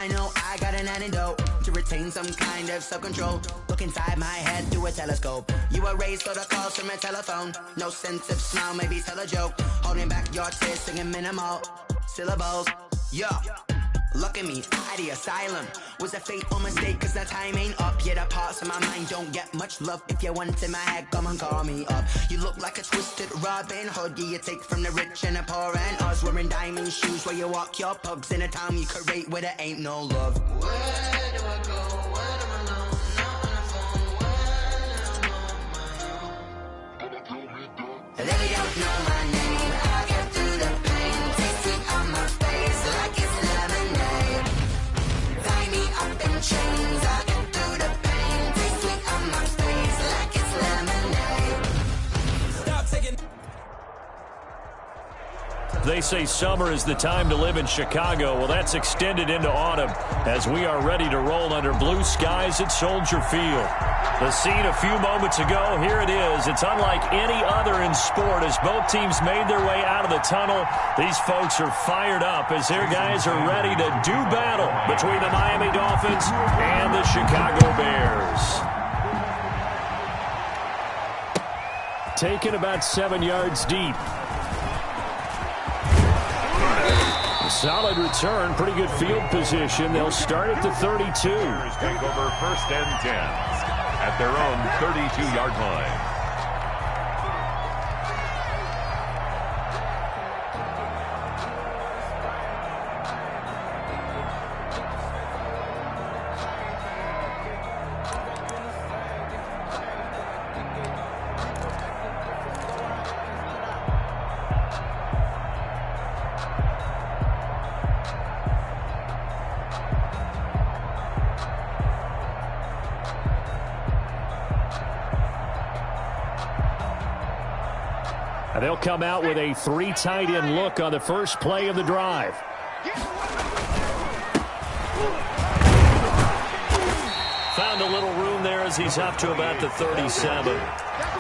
I know I got an antidote to retain some kind of self-control. Look inside my head through a telescope. You erase all the calls from a telephone. No sense of smile, maybe tell a joke. Holding back your tears, singing minimal syllables. Yeah, look at me, at the asylum. Was a fate or mistake, cause the time ain't up. Yeah, the parts of my mind don't get much love. If you want in my head, come and call me up. You look like a twisted Robin Hood. Yeah, you take from the rich and the poor and us. Wearing diamond shoes where you walk your pugs in a town you create where there ain't no love. Where do I go? When I'm alone? Not on the phone. When I'm on my own. They don't know my name. I get through the pain. Taste it on my face like it's lemonade. Tie me up in chains. I get through the pain. Taste it on my face like it's lemonade. Stop taking. They say summer is the time to live in Chicago. Well, that's extended into autumn as we are ready to roll under blue skies at Soldier Field. The scene a few moments ago, here it is. It's unlike any other in sport as both teams made their way out of the tunnel. These folks are fired up as their guys are ready to do battle between the Miami Dolphins and the Chicago Bears. Taken about 7 yards deep. Solid return, pretty good field position. They'll start at the 32. Take over 1st and 10 at their own 32-yard line. They'll come out with a 3 tight end look on the first play of the drive. Found a little room there as he's up to about the 37.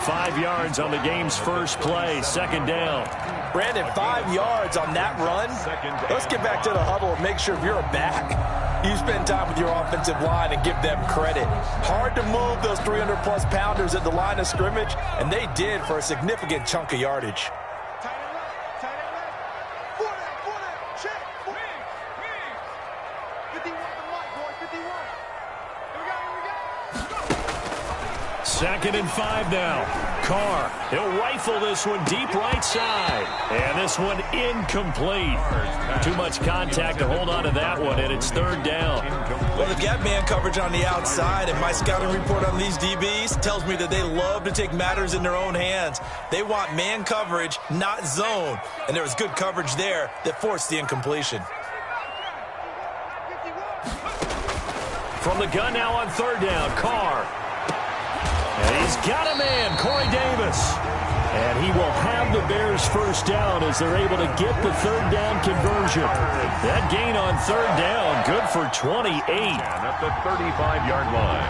5 yards on the game's first play, 2nd down. Brandon, 5 yards on that run. Let's get back to the huddle and make sure if you're a back, you spend time with your offensive line and give them credit. Hard to move those 300-plus pounders at the line of scrimmage, and they did for a significant chunk of yardage. Second and 5 now. Carr, he'll rifle this one deep right side. And this one incomplete. Too much contact to hold on to that one, and it's 3rd down. Well, they've got man coverage on the outside, and my scouting report on these DBs tells me that they love to take matters in their own hands. They want man coverage, not zone. And there was good coverage there that forced the incompletion. From the gun now on 3rd down, Carr. And he's got a man, Corey Davis. And he will have the Bears' first down as they're able to get the 3rd down conversion. That gain on 3rd down, good for 28. At the 35-yard line.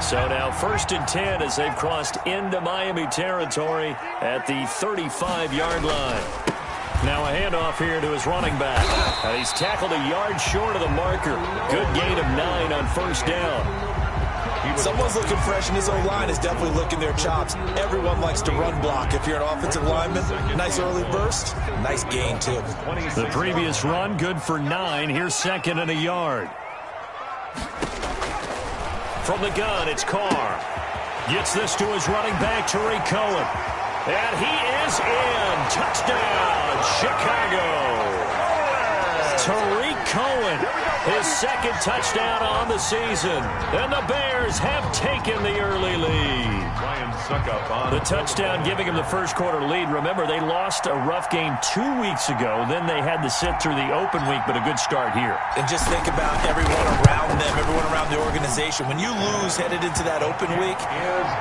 So now 1st and 10 as they've crossed into Miami territory at the 35-yard line. Now a handoff here to his running back. And he's tackled a yard short of the marker. Good gain of 9 on 1st down. Someone's looking fresh, and his O-line is definitely licking their chops. Everyone likes to run block. If you're an offensive lineman, nice early burst, nice gain, too. The previous run, good for 9. Here's 2nd and a yard. From the gun, it's Carr. Gets this to his running back, Tariq Cohen. And he is in. Touchdown, Chicago. Tariq Cohen, his 2nd touchdown on the season. And the Bears have taken the early lead. The touchdown giving him the first quarter lead. Remember, they lost a rough game 2 weeks ago. Then they had to sit through the open week, but a good start here. And just think about everyone around them, everyone around the organization. When you lose headed into that open week,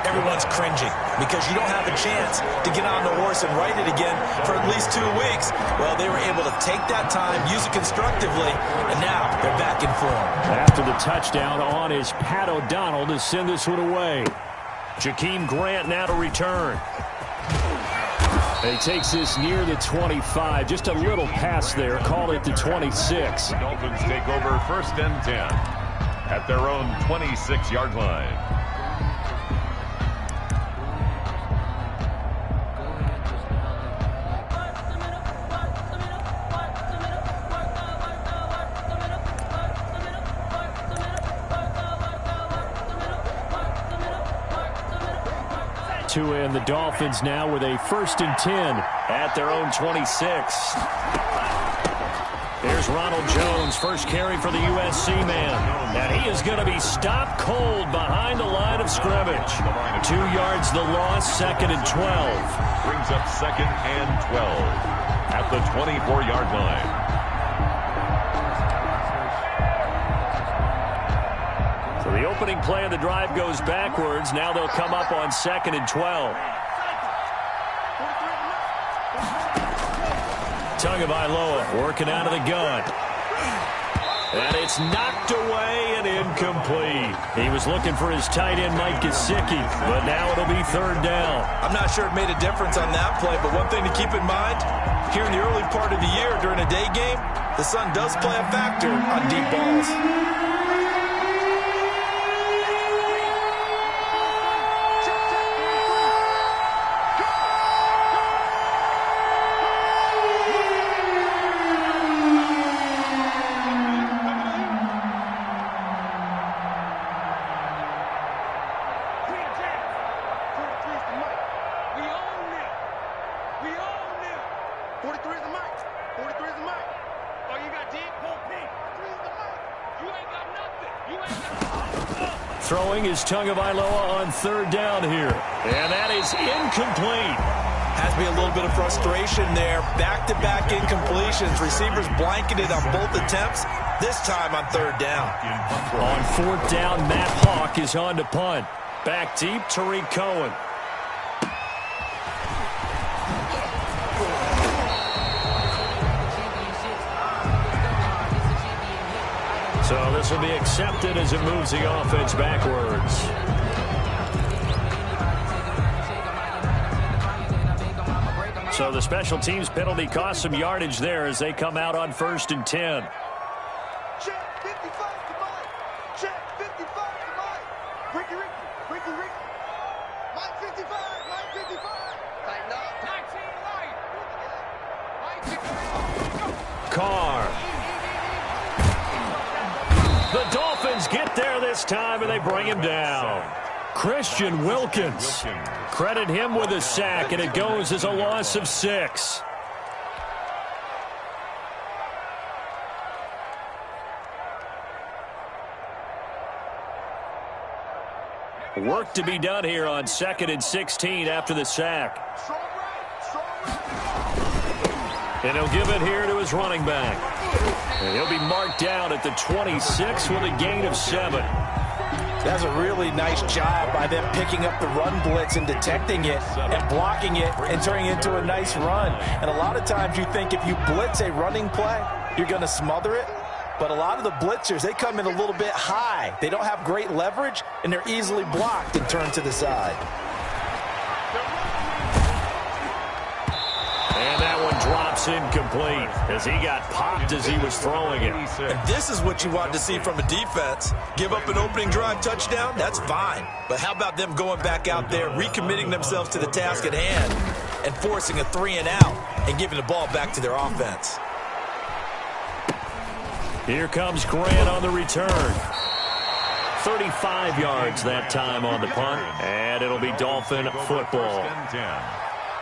everyone's cringing because you don't have a chance to get on the horse and ride it again for at least 2 weeks. Well, they were able to take that time, use it constructively, and now they're back in form. After the touchdown on is Pat O'Donnell to send this one away. Jakeem Grant now to return. He takes this near the 25. Just a little pass there. Call it the 26. The Dolphins take over 1st and 10 at their own 26-yard line. And the Dolphins now with a 1st and 10 at their own 26. Here's Ronald Jones, first carry for the USC man. And he is going to be stopped cold behind the line of scrimmage. 2 yards the loss, 2nd and 12. Brings up 2nd and 12 at the 24-yard line. The opening play of the drive goes backwards. Now they'll come up on 2nd and 12. Tagovailoa working out of the gun. And it's knocked away and incomplete. He was looking for his tight end, Mike Gesicki, but now it'll be 3rd down. I'm not sure it made a difference on that play, but one thing to keep in mind, here in the early part of the year during a day game, the sun does play a factor on deep balls. Throwing is Tagovailoa on 3rd down here. And that is incomplete. Has to be a little bit of frustration there. Back-to-back incompletions. Receivers blanketed on both attempts. This time on 3rd down. On 4th down, Matt Hawk is on to punt. Back deep, Tariq Cohen. So this will be accepted as it moves the offense backwards. So the special teams penalty cost some yardage there as they come out on 1st and 10. Check 55 to Mike. Check 55 to Mike. Ricky. Mike 55. Mike 55. Tighten up. 19 Mike. Carr. The Dolphins get there this time, and they bring him down. Christian Wilkins. Credit him with a sack, and it goes as a loss of 6. Work to be done here on 2nd and 16 after the sack. And he'll give it here to his running back. And he'll be marked down at the 26 with a gain of 7. That's a really nice job by them picking up the run blitz and detecting it and blocking it and turning it into a nice run. And a lot of times you think if you blitz a running play, you're going to smother it. But a lot of the blitzers, they come in a little bit high. They don't have great leverage, and they're easily blocked and turned to the side. And that one drops incomplete as he got popped as he was throwing it. And this is what you want to see from a defense. Give up an opening drive touchdown, that's fine. But how about them going back out there, recommitting themselves to the task at hand, and forcing a 3-and-out and giving the ball back to their offense. Here comes Grant on the return. 35 yards that time on the punt, and it'll be Dolphin football.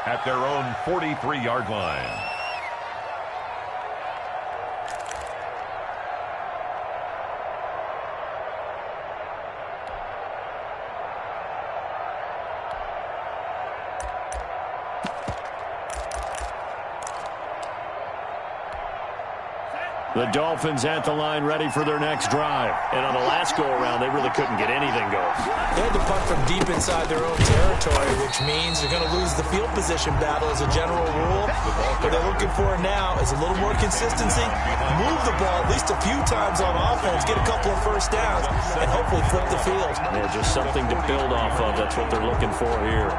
At their own 43-yard line. The Dolphins at the line ready for their next drive. And on the last go-around, they really couldn't get anything going. They had to punt from deep inside their own territory, which means they're going to lose the field position battle as a general rule. What they're looking for now is a little more consistency, move the ball at least a few times on offense, get a couple of first downs, and hopefully flip the field. Yeah, just something to build off of. That's what they're looking for here.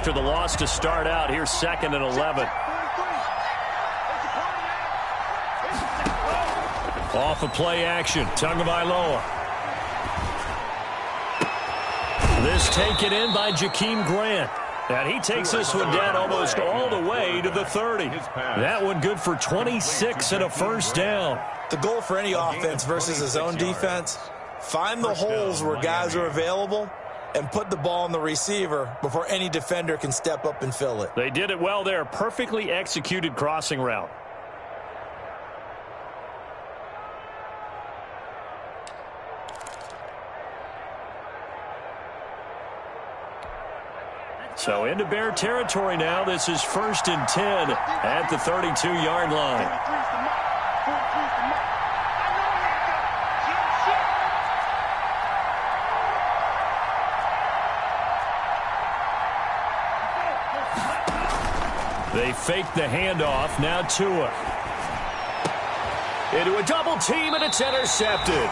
after the loss to start out. Here's 2nd and 11. Off of play action, Tagovailoa. This taken in by Jakeem Grant. And he takes this one down almost all the way to the 30. That one good for 26 and a first down. The goal for any offense versus a zone defense, find the holes where guys are available and put the ball on the receiver before any defender can step up and fill it. They did it well there. Perfectly executed crossing route. So into Bear territory now. This is 1st and 10 at the 32-yard line. They fake the handoff. Now Tua. Into a double team, and it's intercepted.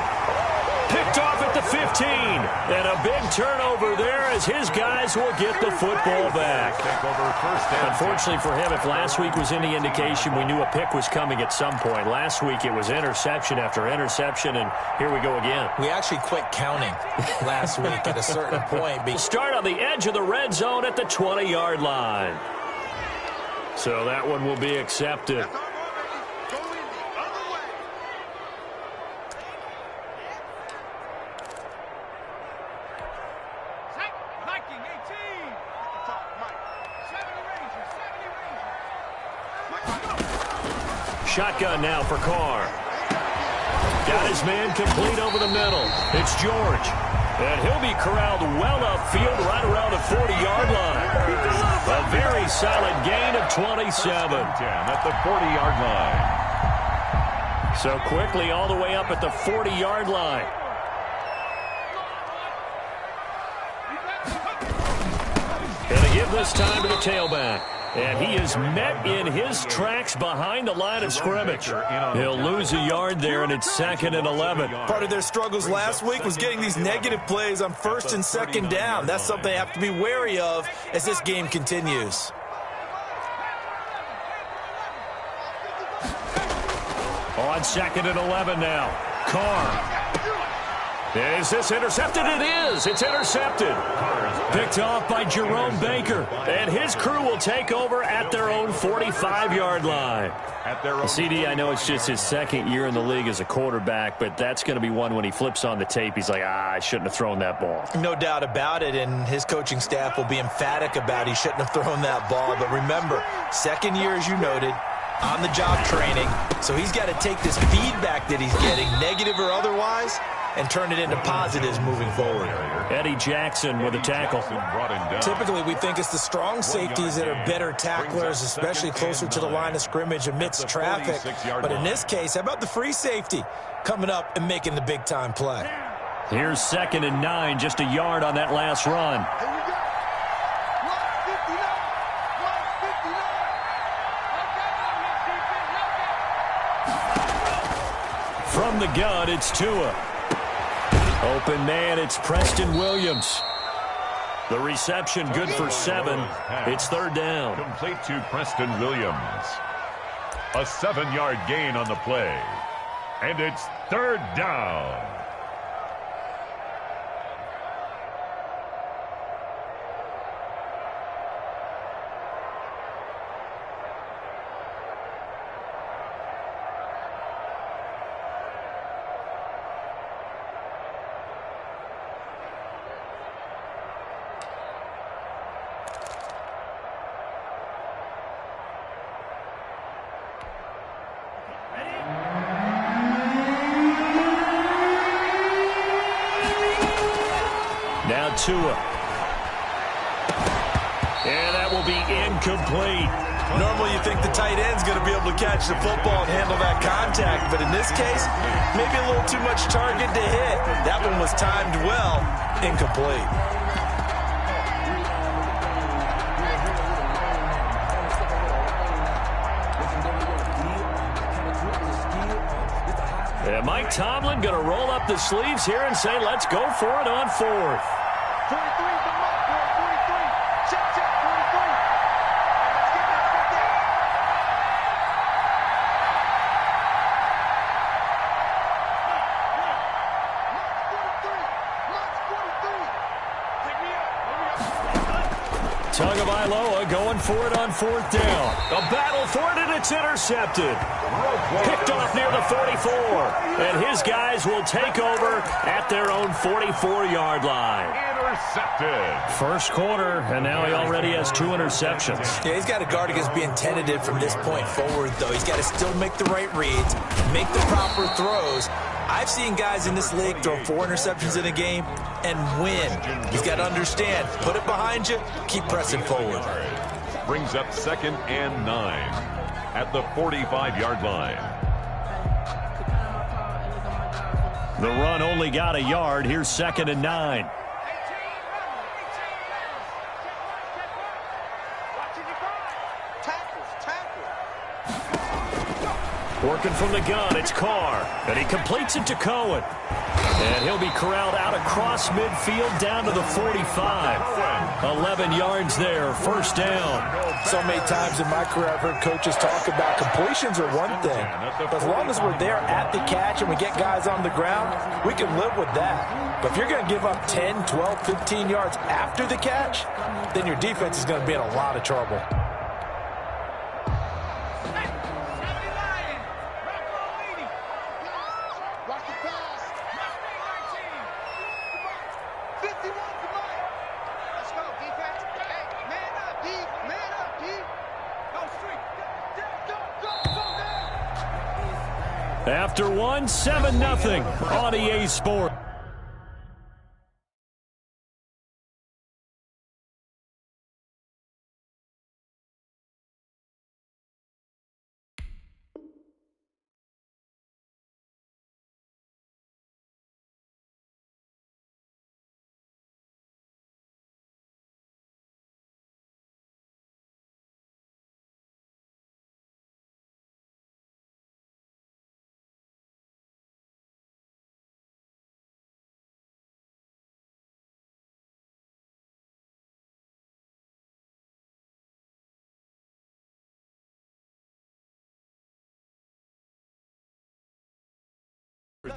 Picked off at the 15. And a big turnover there as his guys will get the football back. Unfortunately for him, if last week was any indication, we knew a pick was coming at some point. Last week it was interception after interception, and here we go again. We actually quit counting last week at a certain point. We'll start on the edge of the red zone at the 20-yard line. So that one will be accepted. Shotgun now for Carr. Got his man complete over the middle. It's George. And he'll be corralled well upfield right around the 40-yard line. A very solid gain of 27. At the 40-yard line. So quickly all the way up at the 40-yard line. And to give this time to the tailback. And he is met in his tracks behind the line of scrimmage. He'll lose a yard there, and it's 2nd and 11. Part of their struggles last week was getting these negative plays on 1st and 2nd down. That's something they have to be wary of as this game continues. On 2nd and 11 now. Carr. Is this intercepted? It is. It's intercepted. Picked off by Jerome Baker. And his crew will take over at their own 45-yard line. CD, I know it's just his 2nd year in the league as a quarterback, but that's going to be one when he flips on the tape. He's like, I shouldn't have thrown that ball. No doubt about it, and his coaching staff will be emphatic about he shouldn't have thrown that ball. But remember, 2nd year, as you noted, on-the-job training. So he's got to take this feedback that he's getting, negative or otherwise, and turn it into positives moving forward. Eddie Jackson with a tackle. Typically, we think it's the strong safeties that are better tacklers, especially closer to the line of scrimmage amidst traffic. But in this case, how about the free safety coming up and making the big-time play? Here's 2nd and 9, just a yard on that last run. From the gun, it's Tua. Open man, it's Preston Williams. The reception good for 7. It's 3rd down. Complete to Preston Williams. A 7-yard gain on the play. And it's 3rd down. Now Tua. And that will be incomplete. Normally you think the tight end's going to be able to catch the football and handle that contact, but in this case, maybe a little too much target to hit. That one was timed well, incomplete. And Mike Tomlin going to roll up the sleeves here and say, let's go for it on 4th. 43 is the mark, 43. Check, check, 43. Tagovailoa going for it on 4th down. A battle for it, and it's intercepted. Picked off near the 44. And his guys will take over at their own 44-yard line. Intercepted. First quarter, and now he already has 2 interceptions. Yeah, he's got to guard against being tentative from this point forward, though. He's got to still make the right reads, make the proper throws. I've seen guys in this league throw 4 interceptions in a game and win. He's got to understand, put it behind you, keep pressing forward. Brings up 2nd and 9 at the 45-yard line. The run only got a yard. Here's 2nd and 9. Working from the gun, it's Carr. And he completes it to Cohen. And he'll be corralled out across midfield down to the 45. 11 yards there, first down. So many times in my career I've heard coaches talk about completions are one thing. But as long as we're there at the catch and we get guys on the ground, we can live with that. But if you're going to give up 10, 12, 15 yards after the catch, then your defense is going to be in a lot of trouble. After one, 7-0 on EA Sports.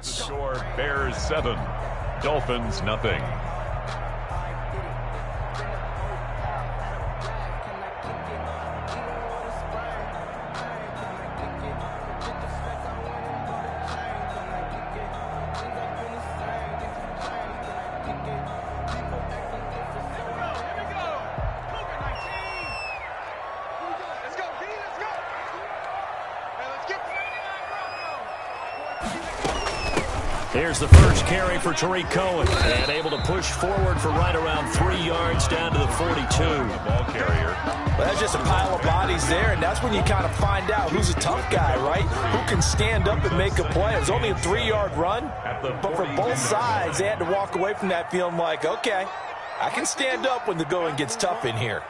Score Bears 7, Dolphins nothing. Here's the first carry for Tariq Cohen, and able to push forward for right around 3 yards down to the 42. Ball carrier. Well, that's just a pile of bodies there, and that's when you kind of find out who's a tough guy, right? Who can stand up and make a play. It was only a 3-yard run, but for both sides, they had to walk away from that feeling like, okay, I can stand up when the going gets tough in here.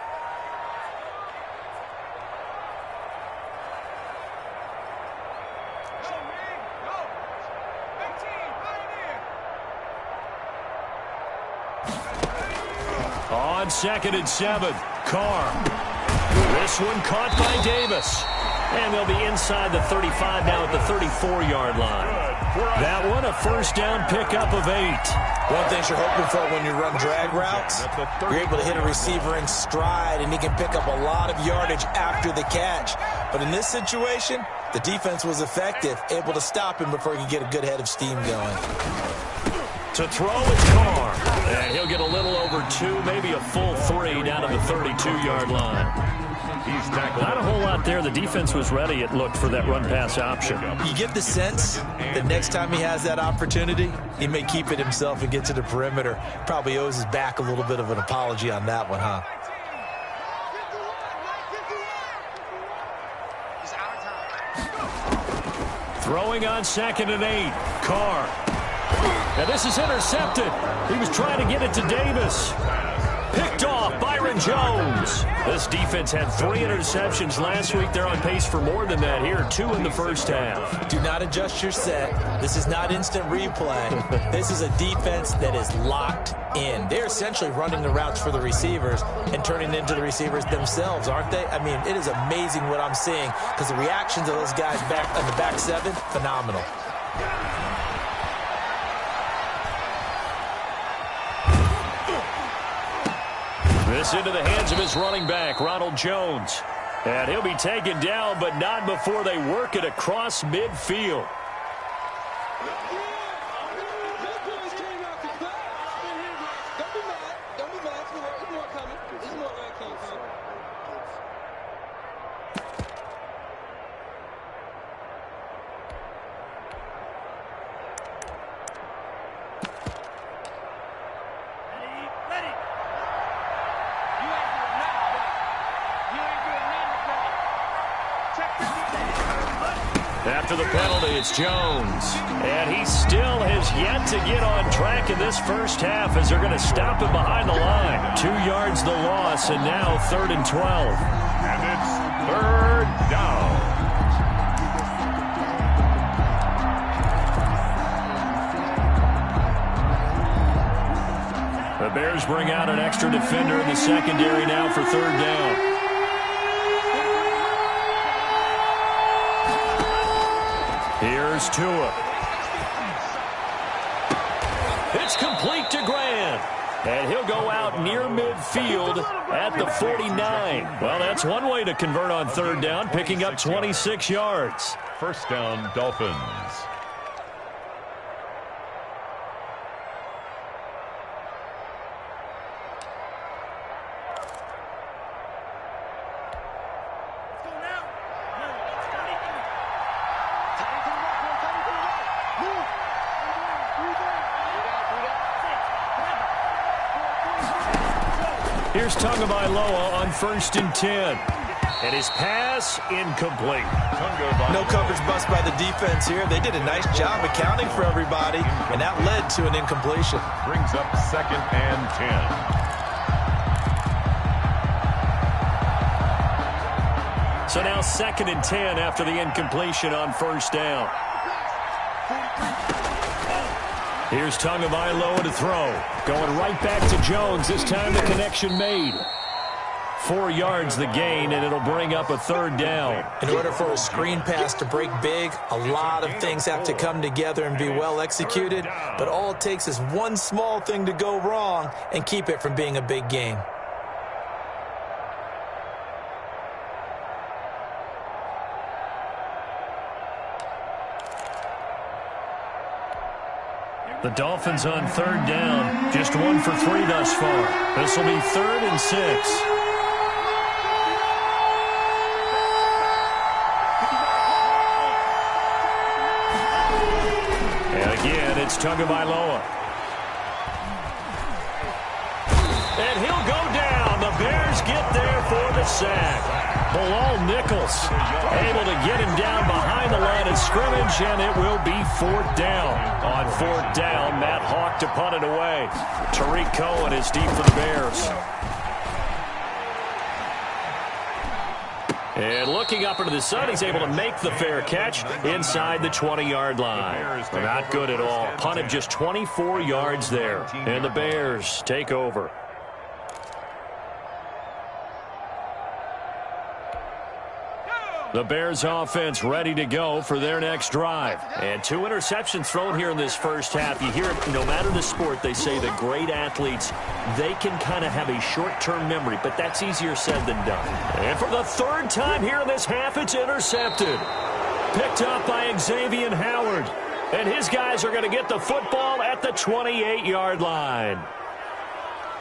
On 2nd and 7, Carr. This one caught by Davis. And they'll be inside the 35 now at the 34-yard line. That one, a first down pickup of 8. One thing you're hoping for when you run drag routes, you're able to hit a receiver in stride, and he can pick up a lot of yardage after the catch. But in this situation, the defense was effective, able to stop him before he could get a good head of steam going. To throw, it's Carr. And he'll get a little over 2, maybe a full 3 down to the 32-yard line. He's tackled. Not a whole lot there. The defense was ready, it looked, for that run-pass option. You get the sense that next time he has that opportunity, he may keep it himself and get to the perimeter. Probably owes his back a little bit of an apology on that one, huh? Throwing on 2nd and 8, Carr. Now this is intercepted. He was trying to get it to Davis. Picked off, Byron Jones. This defense had 3 interceptions last week. They're on pace for more than that here, 2 in the first half. Do not adjust your set. This is not instant replay. This is a defense that is locked in. They're essentially running the routes for the receivers and turning into the receivers themselves, aren't they? I mean, it is amazing what I'm seeing because the reactions of those guys back on the back 7, phenomenal. This into the hands of his running back, Ronald Jones. And he'll be taken down, but not before they work it across midfield. After the penalty, it's Jones. And he still has yet to get on track in this first half as they're going to stop him behind the line. 2 yards the loss, and now 3rd and 12. And it's 3rd down. The Bears bring out an extra defender in the secondary now for 3rd down. Here's Tua. It's complete to Grant. And he'll go out near midfield at the 49. Well, that's one way to convert on 3rd down, picking up 26 yards. 1st down, Dolphins. Here's Tagovailoa on 1st and 10. And his pass incomplete. No coverage bust by the defense here. They did a nice job accounting for everybody, and that led to an incompletion. Brings up 2nd and 10. So now 2nd and 10 after the incompletion on 1st down. Here's Tagovailoa to throw. Going right back to Jones. This time the connection made. 4 yards the gain, and it'll bring up a 3rd down. In order for a screen pass to break big, a lot of things have to come together and be well executed. But all it takes is one small thing to go wrong and keep it from being a big game. The Dolphins on 3rd down. Just 1 for 3 thus far. This will be 3rd and 6. And again, it's Tagovailoa. And he'll go down. The Bears get there for the sack. Bilal Nichols able to get him down behind the line of scrimmage, and it will be 4th down. On 4th down, Matt Hawk to punt it away. Tariq Cohen is deep for the Bears. And looking up into the sun, he's able to make the fair catch inside the 20-yard line. Not good at all. Punted just 24 yards there. And the Bears take over. The Bears offense ready to go for their next drive. And 2 interceptions thrown here in this first half. You hear it, no matter the sport, they say the great athletes, they can kind of have a short-term memory, but that's easier said than done. And for the 3rd time here in this half, it's intercepted. Picked up by Xavier Howard. And his guys are going to get the football at the 28-yard line.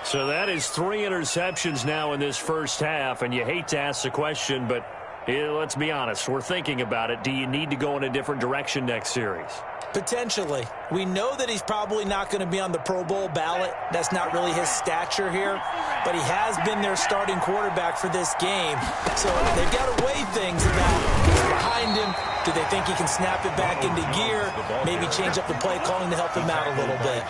So that is 3 interceptions now in this first half, and you hate to ask the question, but let's be honest, we're thinking about it. Do you need to go in a different direction next series? Potentially. We know that he's probably not going to be on the Pro Bowl ballot. That's not really his stature here. But he has been their starting quarterback for this game. So they've got to weigh things about who's behind him. Do they think he can snap it back into gear? Maybe change up the play calling to help him out a little bit.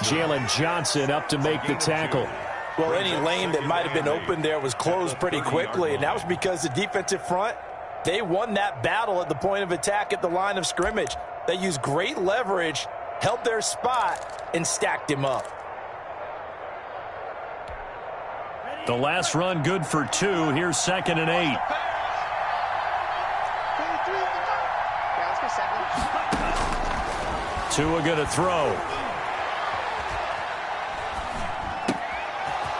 Jalen Johnson up to make the tackle. Well, any lane that might have been open there was closed pretty quickly, and that was because the defensive front, they won that battle at the point of attack at the line of scrimmage. They used great leverage, held their spot, and stacked him up. The last run good for 2. Here's 2nd and 8. Tua going to throw.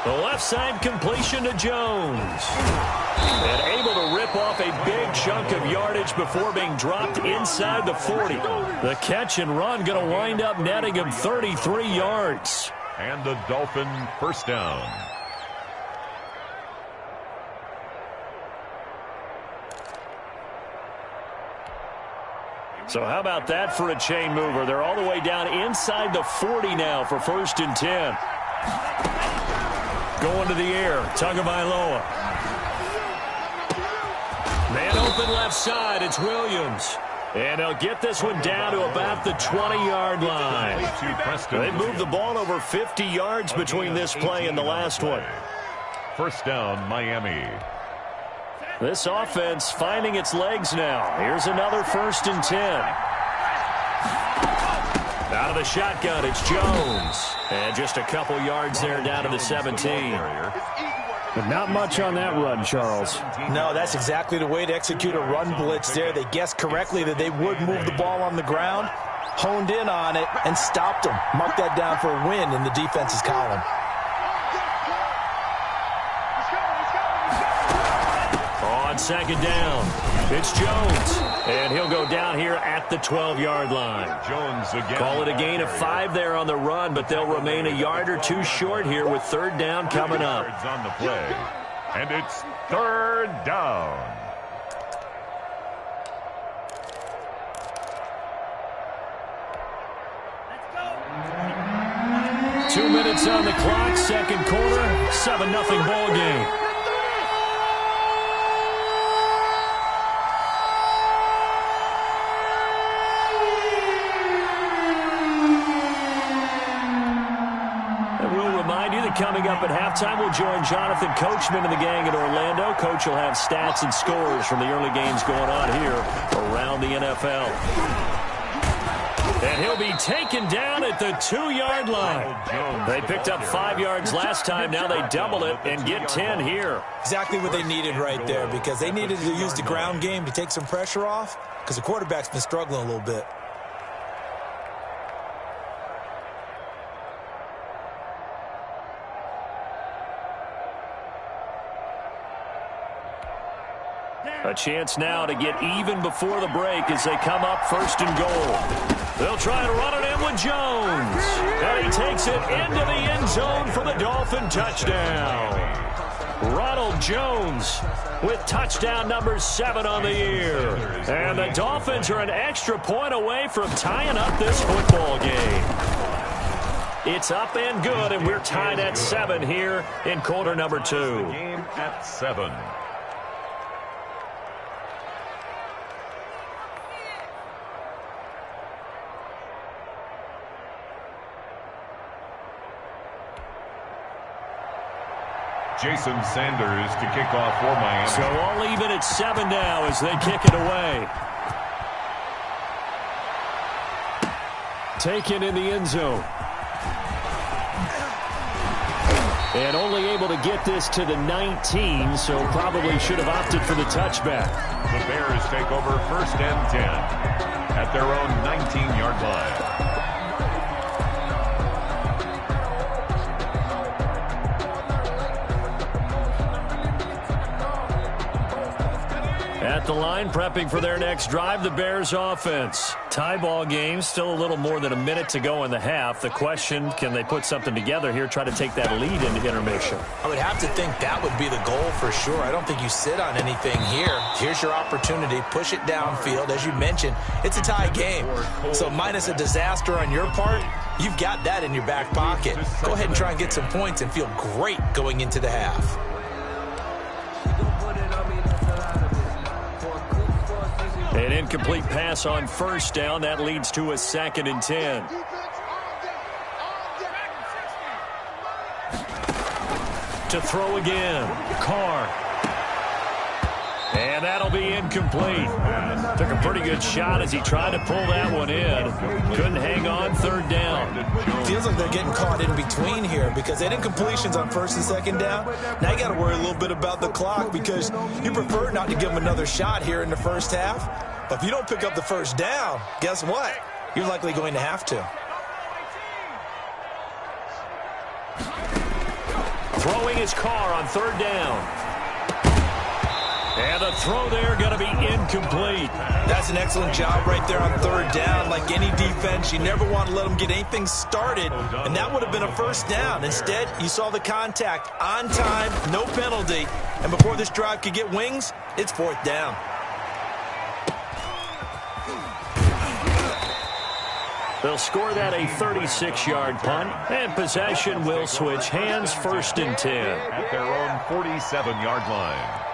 The left side completion to Jones. And able to rip off a big chunk of yardage before being dropped inside the 40. The catch and run going to wind up netting him 33 yards. And the Dolphin first down. So how about that for a chain mover? They're all the way down inside the 40 now for 1st and 10. Going to the air, Tagovailoa. Man open left side, it's Williams. And they'll get this one down to about the 20-yard line. They moved the ball over 50 yards between this play and the last one. First down, Miami. This offense finding its legs now. Here's another 1st and 10. Out of the shotgun, it's Jones. And just a couple yards there down to the 17. But not much on that run, Charles. No, that's exactly the way to execute a run blitz there. They guessed correctly that they would move the ball on the ground, honed in on it, and stopped them. Mark that down for a win in the defense's column. On 2nd down, it's Jones. And he'll go down here at the 12-yard line. Jones again. Call it a gain of 5 there on the run, but they'll remain a yard or 2 short here with 3rd down coming up. On the play. And it's 3rd down. Let's go. 2 minutes on the clock, 2nd quarter, 7-0 ball game. Coming up at halftime, we'll join Jonathan Coachman and the gang in Orlando. Coach will have stats and scores from the early games going on here around the NFL. And he'll be taken down at the 2-yard line. They picked up 5 yards last time. Now they double it and get 10 here. Exactly what they needed right there, because they needed to use the ground game to take some pressure off, because the quarterback's been struggling a little bit. A chance now to get even before the break as they come up 1st and goal. They'll try to run it in with Jones. And he takes it into the end zone for the Dolphin touchdown. Ronald Jones with touchdown number 7 on the year. And the Dolphins are an extra point away from tying up this football game. It's up and good, and we're tied at 7 here in quarter number 2. Game at 7. Jason Sanders to kick off for Miami. So all even at 7 now as they kick it away. Taken in the end zone. And only able to get this to the 19, so probably should have opted for the touchback. The Bears take over 1st and 10 at their own 19-yard line. At the line, prepping for their next drive, the Bears offense. Tie ball game, still a little more than a minute to go in the half. The question, can they put something together here, try to take that lead into intermission? I would have to think that would be the goal for sure. I don't think you sit on anything here. Here's your opportunity. Push it downfield. As you mentioned, it's a tie game. So minus a disaster on your part, you've got that in your back pocket. Go ahead and try and get some points and feel great going into the half. An incomplete pass on 1st down. That leads to a 2nd and 10. To throw again. Carr. And that'll be incomplete. Took a pretty good shot as he tried to pull that one in. Couldn't hang on 3rd down. Feels like they're getting caught in between here because they had incompletions on 1st and 2nd down. Now you got to worry a little bit about the clock because you prefer not to give them another shot here in the 1st half. But if you don't pick up the 1st down, guess what? You're likely going to have to. throwing his car on third down. And the throw there going to be incomplete. That's an excellent job right there on third down. Like any defense, you never want to let them get anything started, and that would have been a first down. Instead, you saw the contact on time, no penalty, and before this drive could get wings, it's fourth down. They'll score that a 36-yard punt, and possession will switch hands, first and 10. At their own 47-yard line.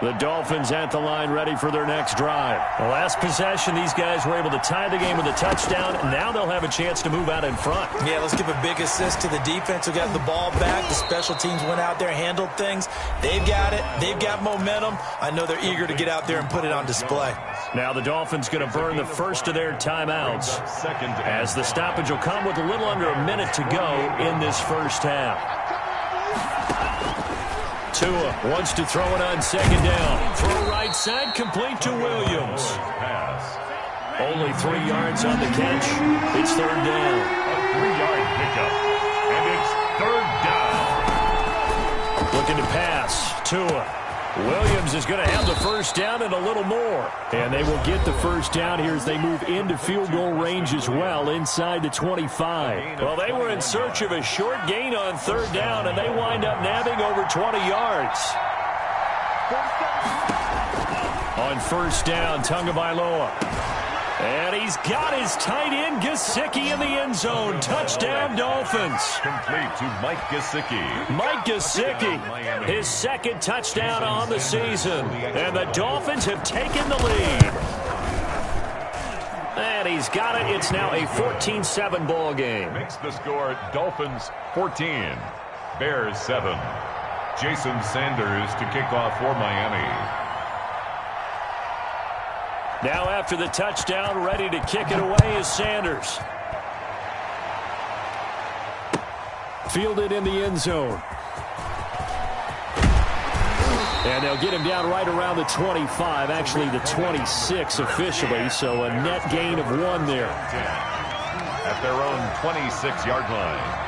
The Dolphins at the line, ready for their next drive. The last possession, these guys were able to tie the game with a touchdown. Now they'll have a chance to move out in front. Yeah, let's give a big assist to the defense who got the ball back. The special teams went out there, handled things. They've got it. They've got momentum. I know they're eager to get out there and put it on display. Now the Dolphins going to burn the first of their timeouts, as the stoppage will come with a little under a minute to go in this first half. Tua wants to throw it on second down. Throw right side, complete to Williams. Only 3 yards on the catch. It's third down. A 3-yard pickup, and it's third down. Looking to pass. Tua. Williams is going to have the first down and a little more. And they will get the first down here as they move into field goal range as well, inside the 25. Well, they were in search of a short gain on third down, and they wind up nabbing over 20 yards. On first down, Tagovailoa. And he's got his tight end, Gesicki, in the end zone. Touchdown, Dolphins. Complete to Mike Gesicki. Mike Gesicki, his second touchdown on the season. And the Dolphins have taken the lead. And he's got it. It's now a 14-7 ball game. Makes the score Dolphins 14, Bears 7. Jason Sanders to kick off for Miami. Now after the touchdown, ready to kick it away is Sanders. Fielded in the end zone. And they'll get him down right around the 25, actually the 26 officially, so a net gain of 1 there. At their own 26-yard line.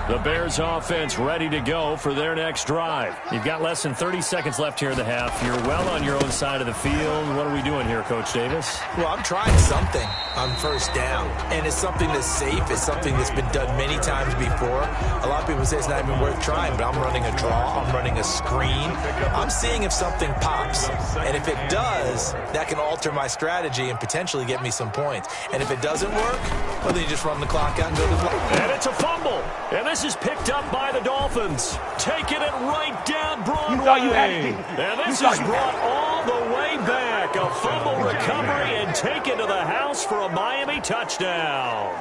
The Bears offense ready to go for their next drive. You've got less than 30 seconds left here in the half. You're well on your own side of the field. What are we doing here, Coach Davis? Well, I'm trying something on first down, and it's something that's safe. It's something that's been done many times before. A lot of people say it's not even worth trying, but I'm running a draw. I'm running a screen. I'm seeing if something pops, and if it does, that can alter my strategy and potentially get me some points. And if it doesn't work, well, then you just run the clock out and go to the line. And it's a fumble, and this is picked up by the Dolphins. Taking it right down Broadway. And this is brought all the way back. A fumble recovery and taken to the house for a Miami touchdown.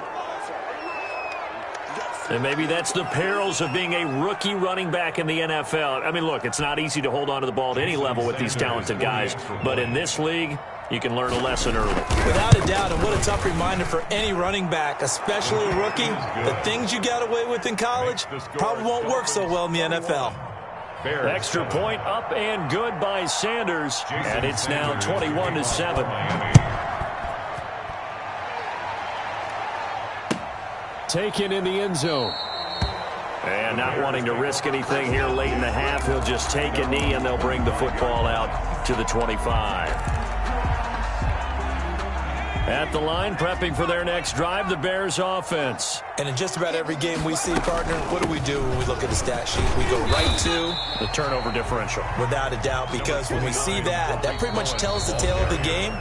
And maybe that's the perils of being a rookie running back in the NFL. I mean, look, it's not easy to hold on to the ball at any level with these talented guys. But in this league, you can learn a lesson early. Without a doubt, and what a tough reminder for any running back, especially a rookie. The things you got away with in college probably won't work so well in the NFL. Extra point up and good by Sanders, and it's now 21-7. Taken in the end zone. And not wanting to risk anything here late in the half, he'll just take a knee, and they'll bring the football out to the 25. At the line, prepping for their next drive, the Bears offense. And in just about every game we see, partner, what do we do when we look at the stat sheet? We go right to the turnover differential. Without a doubt, because when we see that, that pretty much tells the tale of the game.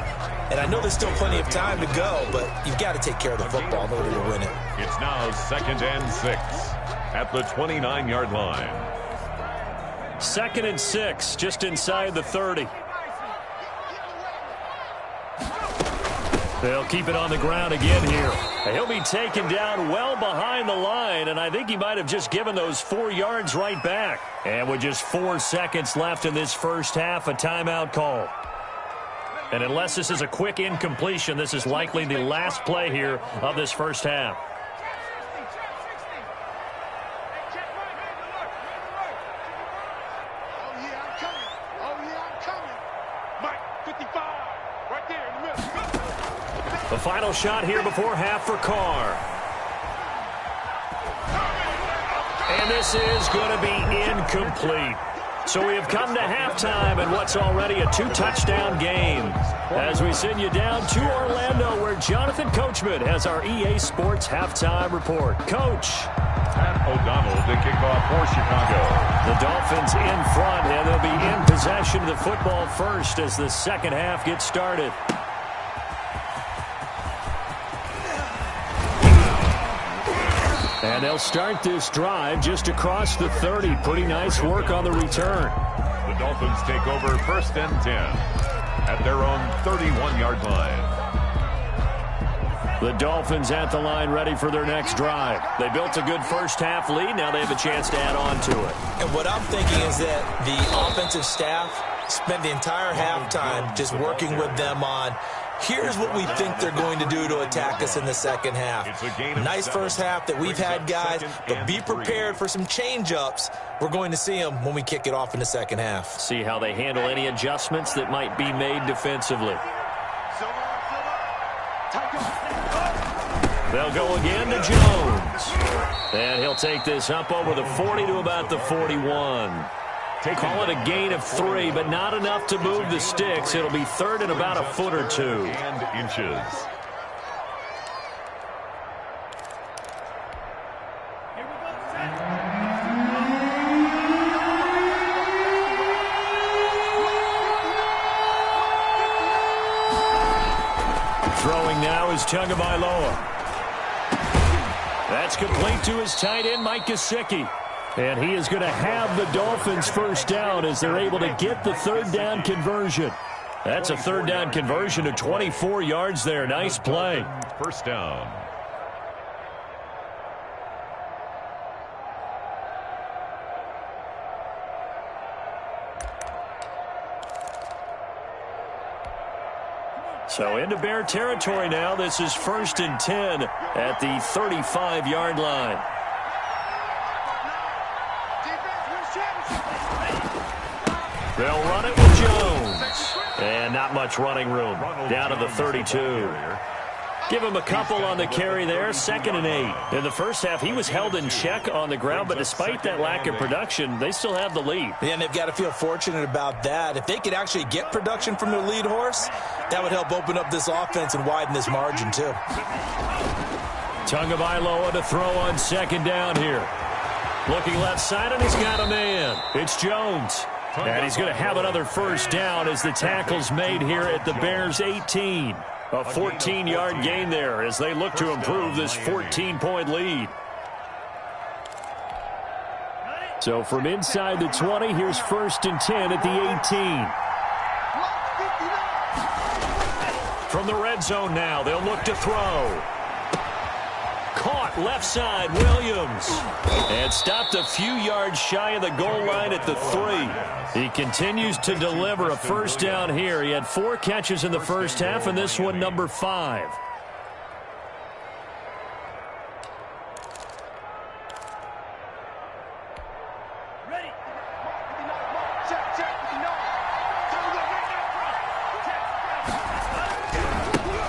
And I know there's still plenty of time to go, but you've got to take care of the football in order to win it. It's now 2nd and 6 at the 29-yard line. 2nd and 6, just inside the 30. They'll keep it on the ground again here. He'll be taken down well behind the line, and I think he might have just given those 4 yards right back. And with just 4 seconds left in this first half, a timeout call. And unless this is a quick incompletion, this is likely the last play here of this first half. The final shot here before half for Carr. And this is going to be incomplete. So we have come to halftime in what's already a 2-touchdown game. As we send you down to Orlando, where Jonathan Coachman has our EA Sports halftime report. Coach. Pat O'Donnell to kick off for Chicago. The Dolphins in front, and they'll be in possession of the football first as the second half gets started. And they'll start this drive just across the 30. Pretty nice work on the return. The Dolphins take over 1st and 10 at their own 31-yard line. The Dolphins at the line ready for their next drive. They built a good first half lead. Now they have a chance to add on to it. And what I'm thinking is that the offensive staff spent the entire halftime just working with them on here's what we think they're going to do to attack us in the second half. Nice first half that we've had, guys, but be prepared for some change-ups. We're going to see them when we kick it off in the second half. See how they handle any adjustments that might be made defensively. They'll go again to Jones. And he'll take this up over the 40 to about the 41. Call it a gain of 3, but not enough to move the sticks. It'll be 3rd and about a foot or 2. And inches. Throwing now is Tagovailoa. That's complete to his tight end, Mike Gesicki. And he is going to have the Dolphins first down as they're able to get the 3rd down conversion. That's a 3rd down conversion to 24 yards there. Nice play. First down. So into Bear territory now. This is 1st and 10 at the 35-yard line. They'll run it with Jones. And not much running room. Down to the 32. Give him a couple on the carry there. 2nd and 8. In the first half, he was held in check on the ground, but despite that lack of production, they still have the lead. Yeah, and they've got to feel fortunate about that. If they could actually get production from their lead horse, that would help open up this offense and widen this margin, too. Tagovailoa to throw on 2nd down here. Looking left side, and he's got a man. It's Jones. And he's going to have another first down as the tackle's made here at the Bears' 18. A 14-yard gain there as they look to improve this 14-point lead. So from inside the 20, here's 1st and 10 at the 18. From the red zone now, they'll look to throw. Caught left side, Williams. And stopped a few yards shy of the goal line at the 3. He continues to deliver a first down here. He had 4 catches in the first half, and this one number 5.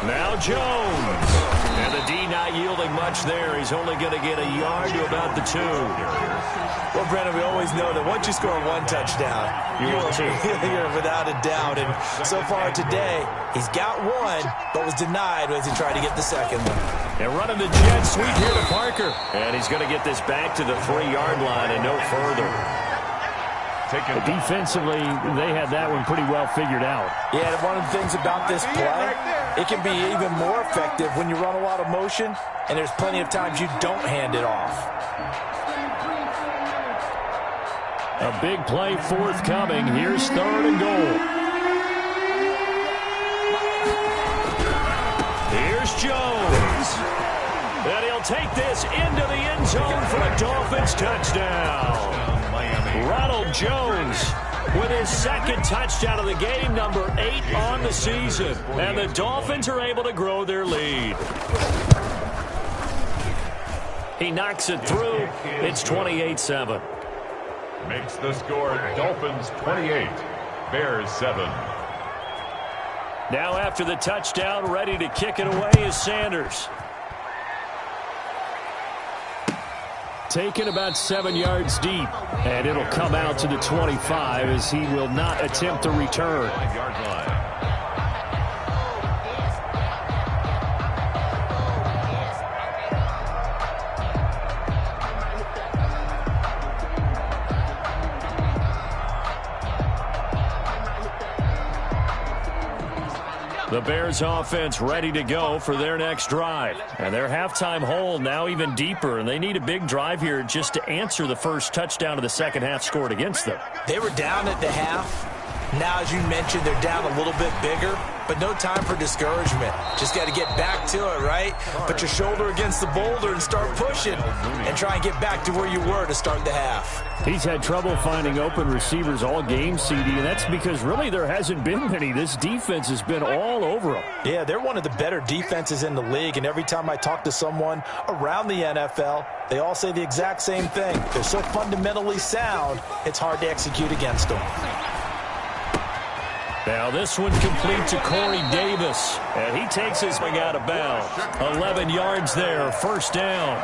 Now Jones. And the D not yielding much there. He's only going to get a yard to about the 2. Well, Brandon, we always know that once you score 1 touchdown, you're without a doubt. And so far today, he's got 1, but was denied as he tried to get the 2nd one. And running the jet sweep here to Parker. And he's going to get this back to the 3-yard line and no further. But defensively, they had that one pretty well figured out. Yeah, and one of the things about this play, it can be even more effective when you run a lot of motion, and there's plenty of times you don't hand it off. A big play forthcoming. Here's 3rd and goal. take this into the end zone for a Dolphins touchdown. Ronald Jones with his second touchdown of the game, number 8 on the season. And the Dolphins are able to grow their lead. He knocks it through. It's 28-7. Makes the score Dolphins 28, Bears 7. Now after the touchdown, ready to kick it away is Sanders. Taken about 7 yards deep, and it'll come out to the 25 as he will not attempt to return. 5-yard line. The Bears offense ready to go for their next drive. And their halftime hole now even deeper, and they need a big drive here just to answer the first touchdown of the second half scored against them. They were down at the half. Now, as you mentioned, they're down a little bit bigger, but no time for discouragement. Just got to get back to it, right? Put your shoulder against the boulder and start pushing and try and get back to where you were to start the half. He's had trouble finding open receivers all game, CD, and that's because really there hasn't been many. This defense has been all over them. Yeah, they're one of the better defenses in the league, and every time I talk to someone around the NFL, they all say the exact same thing. They're so fundamentally sound, it's hard to execute against them. Now this one complete to Corey Davis, and he takes his thing out of bounds. 11 yards there, first down.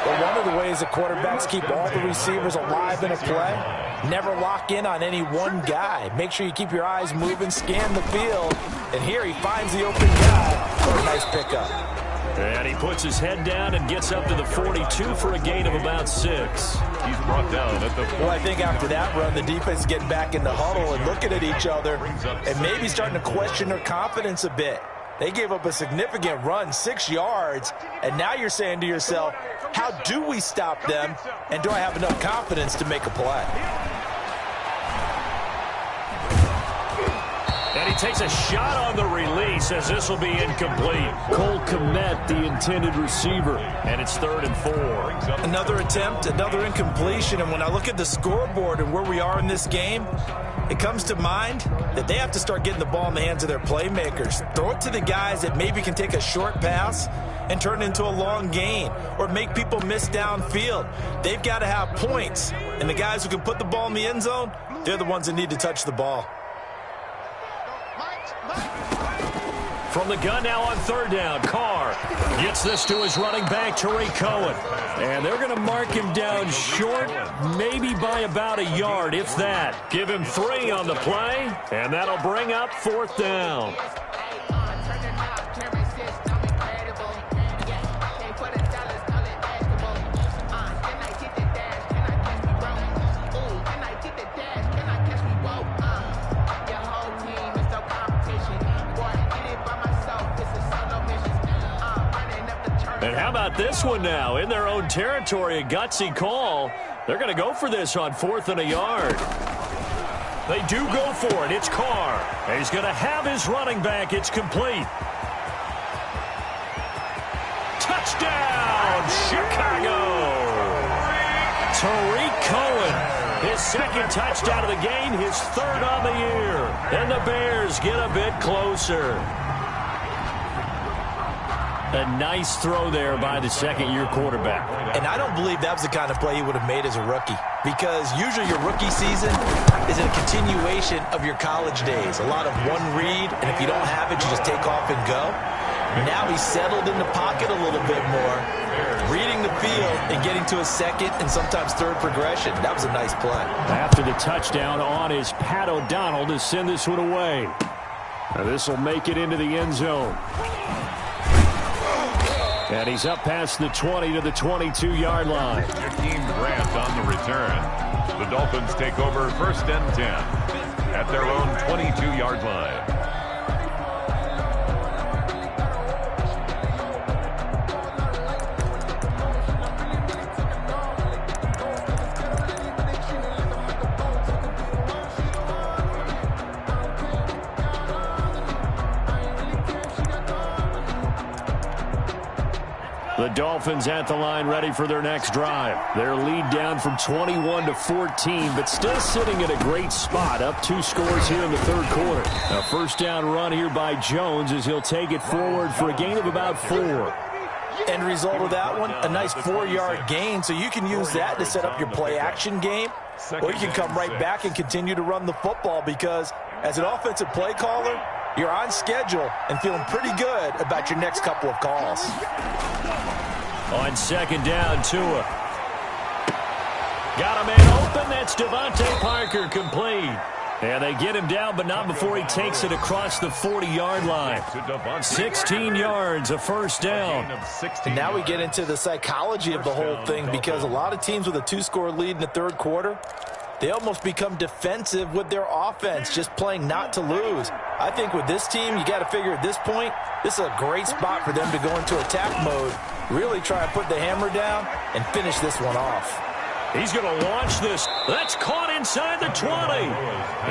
Well, one of the ways the quarterbacks keep all the receivers alive in a play, never lock in on any one guy. Make sure you keep your eyes moving, scan the field, and here he finds the open guy for a nice pickup. And he puts his head down and gets up to the 42 for a gain of about 6. He's brought down at the 40. Well, I think after that run, the defense is getting back in the huddle and looking at each other and maybe starting to question their confidence a bit. They gave up a significant run, 6 yards, and now you're saying to yourself, how do we stop them, and do I have enough confidence to make a play? And he takes a shot on the release as this will be incomplete. Cole Kmet, the intended receiver. And it's 3rd and 4. Another attempt, another incompletion, and when I look at the scoreboard and where we are in this game, it comes to mind that they have to start getting the ball in the hands of their playmakers. Throw it to the guys that maybe can take a short pass and turn it into a long gain or make people miss downfield. They've got to have points, and the guys who can put the ball in the end zone, they're the ones that need to touch the ball. From the gun now on 3rd down, Carr gets this to his running back, Tariq Cohen. And they're going to mark him down short, maybe by about a yard, if that. Give him 3 on the play, and that'll bring up 4th down. And how about this one now? In their own territory, a gutsy call. They're going to go for this on 4th and a yard. They do go for it. It's Carr. And he's going to have his running back. It's complete. Touchdown, Chicago. Tariq Cohen, his 2nd touchdown of the game, his 3rd on the year. And the Bears get a bit closer. A nice throw there by the second-year quarterback. And I don't believe that was the kind of play he would have made as a rookie, because usually your rookie season is a continuation of your college days. A lot of one read, and if you don't have it, you just take off and go. Now he's settled in the pocket a little bit more, reading the field and getting to a 2nd and sometimes 3rd progression. That was a nice play. After the touchdown on is Pat O'Donnell to send this one away. Now this will make it into the end zone. And he's up past the 20 to the 22-yard line. Your team Grant on the return. The Dolphins take over 1st and 10 at their own 22-yard line. The Dolphins at the line ready for their next drive. Their lead down from 21 to 14, but still sitting at a great spot, up 2 scores here in the third quarter. A first down run here by Jones as he'll take it forward for a gain of about 4. End result of that one, a nice 4-yard gain, so you can use that to set up your play-action game, or you can come right back and continue to run the football because as an offensive play caller, you're on schedule and feeling pretty good about your next couple of calls. On second down, Tua. Got a man open. That's Devontae Parker complete. And they get him down, but not before he takes it across the 40-yard line. 16 yards, a first down. And now we get into the psychology of the whole thing because a lot of teams with a 2-score lead in the third quarter, they almost become defensive with their offense, just playing not to lose. I think with this team, you got to figure at this point, this is a great spot for them to go into attack mode, really try and put the hammer down and finish this one off. He's going to launch this. That's caught inside the 20.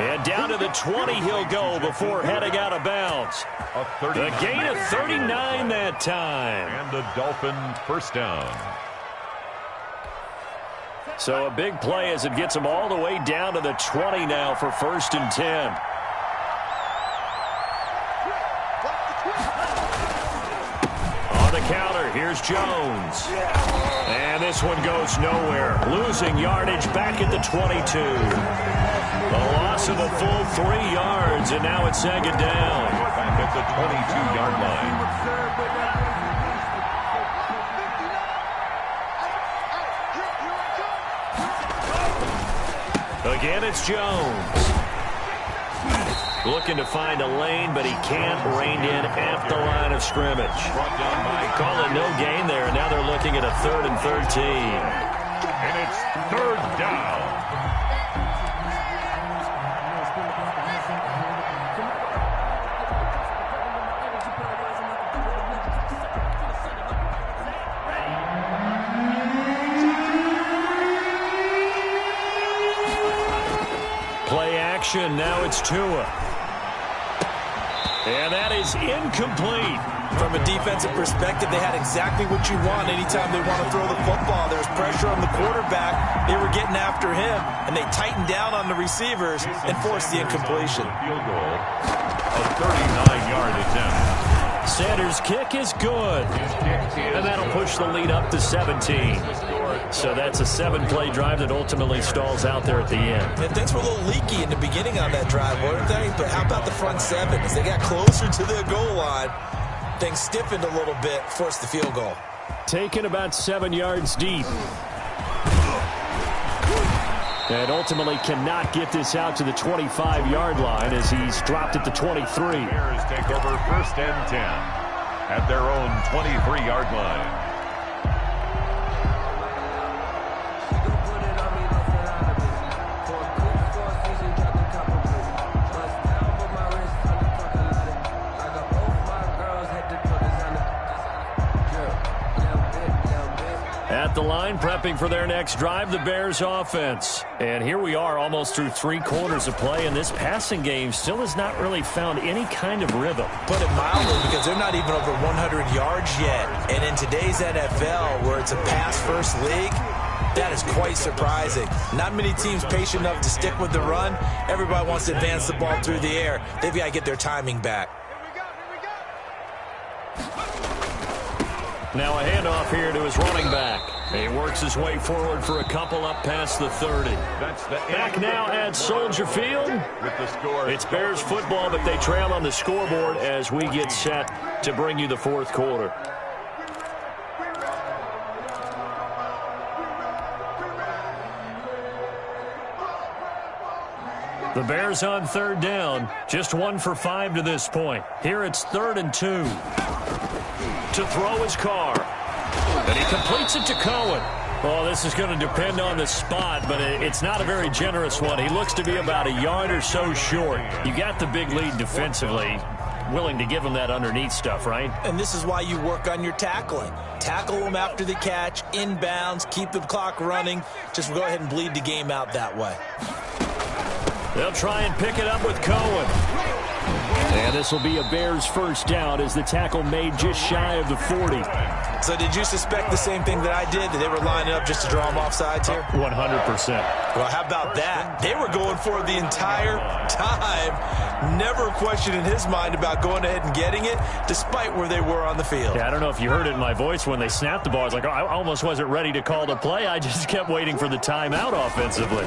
And down to the 20 he'll go before heading out of bounds. The gain of 39 that time. And the Dolphin first down. So a big play as it gets them all the way down to the 20 now for first and 10. On the counter, here's Jones. And this one goes nowhere. Losing yardage back at the 22. A loss of a full 3 yards, and now it's second down. Back at the 22-yard line. Again, it's Jones. Looking to find a lane, but he can't rein in at the line of scrimmage. Call it no gain there, and now they're looking at a 3rd and 13. And it's third down. Play action, now it's Tua. And that is incomplete. From a defensive perspective, they had exactly what you want anytime they want to throw the football. There's pressure on the quarterback. They were getting after him, and they tightened down on the receivers and forced the incompletion. Field goal, a 39-yard attempt. Sanders' kick is good. And that'll push the lead up to 17. So that's a 7-play drive that ultimately stalls out there at the end. And things were a little leaky in the beginning on that drive, weren't they? But how about the front 7? As they got closer to the goal line, things stiffened a little bit, forced the field goal. Taken about 7 yards deep. And ultimately cannot get this out to the 25-yard line as he's dropped at the 23. Bears take over first and 10 at their own 23-yard line. At the line, prepping for their next drive, the Bears offense. And here we are almost through 3 quarters of play, and this passing game still has not really found any kind of rhythm. Put it mildly, because they're not even over 100 yards yet. And in today's NFL, where it's a pass-first league, that is quite surprising. Not many teams patient enough to stick with the run. Everybody wants to advance the ball through the air. They've got to get their timing back. Now a handoff here to his running back. He works his way forward for a couple up past the 30. Back now at Soldier Field. With the score, it's Bears football, but they trail on the scoreboard as we get set to bring you the 4th quarter. The Bears on 3rd down. Just 1 for 5 to this point. Here it's 3rd and 2. To throw his car. And he completes it to Cohen. Oh, this is going to depend on the spot, but it's not a very generous one. He looks to be about a yard or so short. You got the big lead defensively. Willing to give him that underneath stuff, right? And this is why you work on your tackling. Tackle them after the catch, inbounds, keep the clock running. Just go ahead and bleed the game out that way. They'll try and pick it up with Cohen. And this will be a Bears first down as the tackle made just shy of the 40. So did you suspect the same thing that I did, that they were lining up just to draw them off sides here? 100%. Well, how about that? They were going for it the entire time. Never a question in his mind about going ahead and getting it, despite where they were on the field. Yeah, I don't know if you heard it in my voice when they snapped the ball. I was like, I almost wasn't ready to call the play. I just kept waiting for the timeout offensively.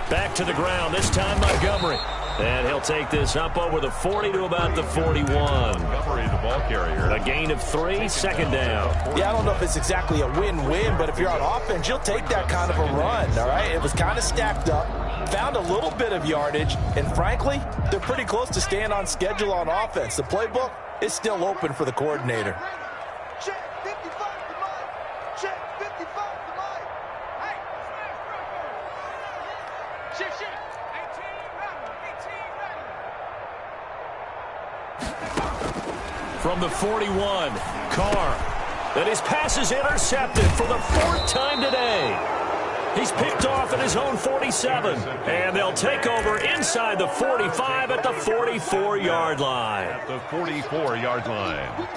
Back to the ground, this time Montgomery. And he'll take this up over the 40 to about the 41. Montgomery, the ball carrier. A gain of 3, second down. Yeah, I don't know if it's exactly a win-win, but if you're on offense, you'll take that kind of a run, all right? It was kind of stacked up, found a little bit of yardage, and frankly, they're pretty close to staying on schedule on offense. The playbook is still open for the coordinator. Check 55 to Mike. Check 55 to Mike. Hey, shift. 18 From the 41, Carr. And his pass is intercepted for the 4th time today. He's picked off at his own 47. And they'll take over inside the 45 at the 44-yard line. At the 44-yard line.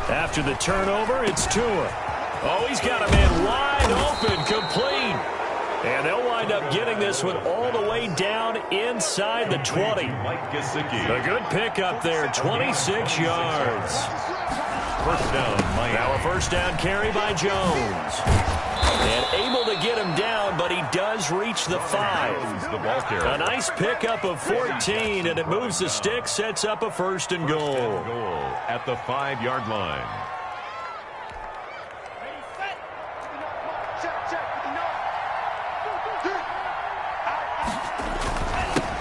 After the turnover, it's Tua. Oh, he's got a man wide open, complete. And they'll wind up getting this one all the way down inside the 20. Mike Gesicki. A good pickup there, 26 yards. First down, Miami. Now a first down carry by Jones. And able to get him down, but he does reach the 5. The ball carrier. A nice pickup of 14, and it moves the stick, sets up a first and goal. At the 5-yard line.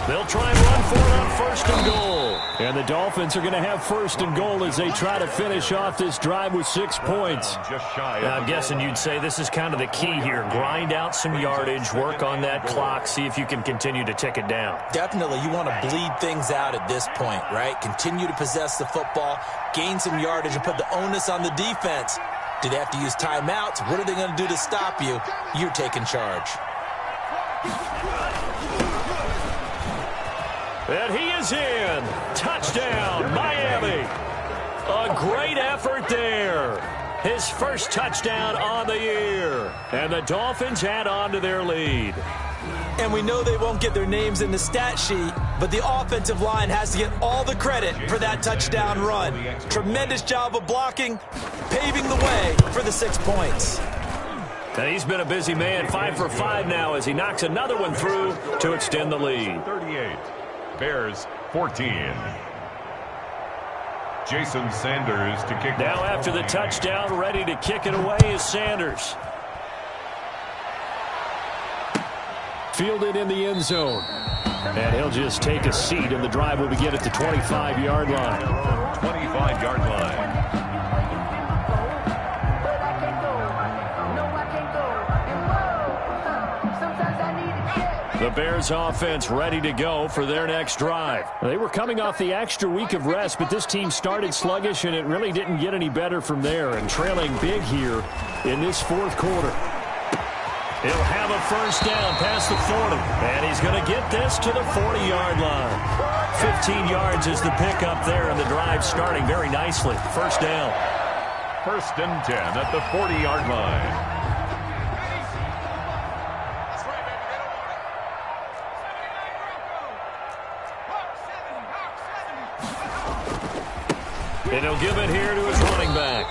They'll try and run for it on first and goal. And the Dolphins are going to have first and goal as they try to finish off this drive with 6 points. Just shy. Now, I'm guessing you'd say this is kind of the key here. Grind out some yardage, work on that clock, see if you can continue to tick it down. Definitely, you want to bleed things out at this point, right? Continue to possess the football, gain some yardage, and put the onus on the defense. Do they have to use timeouts? What are they going to do to stop you? You're taking charge. And he is in. Touchdown, Miami. A great effort there. His first touchdown on the year. And the Dolphins add on to their lead. And we know they won't get their names in the stat sheet, but the offensive line has to get all the credit for that touchdown run. Tremendous job of blocking, paving the way for the 6 points. And he's been a busy man, 5 for 5 now as he knocks another one through to extend the lead. 38. Bears 14. Jason Sanders to kick. Now after the touchdown, ready to kick it away is Sanders. Fielded in the end zone. And he'll just take a seat, and the drive will begin at the 25-yard line. 25-yard line. The Bears offense ready to go for their next drive. They were coming off the extra week of rest, but this team started sluggish, and it really didn't get any better from there, and trailing big here in this 4th quarter. He'll have a first down past the 40, and he's going to get this to the 40-yard line. 15 yards is the pickup there, and the drive starting very nicely. First down. First and 10 at the 40-yard line. And he'll give it here to his running back.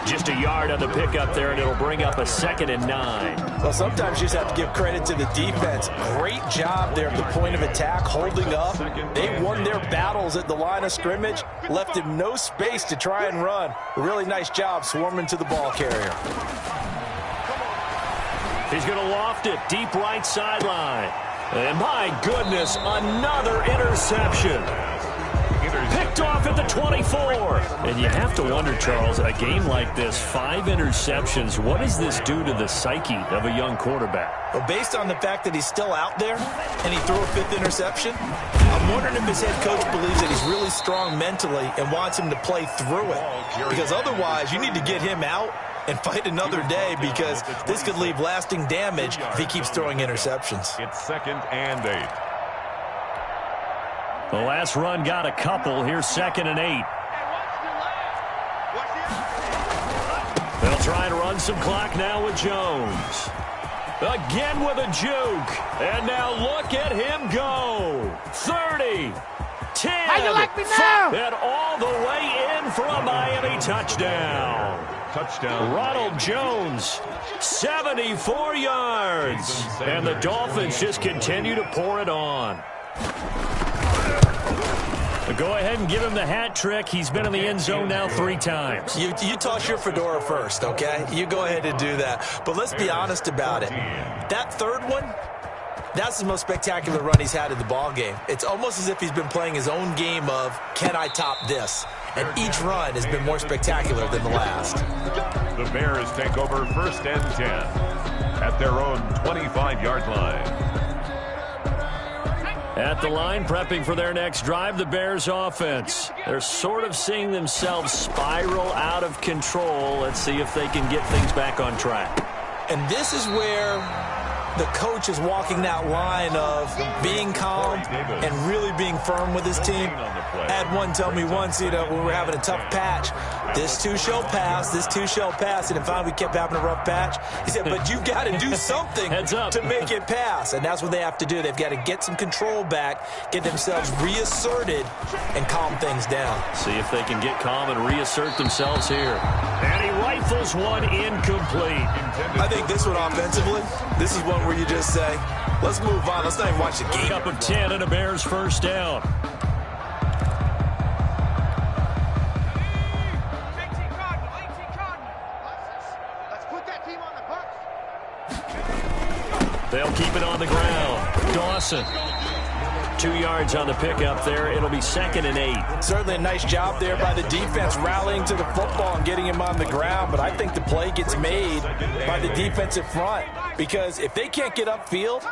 Just a yard on the pickup there, and it'll bring up a 2nd and 9. Well, sometimes you just have to give credit to the defense. Great job there at the point of attack, holding up. They won their battles at the line of scrimmage, left him no space to try and run. A really nice job swarming to the ball carrier. He's going to loft it deep right sideline. And my goodness, another interception. Picked off at the 24. And you have to wonder, Charles, a game like this, 5 interceptions, what does this do to the psyche of a young quarterback? Well, based on the fact that he's still out there and he threw a 5th interception, I'm wondering if his head coach believes that he's really strong mentally and wants him to play through it. Because otherwise, you need to get him out and fight another day, because this could leave lasting damage if he keeps throwing interceptions. It's 2nd and 8. The last run got a couple. Here's 2nd and 8. They'll try to run some clock now with Jones. Again with a juke. And now look at him go. 30, 10. How you like me now? And all the way in for a Miami touchdown. Ronald Jones, 74 yards. And the Dolphins just continue to pour it on. Go ahead and give him the hat trick. He's been in the end zone now 3 times. You toss your fedora first, okay? You go ahead and do that. But let's be honest about it. That 3rd one, that's the most spectacular run he's had in the ball game. It's almost as if he's been playing his own game of, can I top this? And each run has been more spectacular than the last. The Bears take over 1st and 10 at their own 25-yard line. At the line, prepping for their next drive, the Bears offense. They're sort of seeing themselves spiral out of control. Let's see if they can get things back on track. And this is where the coach is walking that line of being calm and really being firm with his team. I had one tell me once, when we were having a tough patch, this too shall pass, this too shall pass. And finally we kept having a rough patch. He said, but you've got to do something to make it pass. And that's what they have to do. They've got to get some control back, get themselves reasserted, and calm things down. See if they can get calm and reassert themselves here. And he rifles one incomplete. I think this one offensively, this is one where you just say, let's move on. Let's not even watch the game. Up of 10 and a Bears 1st down. They'll keep it on the ground. Dawson. 2 yards on the pickup there. It'll be 2nd and 8. Certainly a nice job there by the defense rallying to the football and getting him on the ground. But I think the play gets made by the defensive front, because if they can't get upfield,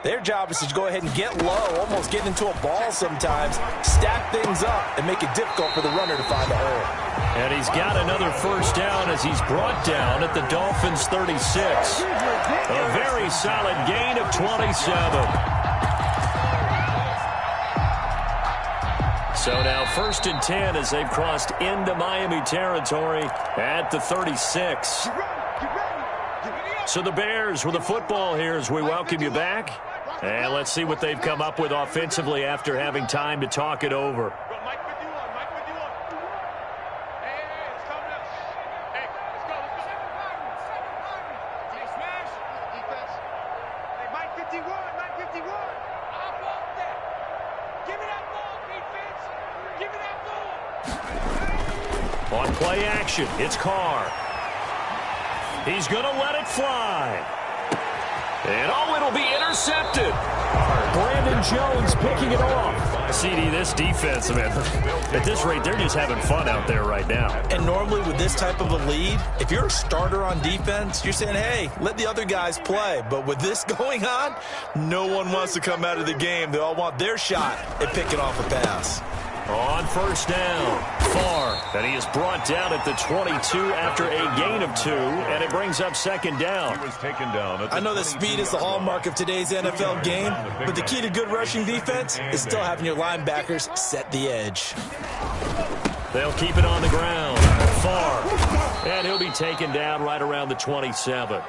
their job is to go ahead and get low, almost get into a ball sometimes, stack things up, and make it difficult for the runner to find a hole. And he's got another 1st down as he's brought down at the Dolphins' 36. A very solid gain of 27. So now 1st and 10 as they've crossed into Miami territory at the 36. So the Bears with the football here as we welcome you back. And let's see what they've come up with offensively after having time to talk it over. On play action, it's Carr. He's going to let it fly. And it'll be intercepted. Brandon Jones picking it off. CD, this defense, man, at this rate, they're just having fun out there right now. And normally with this type of a lead, if you're a starter on defense, you're saying, hey, let the other guys play. But with this going on, no one wants to come out of the game. They all want their shot at picking off a pass. On 1st down, Farr, and he is brought down at the 22 after a gain of 2, and it brings up 2nd down. He was taken down I know that speed is the hallmark of today's NFL game, but the key to good rushing defense is still having your linebackers set the edge. They'll keep it on the ground. Farr, and he'll be taken down right around the 27.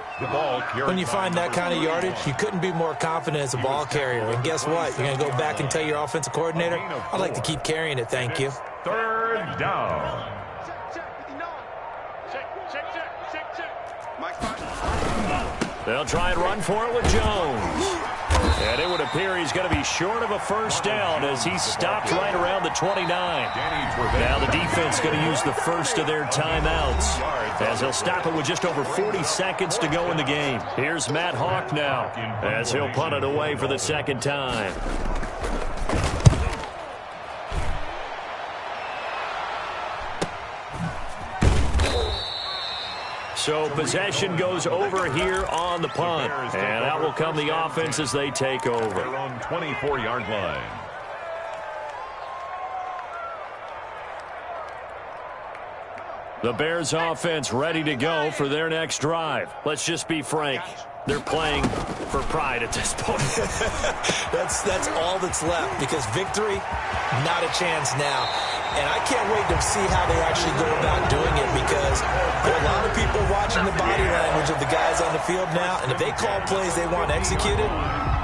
When you find that kind of yardage, you couldn't be more confident as a ball carrier. And guess what? You're going to go back and tell your offensive coordinator, I'd like to keep carrying it, thank you. 3rd down. They'll try and run for it with Jones. And it would appear he's going to be short of a 1st down as he's stopped right around the 29. Now the defense going to use the first of their timeouts as he'll stop it with just over 40 seconds to go in the game. Here's Matt Hawk now as he'll punt it away for the 2nd time. So possession goes over here on the punt. And out will come the offense as they take over. Their own 24-yard line. The Bears offense ready to go for their next drive. Let's just be frank. They're playing for pride at this point. That's all that's left, because victory, not a chance now. And I can't wait to see how they actually go about doing it, because there are a lot of people watching the body language of the guys on the field now, and if they call plays they want executed,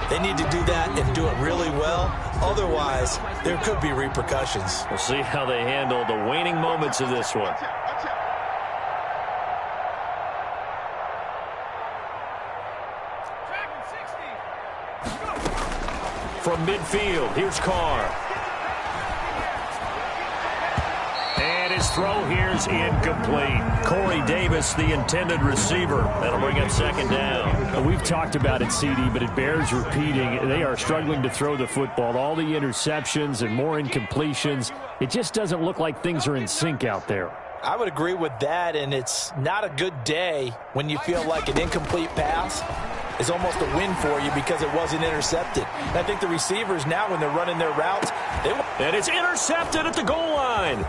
they need to do that and do it really well. Otherwise, there could be repercussions. We'll see how they handle the waning moments of this one. From midfield, here's Carr. And his throw here's incomplete. Corey Davis, the intended receiver. That'll bring up second down. We've talked about it, CD, but it bears repeating. They are struggling to throw the football. All the interceptions and more incompletions. It just doesn't look like things are in sync out there. I would agree with that, and it's not a good day when you feel like an incomplete pass is almost a win for you because it wasn't intercepted. And I think the receivers now, when they're running their routes, and it's intercepted at the goal line.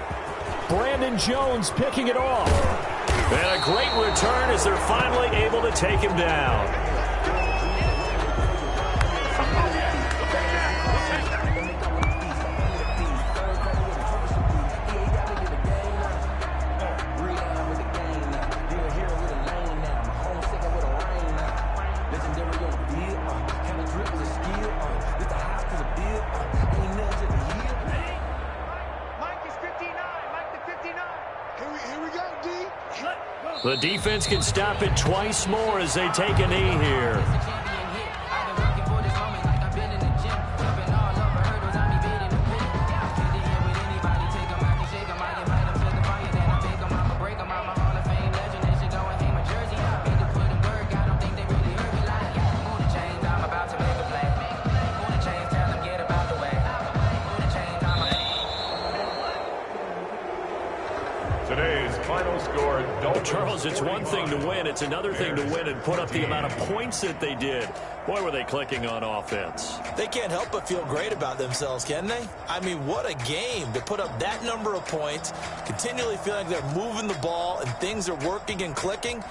Brandon Jones picking it off. And a great return as they're finally able to take him down. The defense can stop it twice more as they take a knee here. Today's final score, Charles, it's one thing to win. It's another thing to win and put up the amount of points that they did. Boy, were they clicking on offense. They can't help but feel great about themselves, can they? I mean, what a game to put up that number of points, continually feeling like they're moving the ball and things are working and clicking.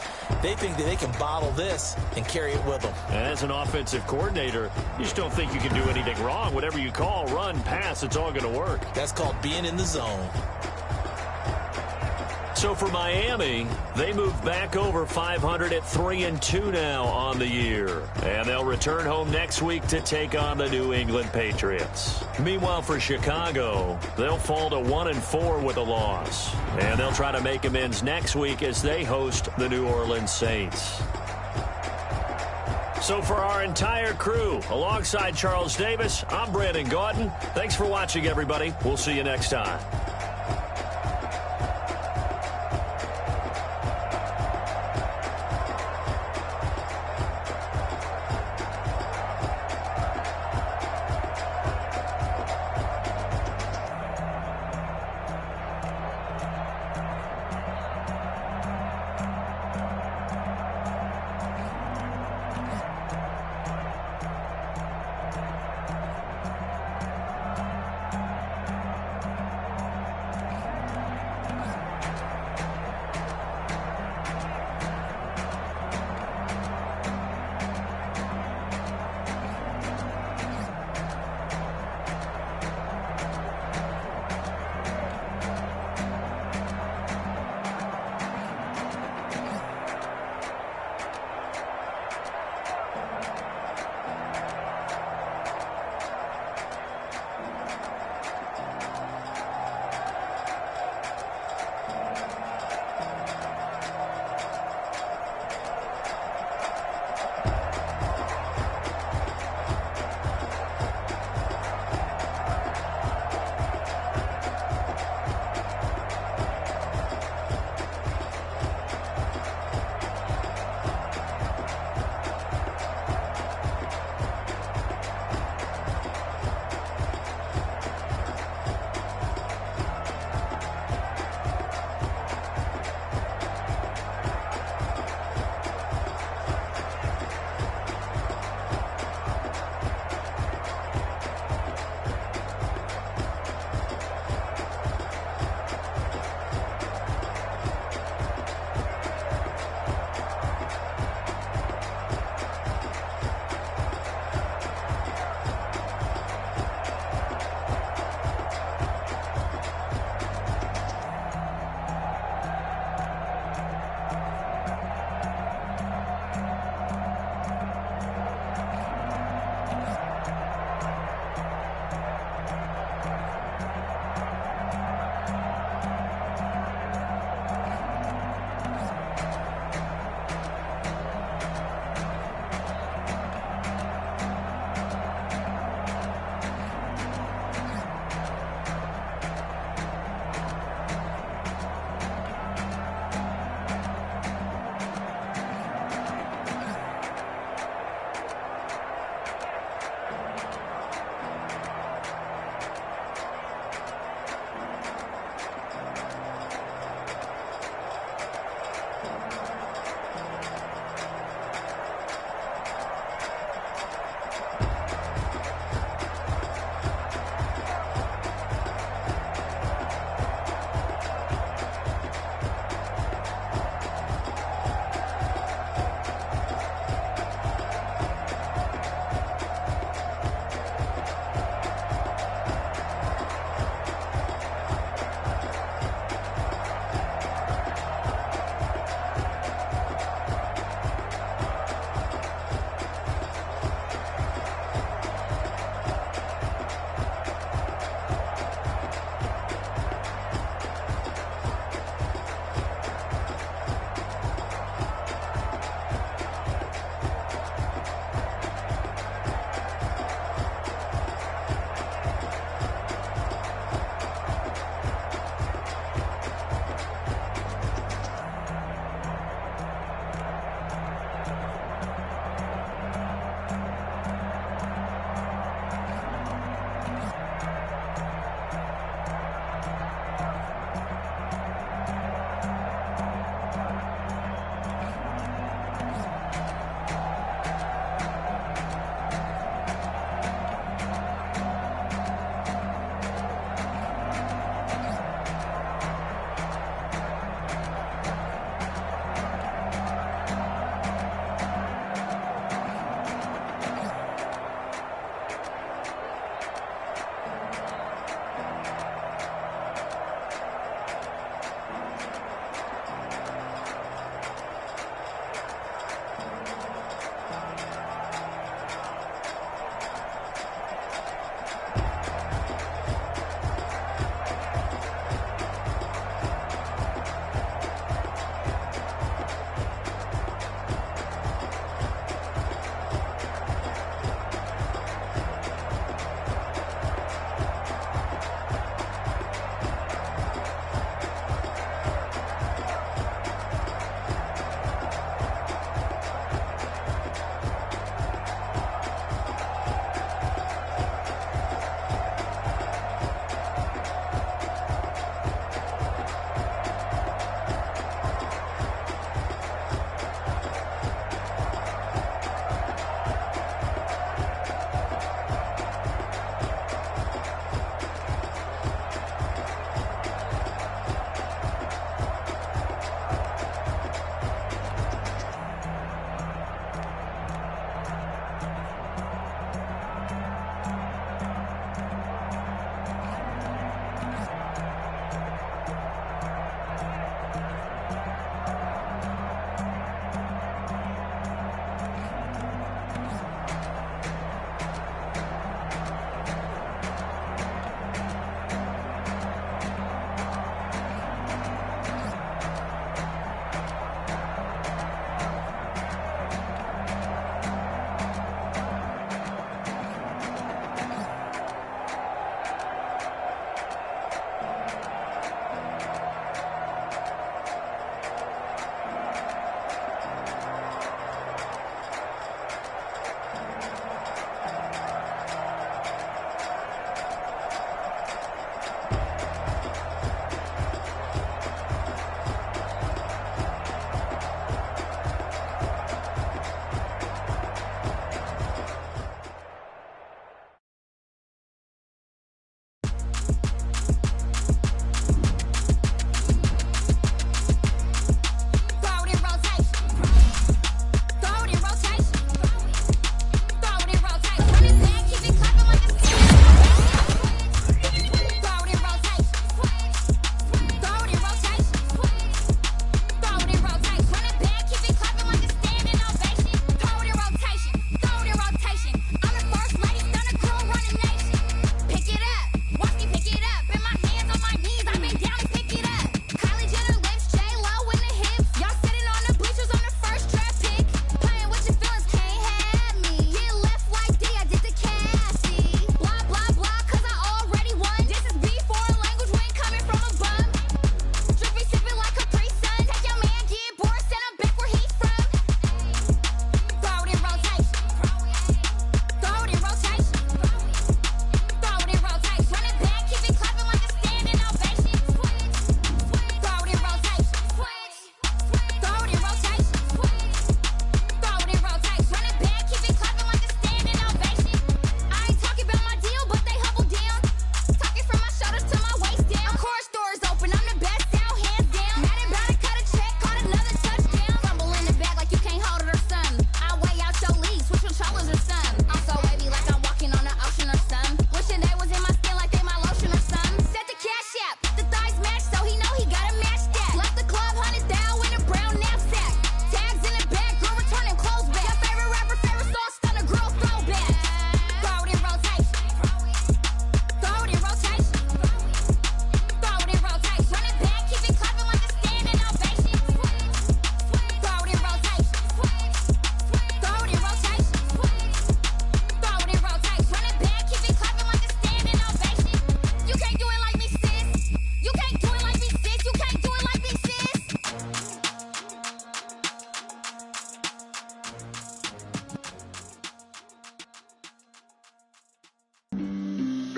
They think that they can bottle this and carry it with them. And as an offensive coordinator, you just don't think you can do anything wrong. Whatever you call, run, pass, it's all going to work. That's called being in the zone. So for Miami, they move back over 500 at 3-2 now on the year. And they'll return home next week to take on the New England Patriots. Meanwhile, for Chicago, they'll fall to 1-4 with a loss. And they'll try to make amends next week as they host the New Orleans Saints. So for our entire crew, alongside Charles Davis, I'm Brandon Gaudin. Thanks for watching, everybody. We'll see you next time.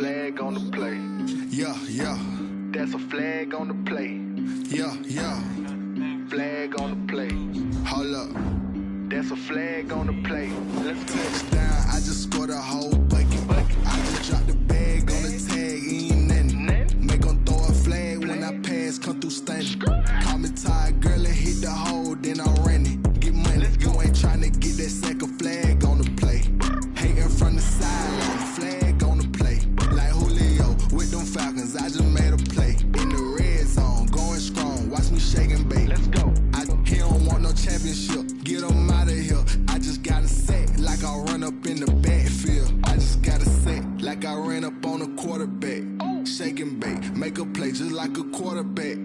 flag on the play. Yeah, yeah. That's a flag on the play. Yeah, yeah. Flag on the play. Hold up. That's a flag on the play. Let's go. Touchdown, I just scored a whole bucket. I just dropped the bag on the tag, ain't nothing. Make 'em throw a flag when I pass, come through stunning. Call me tired, girl, and hit the hole, then I'm running. Get money, you ain't tryna get that second flag on the play. Hating from the sideline, flag on the play. Like Julio with them Falcons, I just made a play. In the red zone, going strong, watch me shake and bake. Let's go. He don't want no championship, get him out of here. I just got a set, like I run up in the backfield. I just got a set, like I ran up on a quarterback. Shake and bake, make a play just like a quarterback.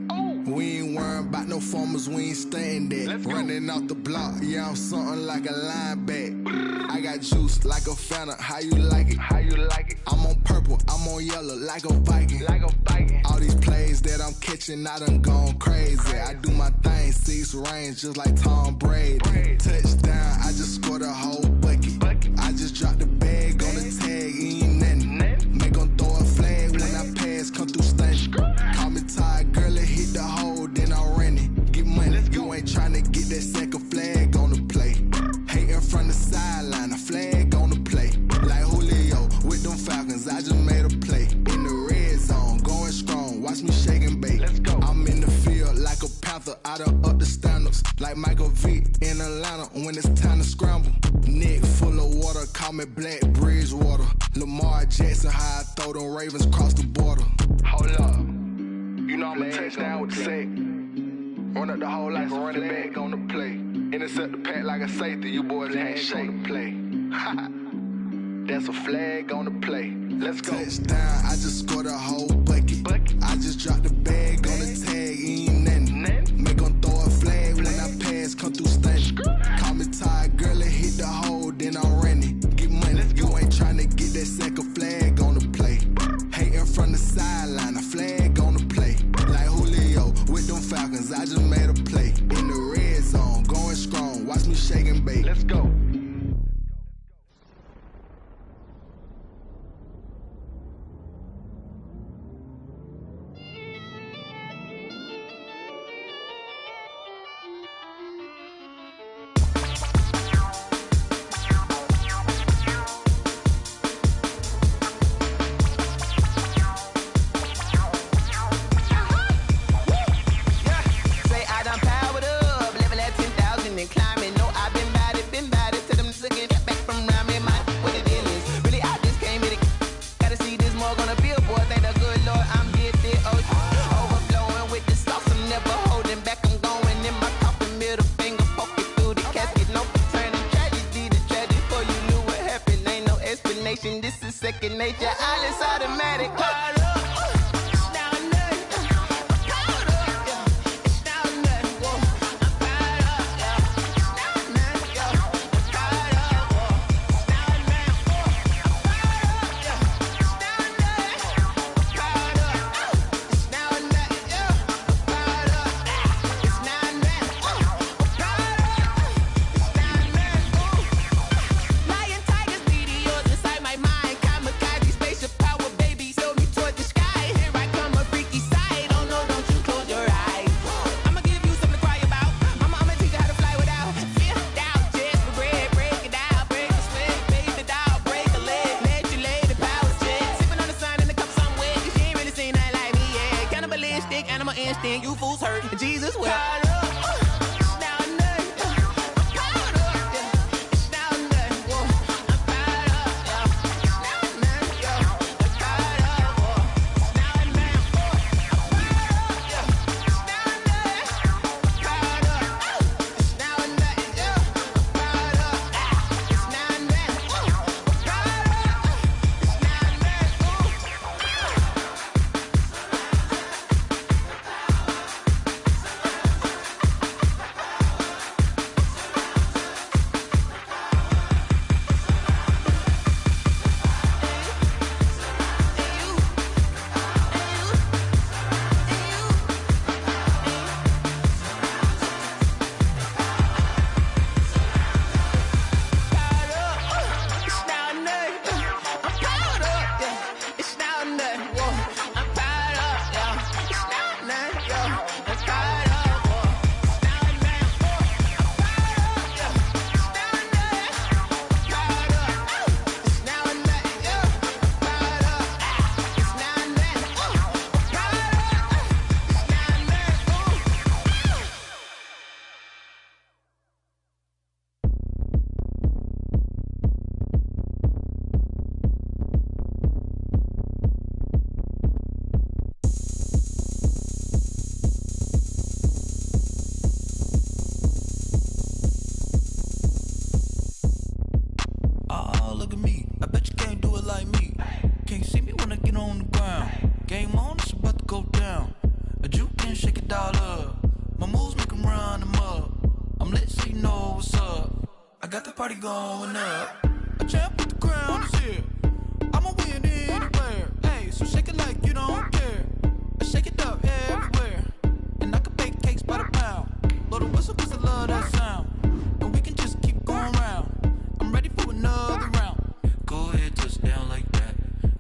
We ain't worrying about no formers, we ain't staying there. Running off the block, yeah, I'm something like a linebacker. I got juice like a Fanta, how you like it? How you like it? I'm on purple, I'm on yellow, like a Viking. Like a Viking. All these plays that I'm catching, I done gone crazy. I do my thing, 6 range, just like Tom Brady. Touchdown, I just scored a whole bucket. I just dropped the bag on the tag, ain't nothing. Make 'em throw a flag when I pass, come through stunning. Call me tired, girl, and hit the hole, then I'm running. Get money, you ain't tryna get that second flag on the play. Hating from the sideline, a flag on the play. Like Julio with them Falcons, I just made a play. In the red zone, going strong, watch me shake and bake. Let's go. I'm in the field like a Panther, I done up the standards. Like Michael Vick in Atlanta when it's time to scramble. Neck full of water, call me Black Bridgewater. Lamar Jackson, how I throw them Ravens cross the border. Hold up. You know I'm a touchdown with the sack. Run up the hole like a running back on the play. Intercept the pack like a safety. You boys ain't shake the play. That's a flag on the play. Let's go. Touchdown, I just scored a whole bucket. I just dropped the bag on the tag, ain't nothing. Make 'em throw a flag when I pass, come through stunning. Call me tired, girl, and hit the hole, then I'm running. Get money, you ain't tryna get that second flag on the play. Hating from the sideline, a flag on the play. Like Julio with them Falcons, I just made a play. In the red zone, going strong, watch me shake and bake. Let's go. This is second nature, all is automatic. Lion, tigers, meteors inside my mind. Kamikaze, spaceship power, baby, sail me toward the sky. I got the party going up. A champ with the crown is here. I'ma win anywhere. Hey, so shake it like you don't care. Shake it up everywhere. And I can bake cakes by the pound. Blow the whistle 'cause I love that sound. And we can just keep going round. I'm ready for another round. Go ahead, touch down like that.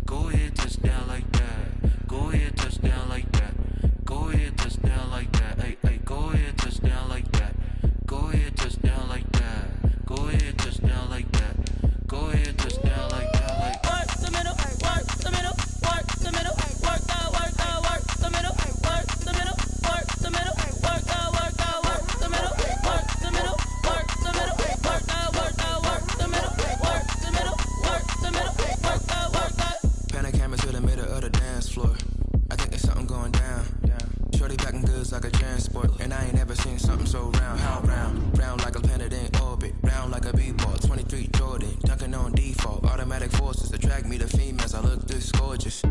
Go ahead, touch down like that. Go ahead, touch down like that. Go ahead, touch down like that. Hey, hey, go ahead, touch down like that. Go ahead, touch down like that. Go ahead, touch down like that. Go ahead, touch down like that. Like work the middle, work the middle, work the middle, work the middle, work the middle, work the middle, work the middle, work the middle, work the middle, work the middle, work the middle, work the middle, work the. Pan a camera to the middle of the dance floor. I think there's something going down. Shorty packing goods like a transport, and I ain't ever seen something so round. How round? Round like a planet in orbit, round like a b-ball. 23 Jordan, dunking on default. Automatic forces attract me to females. I look this gorgeous.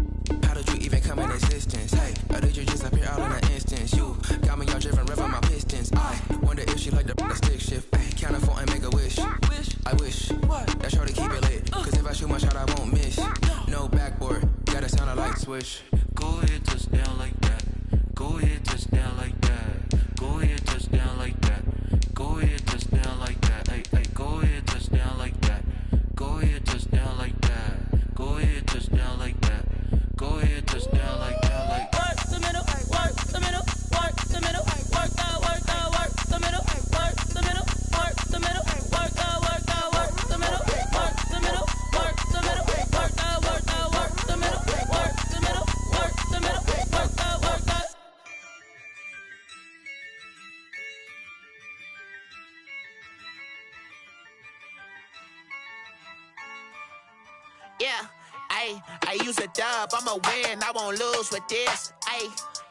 How did you even come in existence? Hey, or did you just appear out in an instance? You got me all driven, revving my pistons. I wonder if she like the stick shift. Hey, count for and make a wish. I wish that shorty keep it lit. 'Cause if I shoot my shot, I won't miss. No backboard, gotta sound a light switch. Go ahead, touch down like that. Go ahead, touch down like that. Go ahead, touch down like that. Go ahead, touch down like that. Hey, hey, go ahead, touch down like that. Go ahead, touch down like that. Go ahead, touch down like that. Go ahead, touch down like that. Like work the middle, work the middle, work the middle, work the middle, work the middle, work the middle, work the middle, work the middle, work the middle, work the middle, work the middle, work the middle, work the middle, work the middle, work the middle, work the. Yeah, I use a dub, I'ma win, I won't lose with this.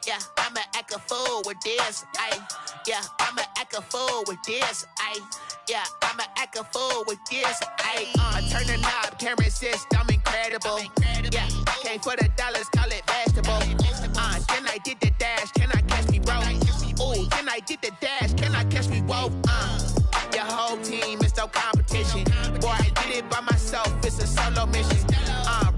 Yeah, I'ma act a fool with this. Yeah, I'ma act a fool with this. Yeah, I'ma act a fool with this. I turn the knob, camera assist, I'm incredible. Yeah, came for the dollars, call it vegetable. Then I did the dash, can I catch me, bro? Ooh, then I did the dash, can I catch me, whoa? Your whole team is no competition. Boy, I did it by myself, it's a solo mission.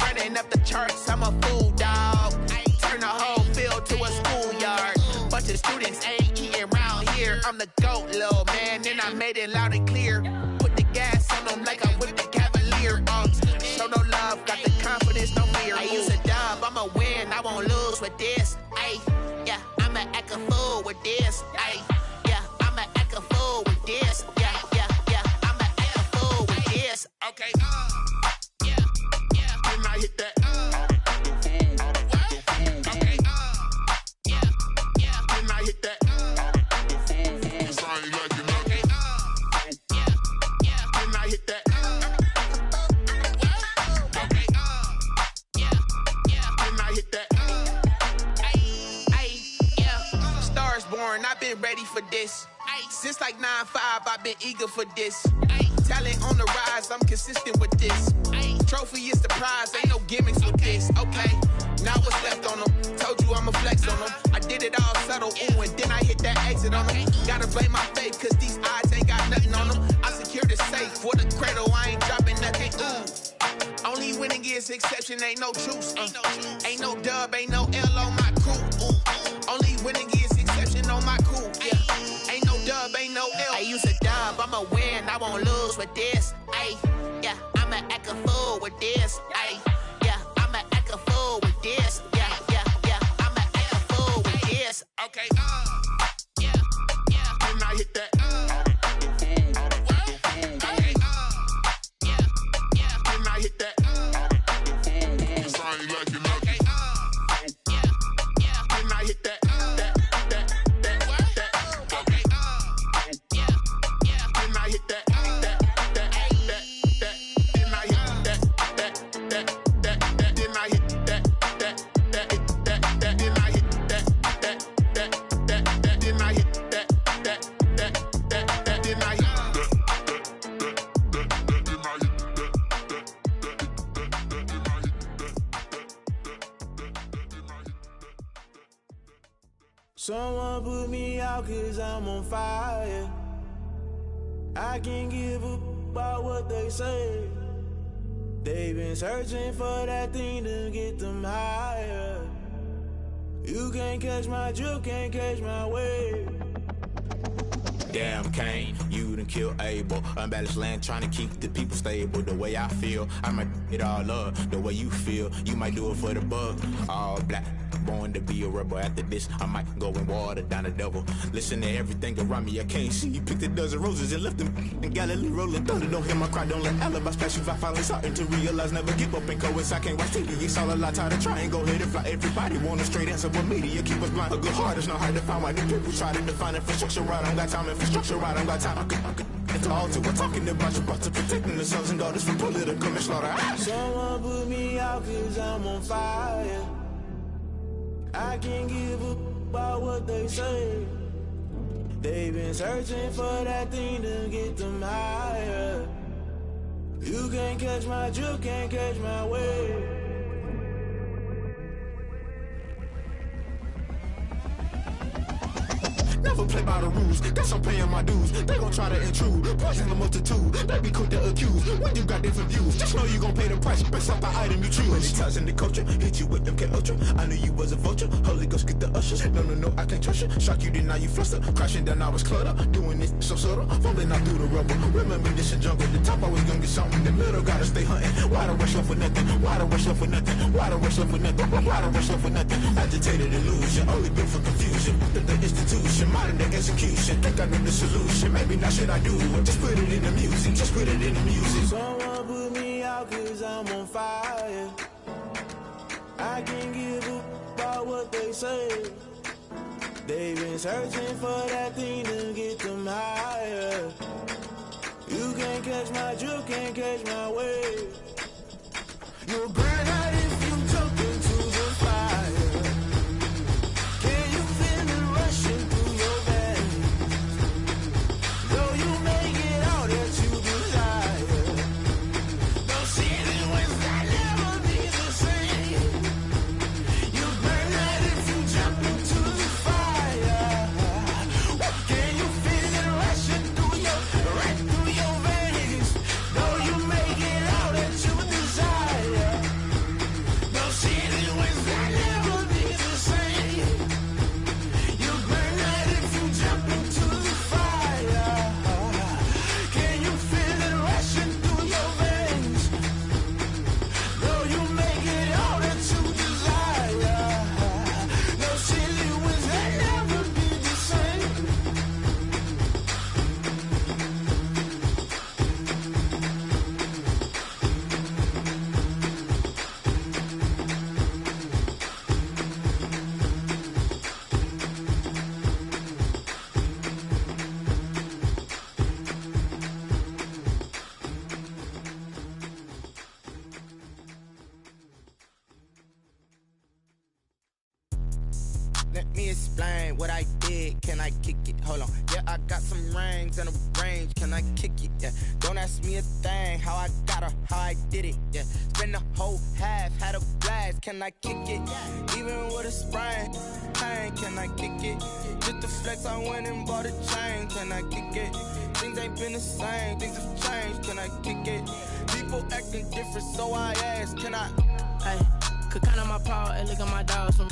Running up the charts, I'm a fool, dog. Turn the whole field to a schoolyard. Bunch of students ain't eating round here. I'm the GOAT, little man, and I made it loud and clear. Put the gas on them like I'm with the Cavalier. Show no love, got the confidence, no fear. I use a dub, I'ma win, I won't lose with this. Yeah, I'ma act a fool with this. Yeah, I'ma act a fool with this. Yeah, I'ma act a fool with this. Okay, yeah, then I hit that. Okay, yeah, then I hit that. Sorry, like you know. Okay, yeah, then I hit that. Okay, yeah, then I hit that. Yeah, Stars born, I've been ready for this. Since like 9-5, I've been eager for this. Talent on the rise, I'm consistent with this. Trophy is the prize, ain't no gimmicks with this. Okay, now what's left on them? Told you I'ma flex on them. I did it all subtle, ooh, and then I hit that exit on them. Gotta blame my faith, 'cause these odds ain't got nothing on them. I secured the safe for the cradle, I ain't dropping nothing, ooh. Only winning is exception, ain't no truce. Ain't no dub, ain't no L on my crew. Only winning is exception on my crew. Yeah, ain't no dub, ain't no L. I use a dub, I'ma win, I won't lose with this. Yeah, I'ma act a fool with this. Yeah, I'ma act a fool with this. Yeah, I'ma act a fool with this. Okay, yeah, then I hit that. Okay, yeah, then I hit that. Sorry, like you know. Okay, yeah, then I hit that. Okay, yeah, then I hit that. Someone put me out 'cause I'm on fire. I can't give up about what they say. They've been searching for that thing to get them higher. You can't catch my drift, can't catch my wave. Damn, Kane, you done killed Abel. Unbalanced land, trying to keep the people stable. The way I feel, I might it all up. The way you feel, you might do it for the buck. All black, born to be a rebel. After this, I might go and water down the devil. Listen to everything around me, I can't see. You picked a dozen roses and left them in Galilee rolling thunder. Don't hear my cry, don't let alibis pass you. I finally starting to realize, never give up and coincide. Can't watch TV, it's all a lot. Tired of trying, go ahead and fly. Everybody want a straight answer, but media keep us blind. A good heart is not hard to find. Why the people try to define infrastructure right? I don't got time, infrastructure right, I don't got time. I could alter. We're talking about you, about to protecting the sons and daughters from political manslaughter. Someone put me out cause I'm on fire. I can't give up about what they say. They've been searching for that thing to get them higher. You can't catch my drift, can't catch my wave. Never play by the rules, guess I'm paying my dues. They gon' try to intrude, poison the multitude. They be quick to accuse, when you got different views. Just know you gon' pay the price, based off the item you choose. Many times in the culture, hit you with them K Ultra. I knew you was a vulture, Holy Ghost get the ushers. No, I can't trust you. Shock you, then now you fluster. Crashing down, I was cluttered. Doing this so subtle, falling out through the rubble. Remember this in jungle, the top I was gonna get something. The middle gotta stay hunting. Why the rush left for nothing? Why the rush left for nothing? Why the rush left for nothing? Why the rush left for nothing? Agitated illusion, only built for confusion. The institution, modern day execution. Think I know the solution. Maybe not should I do it? Just put it in the music. Just put it in the music. Someone put me out cause I'm on fire. I can't give up about what they say. They've been searching for that thing to get them higher. You can't catch my drift, can't catch my wave. You'll burn out if you jump into the fire. Can you feel it rushing through your veins? Though you may get all that you desire, those feelings will never be the same. You burn out if you jump into the fire. Can you feel it rushing through your veins? Though you may get all that you desire, those feelings will never be the same. You burn out if you jump into the fire. Can you feel it rushing through your veins? Though you may get all that you desire, those feelings will never be the same. Let me explain what I did. Can I kick it? Hold on. Yeah, I got some rings and a range. Can I kick it? Yeah. Don't ask me a thing. How I got her, how I did it. Yeah. Spend the whole half, had a blast. Can I kick it? Even with a sprain. Pain, can I kick it? Just the flex, I went and bought a chain. Can I kick it? Things ain't been the same. Things have changed. Can I kick it? People acting different, so I ask. Can I? Hey, could count on my power and look at my dogs from.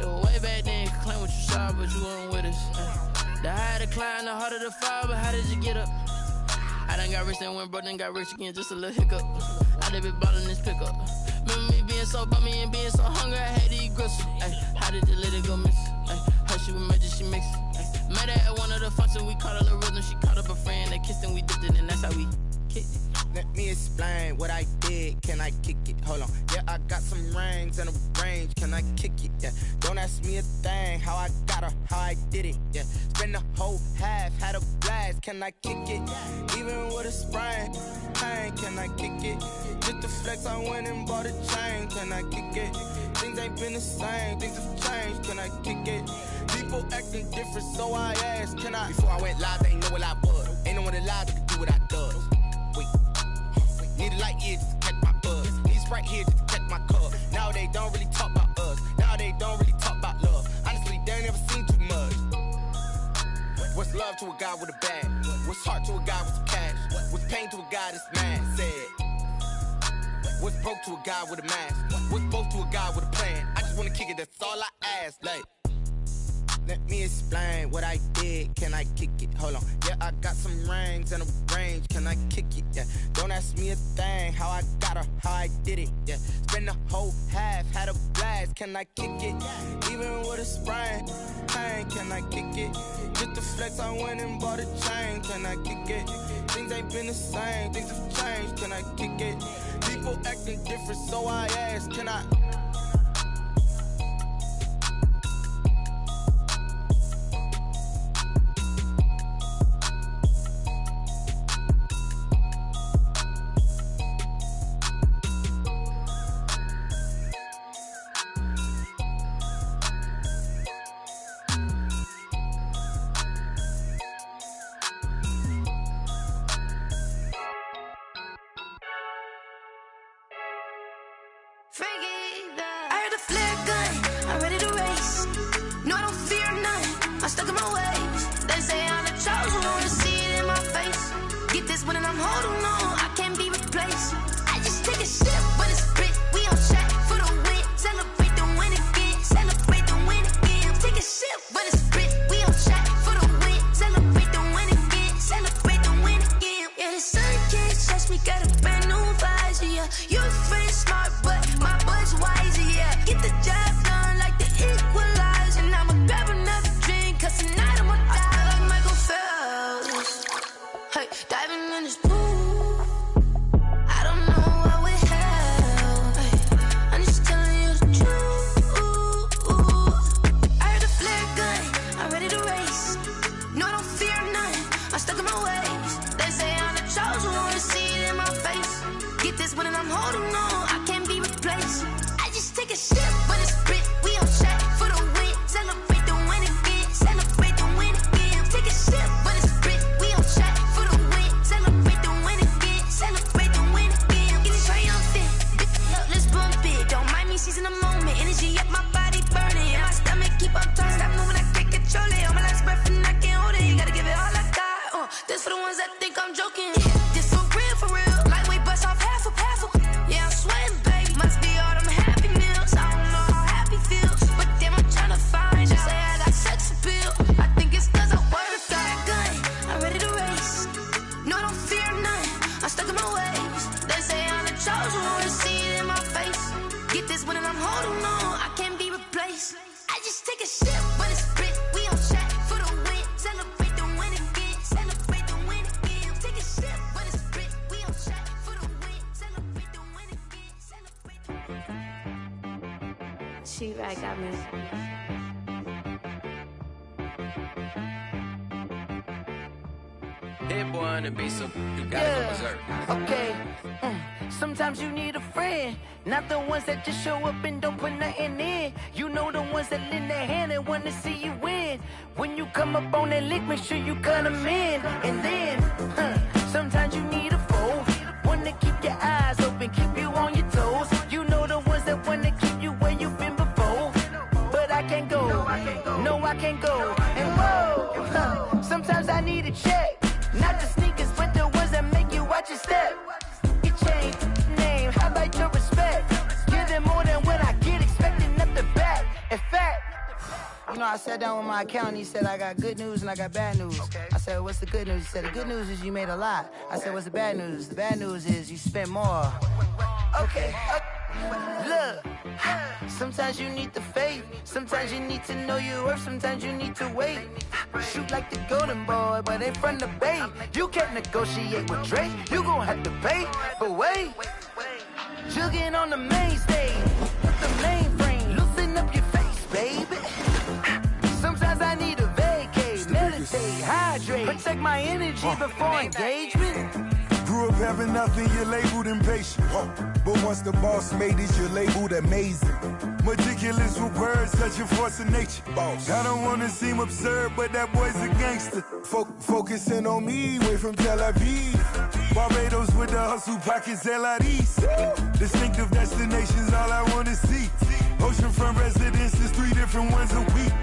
It was way back then, could claim what you saw, but you weren't with us. The higher the climb, the harder the fall, but how did you get up? I done got rich and went broke, then got rich again, just a little hiccup. I done been ballin' this pickup. Remember me being so bummy and being so hungry, I had to eat gristle. How did you let it go miss? Her she was magic, she mixed. Met her at one of the functions, we caught her the rhythm, she caught up a friend, they kissed and we dipped it, and that's how we kicked it. Let me explain what I did. Can I kick it? Hold on. Yeah, I got some rings and a range. Can I kick it? Yeah. Don't ask me a thing. How I got her, how I did it. Yeah. Spend the whole half, had a blast. Can I kick it? Even with a sprain. Pain, can I kick it? Just the flex, I went and bought a chain. Can I kick it? Things ain't been the same. Things have changed. Can I kick it? People acting different, so I asked. Can I? Before I went live, they ain't know what I was. Ain't no one alive that could do what I does. Wait. Need a light here just to catch my buzz. Need Sprite here just to catch my cup. Now they don't really talk about us. Now they don't really talk about love. Honestly, they ain't never seen too much. What's love to a guy with a bag? What's heart to a guy with some cash? What's pain to a guy that's mad? Said. What's broke to a guy with a mask? What's both to a guy with a plan? I just wanna kick it, that's all I ask. Like, let me explain what I did. Can I kick it? Hold on. Yeah, I got some rings and a range. Can I kick it? Yeah. Don't ask me a thing. How I got her, how I did it. Yeah. Spend the whole half, had a blast. Can I kick it? Even with a sprain, pain. Can I kick it? Just to flex, I went and bought a chain. Can I kick it? Things ain't been the same. Things have changed. Can I kick it? People acting different, so I ask. Can I? I heard a flare gun, I'm ready to race. No, I don't fear none, I'm stuck in my ways. They say I'm the chosen one, to see it in my face. Get this one and I'm holding on, I can't be replaced. I just take a sip, but it's spit, we on track for the win. Celebrate the win again, celebrate the win again. Take a sip, but it's spit, we on track for the win. Celebrate the win again, celebrate the win again. Yeah, the sun can't touch me, got a brand new visor, yeah. You're friend smart, but my bud's wiser, yeah. Get the job done like the equalizer. And I'ma grab another drink, cause tonight I'ma die like Michael Phelps. Hey, diving in this pool, I don't know what would help. Hey, I'm just telling you the truth. I heard a flare gun, I'm ready to race. No, I don't fear none, I'm stuck in my ways. They say I'm the chosen one, to see it in my face. Get this one and I'm holding on, I can't be replaced. I just take a sip, but it's spit, we on track for the win. Celebrate the win again, celebrate the win again. Take a sip, but it's spit, we on track for the win. Celebrate the win again, celebrate the win again. Get it triumphant, look, let's bump it. Don't mind me seizing the moment, energy up my body burning. And my stomach keep on turning, stop moving, I can't control it. On my last breath and I can't hold it, you gotta give it all I got. This for the ones that think I'm joking. This for real, lightweight bust off half a. Yeah, I'm sweating, baby. Must be all them happy meals. I don't know how happy feels, but damn, I'm tryna find you. Say I got sex appeal. I think it's cause I work. Got a gun, I'm ready to race. No, I don't fear none, I'm stuck in my ways. They say I'm the chosen one, to see it in my face. Get this one and I'm holding on, I can't be replaced. I just take a sip, but it's spit, we on track for the win. Celebrate the win again, celebrate the win again. Take a sip, but it's spit, we on track for the win. Celebrate the win again, celebrate the win. She right got me. Hit boy on the beat, so you gotta go berserk. Okay. Sometimes you need a friend, not the ones that just show up and don't put nothing in. You know the ones that lend their hand and wanna see you win. When you come up on that lick, make sure you cut them in. And then, sometimes you need a foe, one to keep your eyes open, keep you on your toes. You know the ones that wanna keep you where you've been before. But I can't go, no I can't go. And whoa, sometimes I need a check. Not the sneakers, but the ones that make you watch your step. Your chain, name, highlight your respect. Give them more than what I get, expecting up the back. In fact, you know, I sat down with my accountant, he said, I got good news and I got bad news. I said, what's the good news? He said, the good news is you made a lot. I said, what's the bad news? The bad news is you spent more. Okay, look, sometimes you need the faith, sometimes you need to know your worth, sometimes you need to wait. Shoot like the golden boy, but ain't from the bay. You can't negotiate with Drake, you gon' have to pay. But wait, jugging on the main stage, the mainframe, loosen up your face, baby. Sometimes I need a vacate, meditate, hydrate, protect my energy before engagement. Grew up having nothing, you're labeled impatient. But once the boss made it, you're labeled amazing. Meticulous with words, such a force of nature. Boss. I don't wanna seem absurd, but that boy's a gangster. Focusing on me, way from Tel Aviv. Barbados with the hustle pockets, LIDs. Distinctive destinations, all I wanna see. Oceanfront residences, 3 different ones a week.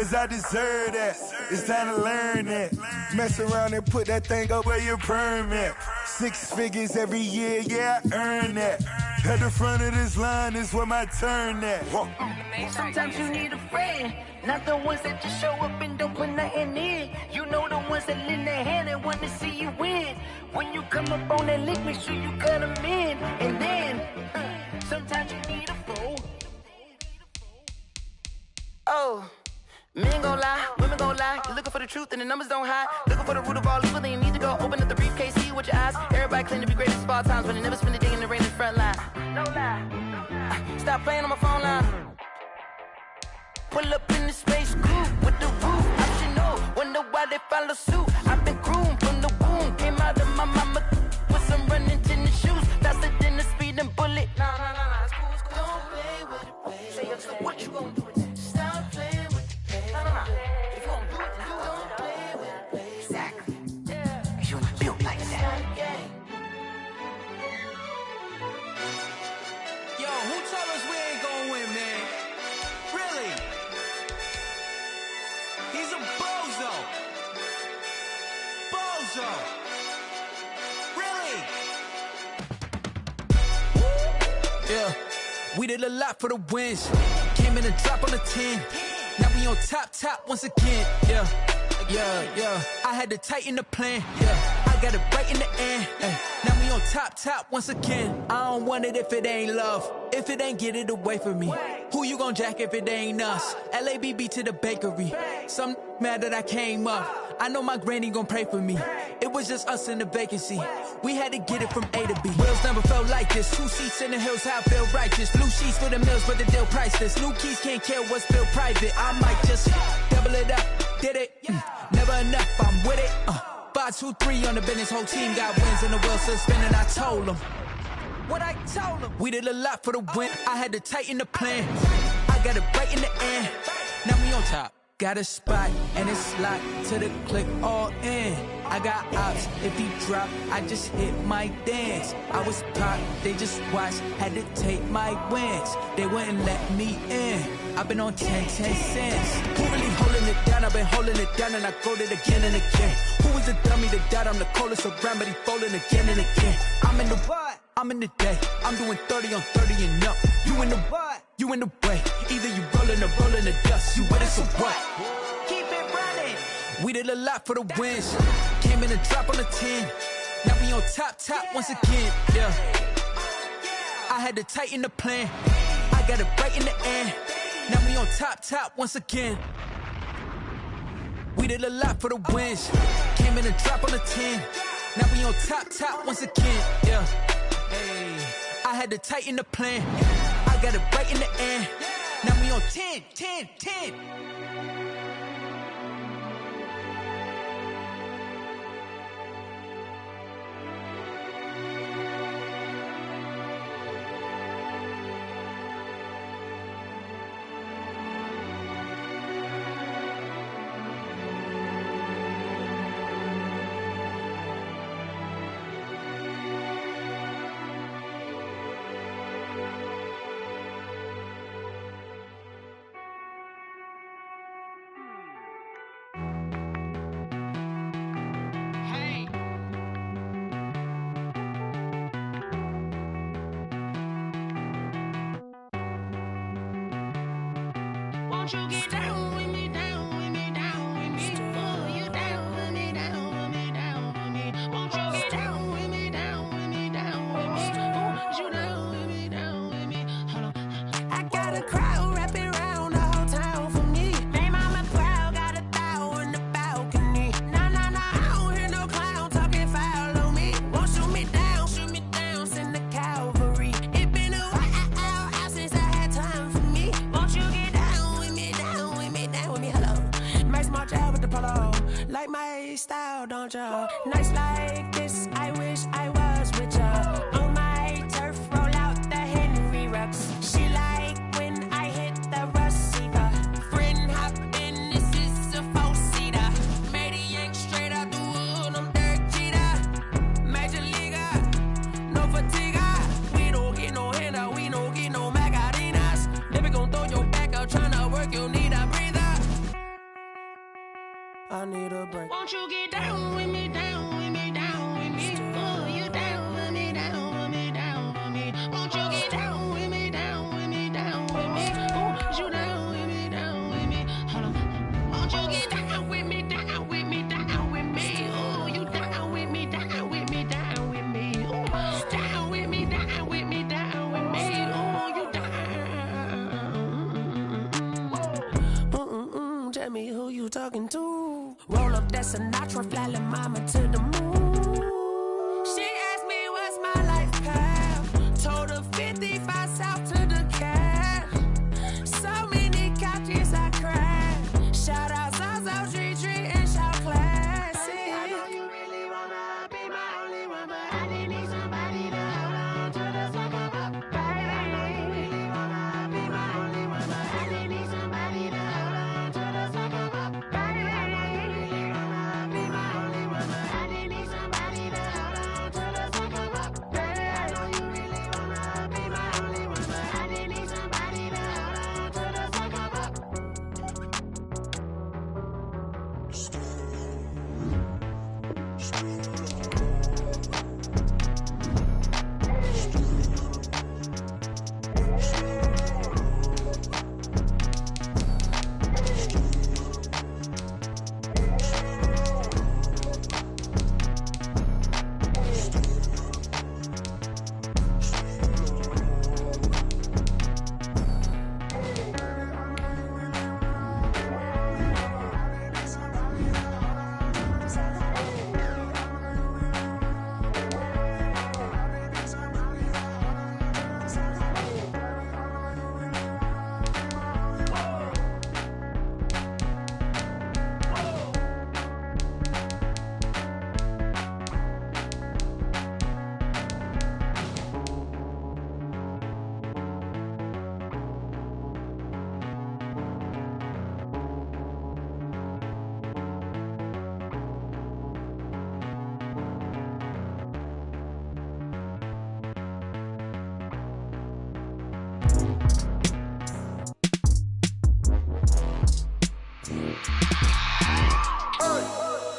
cause I deserve that. It's time to learn that. Mess around and put that thing up where your permit. 6 figures every year, yeah, I earn that. At the front of this line is where my turn at. Sometimes you need a friend, not the ones that just show up and don't put nothing in. You know the ones that lend their hand and want to see you win. When you come up on that lick, make sure you cut them in. And then, sometimes you need a fool. Oh, men gon' lie, women gon' lie. You're looking for the truth and the numbers don't hide. Looking for the root of all evil, then you need to go open up the briefcase, see with your eyes. Everybody claim to be greatest of all times, but they never spend a day in the rain in the front line. No lie. Stop playing on my phone line. Pull up in the space coupe with the roof optional. Wonder why they follow suit. I've been groomed from the womb. Came out of my mama with some running tennis shoes. Faster than a speeding bullet. No, it's cool, it's cool. Don't play with it, baby. Say yo, so what you gon' do with it? Stop playing with it, baby. No. If you gon' do it, then you don't play with it, baby. Exactly. Yeah. You ain't built like that. Yo, who told us we ain't gon' win, man? Really? He's a bozo. Bozo. Really? Yeah, we did a lot for the wins. Came in and drop on the 10. Now we on top once again. Yeah. I had to tighten the plan. Yeah, I got it right in the end. Now we on top once again. I don't want it if it ain't love. If it ain't, get it away from me. Who you gon' jack if it ain't us? LABB to the bakery. Some mad that I came up. I know my granny gon' pray for me. It was just us in the vacancy. We had to get it from A to B. Wheels never felt like this. 2 seats in the hills, how I feel righteous. Blue sheets for the mills, but the deal priceless. New keys can't care what's still private. I might just double it up. Did it? Never enough, I'm with it. 5, 2, 3 on the business. Whole team got wins and the wheels still spinning. I told them what I told them. We did a lot for the win. I had to tighten the plan. I got it right in the end. Now we on top. Got a spot and it's locked to the click all in. I got ops, if he drop, I just hit my dance. I was pop, they just watched, had to take my wins. They wouldn't let me in. I've been on 10 cents. Who really holding it down? I've been holding it down and I go it again and again. Who was the dummy that died? I'm the coldest around, but he folding again and again. I'm in the what? I'm in the day. I'm doing 30 on 30 and up. You in the what? You in the way. Either you rolling or rolling the dust. You with us or what? Keep it running. We did a lot for the wins. Came in and drop on the 10. Now we on top once again. Yeah. I had to tighten the plan. I got it right in the end. Now we on top once again. We did a lot for the wins. Came in and drop on the 10. Now we on top once again. Yeah. Hey. I had to tighten the plan. I got it right in the end. Now we on 10. Won't you get down with me, down with me, down with me? Oh, you down with me, down with me, down with me. Won't you get down with me, down with me, down with me? Oh, you down with me, down with me? Hold on. I got a crowd wrapping around the whole town for me. They mama crowd got a thou on the balcony. Nah, I don't hear no clown talking foul on me. Won't shoot me down, send the cavalry. It been a while since I had time for me. Won't you get down with me, down with me, down with me? Hello. Nice march out with the polo. Like my style, don't ya? Nice like this, I wish I was with ya. On my turf, roll out the Henry Rux. She like when I hit the receiver. Friend hop in, this is a 4-seater. Made a yank straight out the wood, I'm Derek Jeter. Major leaguer, no fatigue. We don't get no handout, we don't get no Macarinas. Never gon' throw your back out, tryna work, you need a breather. talking to. Roll up that Sinatra, flying mama to the moon. She asked me what's my life path. Told her 55 south to the cat. So many couches I cracked. Shout out Zaza, Tree, and shout classic. I know you really wanna be my only one, but I didn't need somebody to hold on to the sucker up. Baby, I know you really wanna be my only one, but I didn't need somebody to hold on to the sucker up. Baby, I know you really wanna be my only one, but I didn't need somebody to hold on to the sucker up. Baby, I know you really wanna be my only one, but I didn't need somebody to hold on to the sucker up.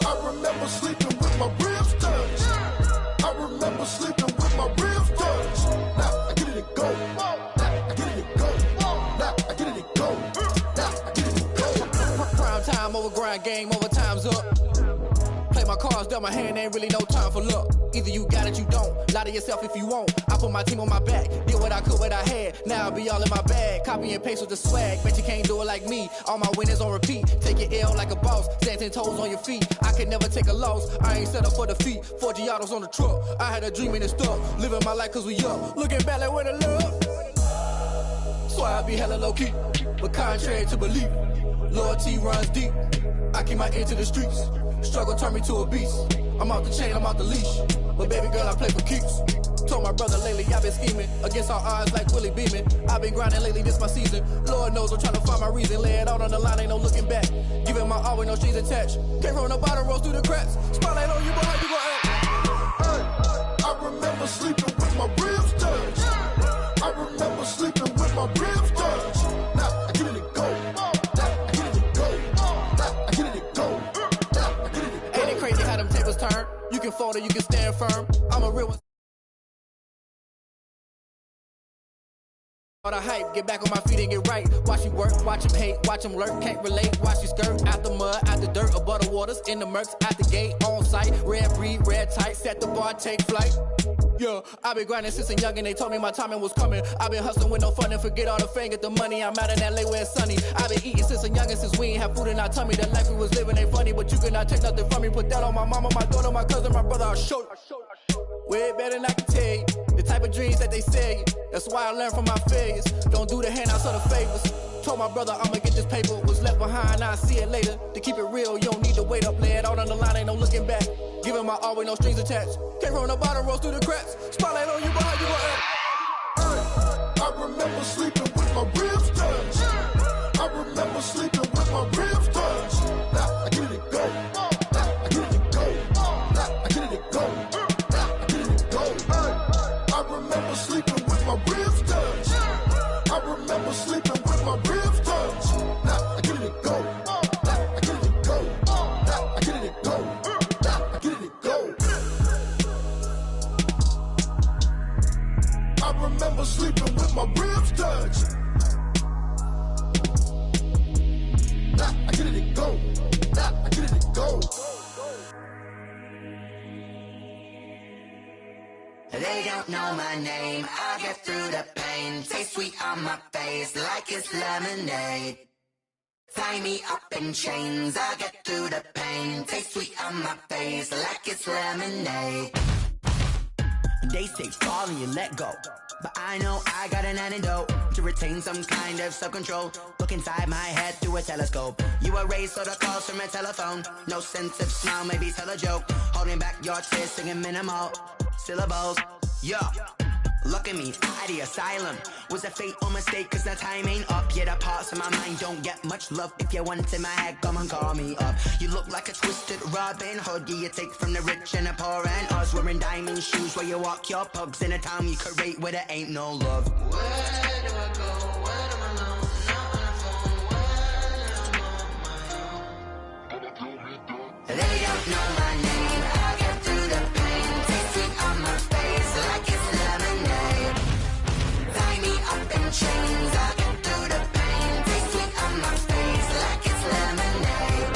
I remember sleeping with my ribs touched. I remember sleeping with my ribs touched. Now I get it and go. Now I get it and go. Now I get it and go. Now I get it and go. Prime time over grind game, over time's up. Play my cards, dealt my hand, ain't really no time for luck. Either you got it, you don't. Lie to yourself if you won't. I put my team on my back, did what I could, what I had. Now I be all in my bag, copy and paste with the swag. Bet you can't do it like me. All my winners on repeat. Take your L like a boss, stand 10 toes on your feet. I can never take a loss. I ain't set up for defeat. 4 Giottos on the truck. I had a dream and it's stuck. Living my life cause we up. Looking back like where the love. So I be hella low key, but contrary to belief, loyalty runs deep. I keep my ear to the streets. Struggle turned me to a beast. I'm off the chain, I'm off the leash. But baby girl, I play for keeps. Told my brother lately, I've been scheming against all odds like Willie Beeman. I've been grinding lately, this my season. Lord knows I'm trying to find my reason. Lay it out on the line, ain't no looking back. Giving my all with no strings attached. Came from the bottom, rose through the cracks. Spotlight on you, but how you gon' act? Hey, I remember sleeping with my ribs touched. I remember sleeping with my ribs touched. Now I get it and go. Now I get it and go. Now I get it and go. Now I get it and go. Ain't it crazy how them tables turn? You can fold or you can stand firm. I'm a real one. All the hype, get back on my feet and get right. Watch you work, watch him hate, watch him lurk, can't relate. Watch you skirt, out the mud, out the dirt, above the waters, in the murks, out the gate, on site. Red breed, red tight, set the bar, take flight. Yeah, I been grinding since a young and they told me my timing was coming. I been hustling with no fun and forget all the fame, get the money. I'm out in LA where it's sunny. I been eating since a young and since we ain't have food in our tummy. The life we was living ain't funny, but you cannot take nothing from me. Put that on my mama, my daughter, my cousin, my brother, I'll show you. Way better than I can tell you. The type of dreams that they sell you. That's why I learned from my failures. Don't do the handouts or the favors. Told my brother I'ma get this paper. Was left behind, I'll see it later. To keep it real, you don't need to wait up. Lay it out on the line, ain't no looking back. Giving my all with no strings attached. Came from the bottom, rose through the cracks. Spotlight on you, but how you gon' act? Hey, I remember sleeping with my ribs touched. I remember sleeping with my ribs touched. Now I get it and go. Now I get it and go. Now I get it and go. Now I get it and go. Hey, I remember sleeping with my ribs touched. I remember sleeping with my ribs touched. Now I get it and go. Now I get it and go. Now I get it and go. Now I get it and go. I remember sleeping with my ribs touched. Now I get it and go. Now I get it and go. They don't know my name, I get through the pain. Taste sweet on my face like it's lemonade. Tie me up in chains, I'll get through the pain. Taste sweet on my face like it's lemonade. They say fall and you let go, but I know I got an antidote to retain some kind of self-control. Look inside my head through a telescope. You erase all the calls from a telephone. No sense of smile, maybe tell a joke. Holding back your tears, singing minimal syllables. Yeah. Look at me, at the asylum. Was a fate or mistake, cause the time ain't up. Yet the parts of my mind don't get much love. If you want in my head, come and call me up. You look like a twisted Robin Hood. Yeah, you take from the rich and the poor and us. Wearing diamond shoes where you walk your pugs in a town you create where there ain't no love. Where do I go? Where do I know? Not on the phone. Where do I know? They don't know my name. I'll get through the pain. Taste sweet on my face like it's lemonade. Tie me up in chains. I'll get through the pain. Taste sweet on my face like it's lemonade.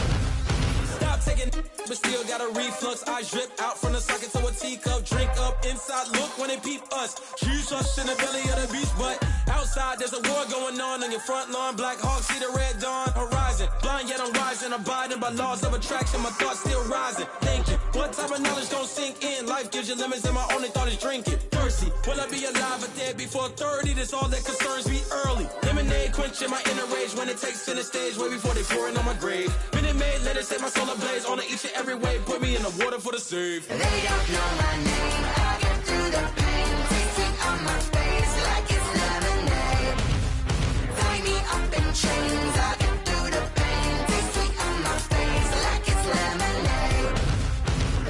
Stop taking, but still got a reflux. I drip out from the socket to a teacup. Drink up inside, look when they peep us. Choose us in the belly of the beast, but outside there's a war going on your front lawn. Black Hawk, see the red dawn horizon. Blind yet I'm rising, abiding by laws of attraction. My thoughts still rising, thinking what type of knowledge don't sink in. Life gives you limits and my only thought is drinking. Thirsty, will I be alive or dead before 30? That's all that concerns me early. Lemonade quenching my inner rage when it takes center stage way before they pour it on my grave. Minute Maid, let it set my soul ablaze on each and every way. Put me in the water for the save. They don't know my name. I'll get through the pain. Taste it on my face like it's lemonade. Tie me up in chains. I'll get through the pain. Taste sweet on my face like it's lemonade.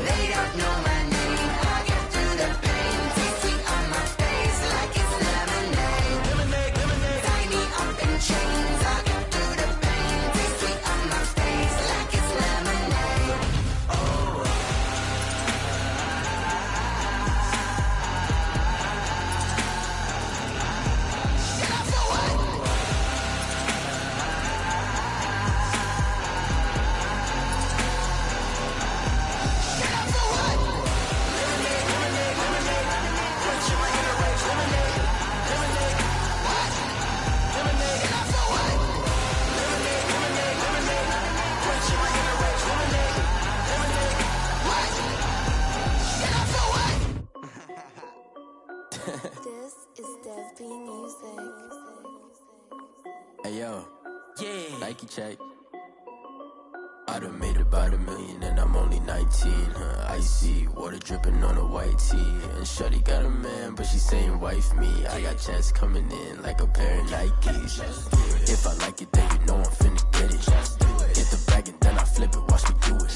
They don't know my name. I'll get through the pain. Taste sweet on my face like it's lemonade. Lemonade, lemonade. Tie me up in chains. I'll get through the pain. Taste sweet on my face like it's lemonade. Oh. This is Dev B Music. Hey yo, yeah. Nike check. I done made about $1 million and I'm only 19. Icy water dripping on a white tee. And Shorty got a man, but she saying wife me. I got checks coming in like a pair of Nikes. If I like it, then you know I'm finna get it. Hit the bag and then I flip it, watch me do it.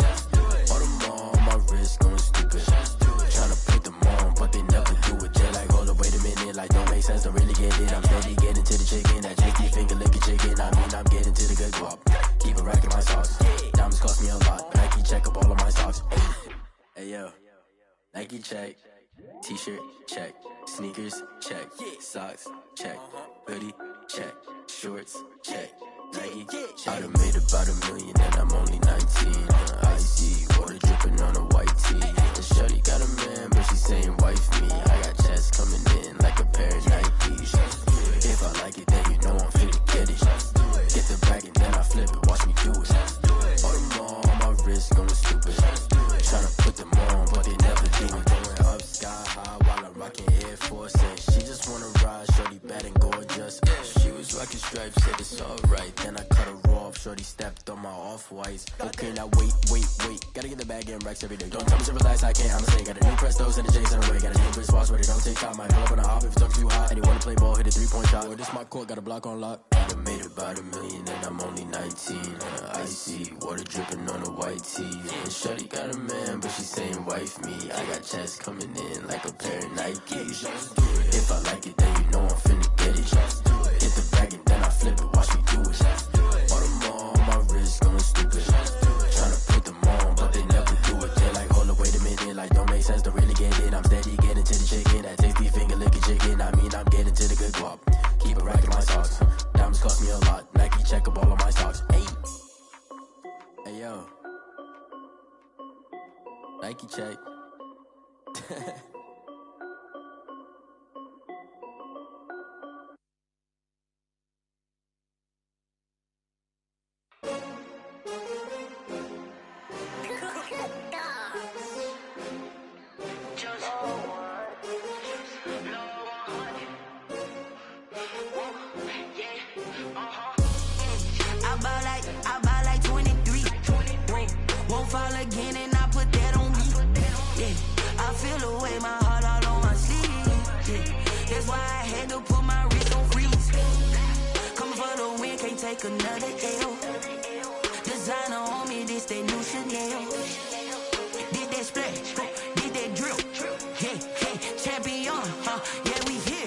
Audemars on my wrist, going stupid. Tryna put them on, but they never do it. They're like, hold up, wait a minute, like don't make sense, don't really get it. I'm steady getting to the chicken, that JT finger licking chicken. I mean, I'm getting to the good guap. Keep it racking my socks. Diamonds cost me a lot. Nike check up all of my socks. Hey yo, Nike check. T-shirt check. Sneakers check. Socks check. Hoodie check. Shorts check. Nike check. I done made about $1 million and I'm only 19. Icy water dripping on a white tee. And Shorty got a man, but she saying wife me. I got checks coming in like a pair of Nikes. If I like it, then you know I'm finna get it. Get the bag and then I flip it, watch me do it. Audemars on my wrist, going stupid. Tryna put them on, but they never do it. Going up sky high while I'm rocking Air Force. And she just wanna ride, Shorty bad and gorgeous. She was rocking stripes, said it's alright. Then I cut her off, Shorty stepped on my off-whites. Okay, now wait. Gotta get the bag and racks every day. Don't tell me to relax, I can't, I'ma say. Got a new Prestos and a J's in the way. Got a new wristwatch, but it don't take time. Might pull up on a hop if it talks too hot. And you wanna play ball, hit a 3-point shot. Well, this my court, got a block on lock. I done made about $1 million and I'm only 19. Icy water dripping on a white tee. And Shorty got a man, but she saying wife me. I got checks coming in like a pair of Nikes. If I like it, then you know I'm finna get it. Hit the bag and then I flip it, watch me do it. Audemars on my wrist, going stupid. Tryna put them on, but they never do it. They're like, hold up, wait a minute, like don't make sense, don't really get it. I'm steady getting to the chicken, that tasty finger licking chicken. I mean, I'm getting to the good guap. Keep it racking my socks. Diamonds cost me a lot. Nike check up all of my socks. Hey yo, Nike check. take another L. Designer on me, this they new Chanel. Did that splash, did that drill. Yeah, champion, yeah, we here.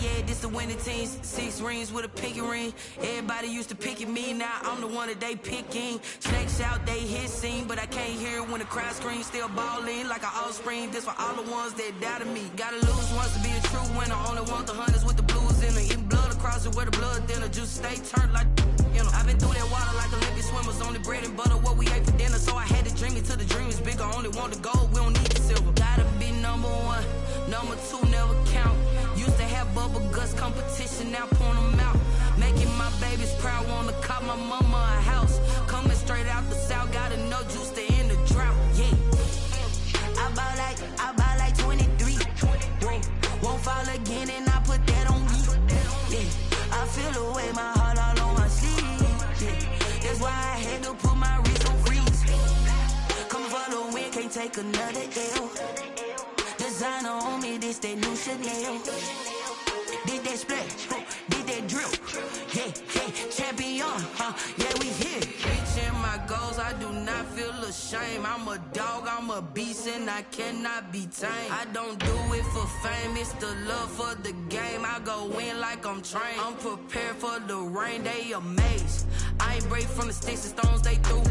Yeah, this the winning teams. 6 rings with a pinky ring. Everybody used to picking me, now I'm the one that they picking. Snakes out, they hit scene, but I can't hear it when the crowd screams. Still ballin' like an offspring. This for all the ones that doubted me. Gotta lose once to be a true winner. Only want the hunters with the blues in it. Eating blood across it where the blood dinner. Juice stay turned like, you know. I've been through that water like Olympic swimmers. Only bread and butter, what we ate for dinner. So I had to dream it till the dream is bigger. Only want the gold, we don't need the silver. Gotta be number 1, number 2 never count. Used to have bubble guts competition, now point them out. Making my babies proud, wanna cop my mama a house. Coming straight out the south, gotta know juice to end the drought. Yeah, I bought like 23. Won't fall again, and I put that on me. Yeah, I feel the way, my heart all on my sleeve. Yeah, that's why I had to put my wrist on freeze. Come for the win, can't take another L. Designer on me, this that new Chanel. Did that splash, did that drill. Yeah, champion, yeah, we here. Reaching my goals, I do not feel ashamed. I'm a dog, I'm a beast, and I cannot be tamed. I don't do it for fame, it's the love for the game. I go in like I'm trained. I'm prepared for the rain, they amazed. I ain't break from the sticks and stones they threw.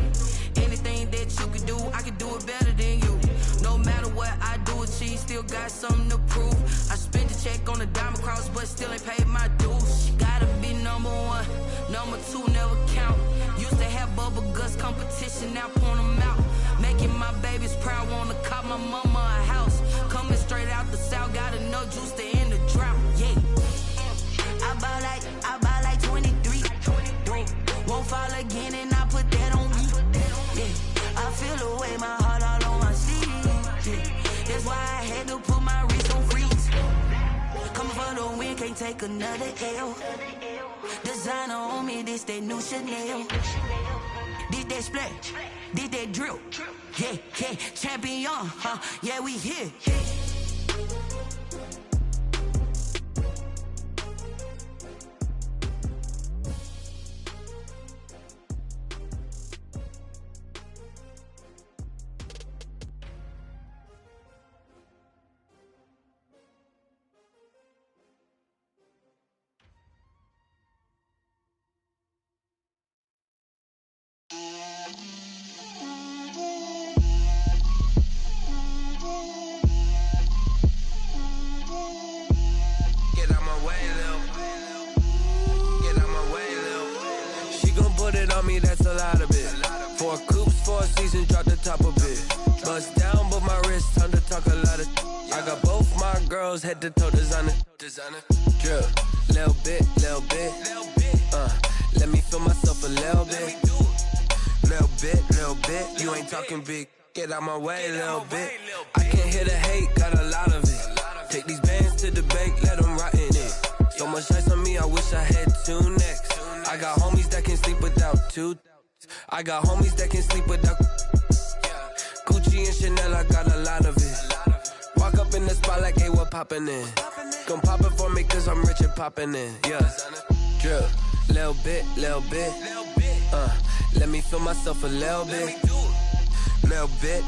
Anything that you can do, I can do it better than you. No matter what I do, achieve, still got something to prove. I spent the check on the diamond cross, but still ain't paid my dues. Gotta be number 1, number 2 never count. Used to have bubble guts competition, now point them out. Making my babies proud, wanna cop my mama a house. Coming straight out the south, gotta know juice to end the drought. Yeah, I bought like 23. Won't fall again, and I put that on me. Yeah, I feel the way, my heart all on my sleeve. Yeah, that's why I had to put my wrist on freeze. Coming for the win, can't take another L. Designer on me, this that new Chanel. Did that splash, did that drill. Yeah, champion, yeah, we here. That's a lot of it. 4 coops, 4 seasons, drop the top of it. Bust down, but my wrist, time to talk a lot of. I got both my girls head to toe designer. Drip, little bit. Let me feel myself a little bit. Little bit. You ain't talking big. Get out my way, little bit. I can't hear the hate, got a lot of it. Take these bands to the bank, let them rot in it. So much ice on me, I wish I had 2 necks. I got homies that can sleep without 2. I got homies that can sleep without Gucci and Chanel, I got a lot of it. Walk up in the spot like, hey, what poppin' in? Come pop it for me, cause I'm rich and poppin' in. Yeah, drip, little bit. Let me feel myself a little bit. Little bit.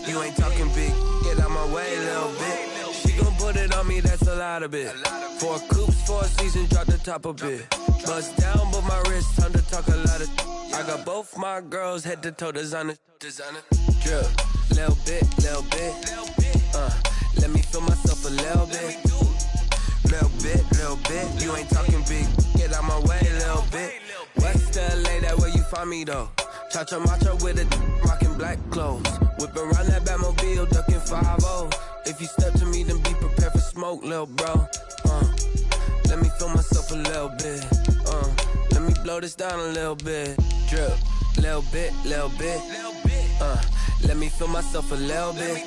You ain't talking big. Get out my way, little bit. She gon' put it on me, that's a lot of it. 4 coops, 4 seasons, drop the top of it. Bust down, but my wrist, time to talk a lot of. I got both my girls head to toe designer. Drip, little bit. Let me feel myself a little bit. Little bit. You ain't talking big. Get out my way, little bit. West LA, that where you find me though. Cha-cha matcha with a rockin' black clothes. Whip around that Batmobile, ducking 5-0. If you step to me, then be prepared for smoke, little bro. Let me feel myself a little bit. Let me blow this down a little bit. Drip, little bit. Let me feel myself a little bit.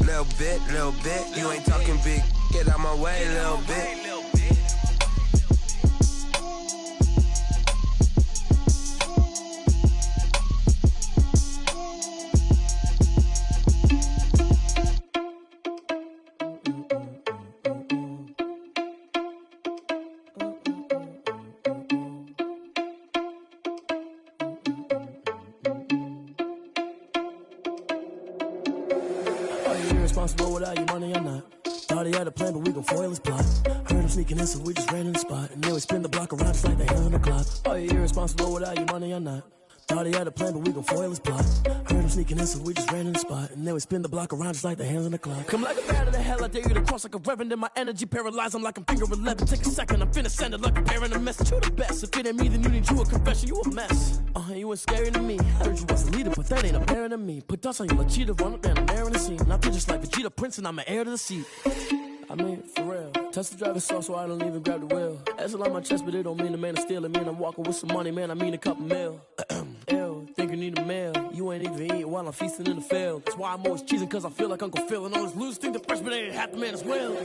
Little bit. You ain't talking big. Get out my way, little bit. irresponsible without your money or not. Thought he had a plan, but we gon' foil his plot. Heard him sneaking in, so we just ran in the spot. And then we spin the block around just like the hands on the clock. Are you irresponsible without your money or not? Thought he had a plan, but we gon' foil his plot. Heard him sneaking in, so we just ran in the spot. And then we spin the block around just like the hands on the clock. Come like a bat of the hell, I dare you to cross like a reverend. In my energy paralyzed, I'm like I'm finger 11. Take a second, I'm finna send it like a parent a message. You the best, if it ain't me, then you need you a confession. You a mess, you ain't scary to me. Heard you was a leader, but that ain't apparent to me. Put dust on you like cheetah, run up down, I'm air in the scene. I feel just like Vegeta Prince, and I'm an heir to the seat. I mean, for real. Touch the driver's soft, so I don't even grab the wheel. That's a lot on my chest, but it don't mean the man is stealing. Mean I'm walking with some money, man, I mean a couple mil. Ew, think you need a meal. You ain't even eating while I'm feasting in the field. That's why I'm always cheesing, cause I feel like Uncle Phil. And all this loose think the freshman ain't half the man as well.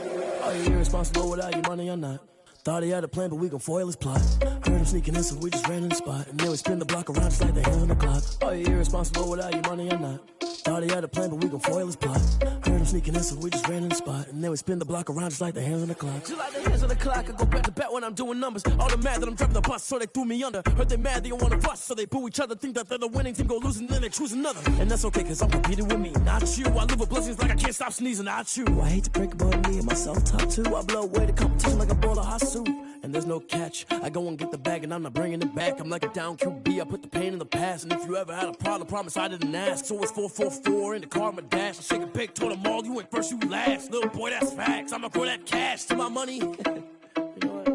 Are you irresponsible without your money or not? Thought he had a plan, but we gon' foil his plot. Heard him sneaking in, so we just ran in the spot. And then we spin the block around just like the hands on the clock. Are you irresponsible without your money or not? Thought he had a plan, but we gon' foil his plot. Heard him sneaking in, so we just ran in the spot. And then we spin the block around just like the hands on the clock. Just like the hands on the clock, I go back to back when I'm doing numbers. All the mad that I'm driving the bus, so they threw me under. Heard they mad, they don't wanna bust, so they boo each other. Think that they're the winning team, go losing, then they choose another. And that's okay, cause I'm competing with me, not you. I live with blessings like I can't stop sneezing, not you. I hate to break about me and my self-talk too. I blow away the competition like a bowl of hot soup. And there's no catch. I go and get the bag and I'm not bringing it back. I'm like a down QB, I put the pain in the past. And if you ever had a problem, promise I didn't ask. So it's 444 in the car, my dash. I shake a big, told them all, you went first, you last. Little boy, that's facts. I'ma grow that cash to my money. You know what?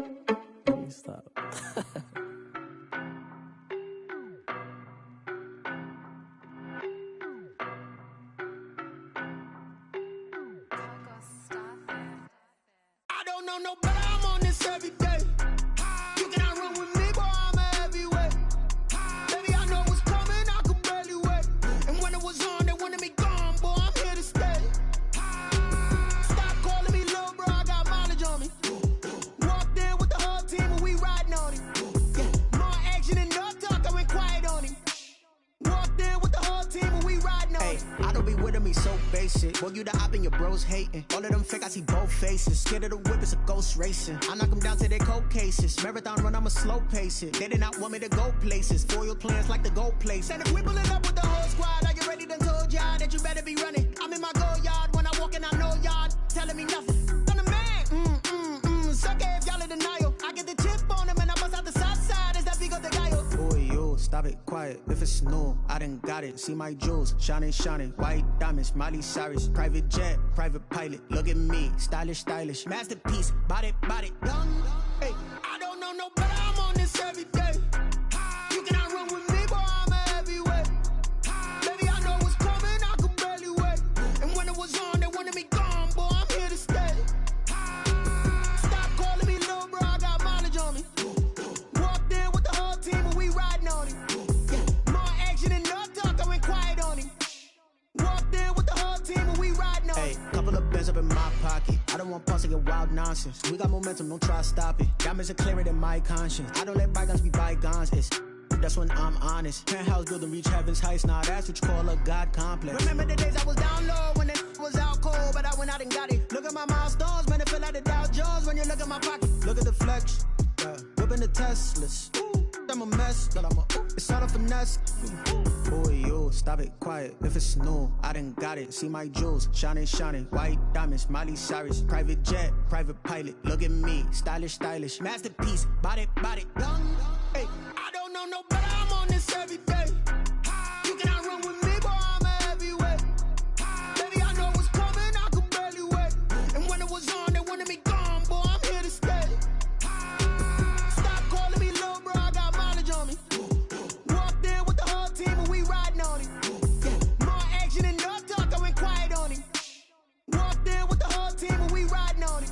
Let me stop. I don't know no better, I'm on this every day. You cannot run with me, boy, I'm a heavyweight. Baby, I know what's coming, I could barely wait. And when it was on, they wanted me gone, boy, I'm here to stay. Stop calling me little bro, I got mileage on me. Walked in with the whole team and we riding on him. Yeah, more action and no talk, I went quiet on him. Walked in with the whole team and we riding on him. I don't be with him, he's so basic. Boy, you the op and your bros hating. All of them fake, I see both faces. Scared of the whip, it's a ghost racing. I knock them down to their cold cases. Marathon run, I'ma slow pace it. They did not want me to go places. Foil plans like the gold place. And if we pulling up with the whole squad, are you ready to told y'all that you better be running? I'm in my go yard, when I walk in, I know y'all telling me nothing. I'm the man, sucker if y'all in denial. I get the chip on them and I bust out the south side, is that big of the guy? Boy, yo, stop it, quiet. If it's new, I done got it. See my jewels, shining, shining. White diamonds, Miley Cyrus. Private jet, private pilot. Look at me, stylish, stylish. Masterpiece, body, young. Hey, I don't know no better, I'm on this every day. You cannot run with me, boy, I'm a heavyweight. Baby, I know what's coming, I could barely wait. And when it was on, they wanted me gone, boy, I'm here to stay. Stop calling me little bro, I got mileage on me. Walked in with the whole team and we riding on him. Yeah, more action and no talk, I went quiet on him. Walked in with the whole team and we riding on him. Hey, couple of bands up in my pocket. I don't want pause to get wild nonsense. We got momentum, don't try to stop it. Diamonds are clearer than my conscience. I don't let bygones be bygones. It's that's when I'm honest. Penthouse building reach heaven's heights. Now that's what you call a God complex. Remember the days I was down low when it was out cold, but I went out and got it. Look at my milestones, man, it feel like the Dow Jones when you look at my pocket. Look at the flex, whipping the Teslas. I'm a mess, but it's all a finesse. Boy, yo, stop it, quiet. If it's new, I done got it. See my jewels, shining, shining. White diamonds, Miley Cyrus. Private jet, private pilot. Look at me, stylish, stylish. Masterpiece, body, young. Hey, I don't know no better, I'm on this every day. You cannot run with me, boy, I'm a heavyweight. Baby, I know what's coming, I could barely wait. And when it was on, they wanted me gone, boy, I'm here to stay. Stop calling me little bro, I got mileage on me. Walked in with the whole team and we riding on him. Yeah, more action and no talk, I went quiet on him. Walked in with the whole team and we riding on him.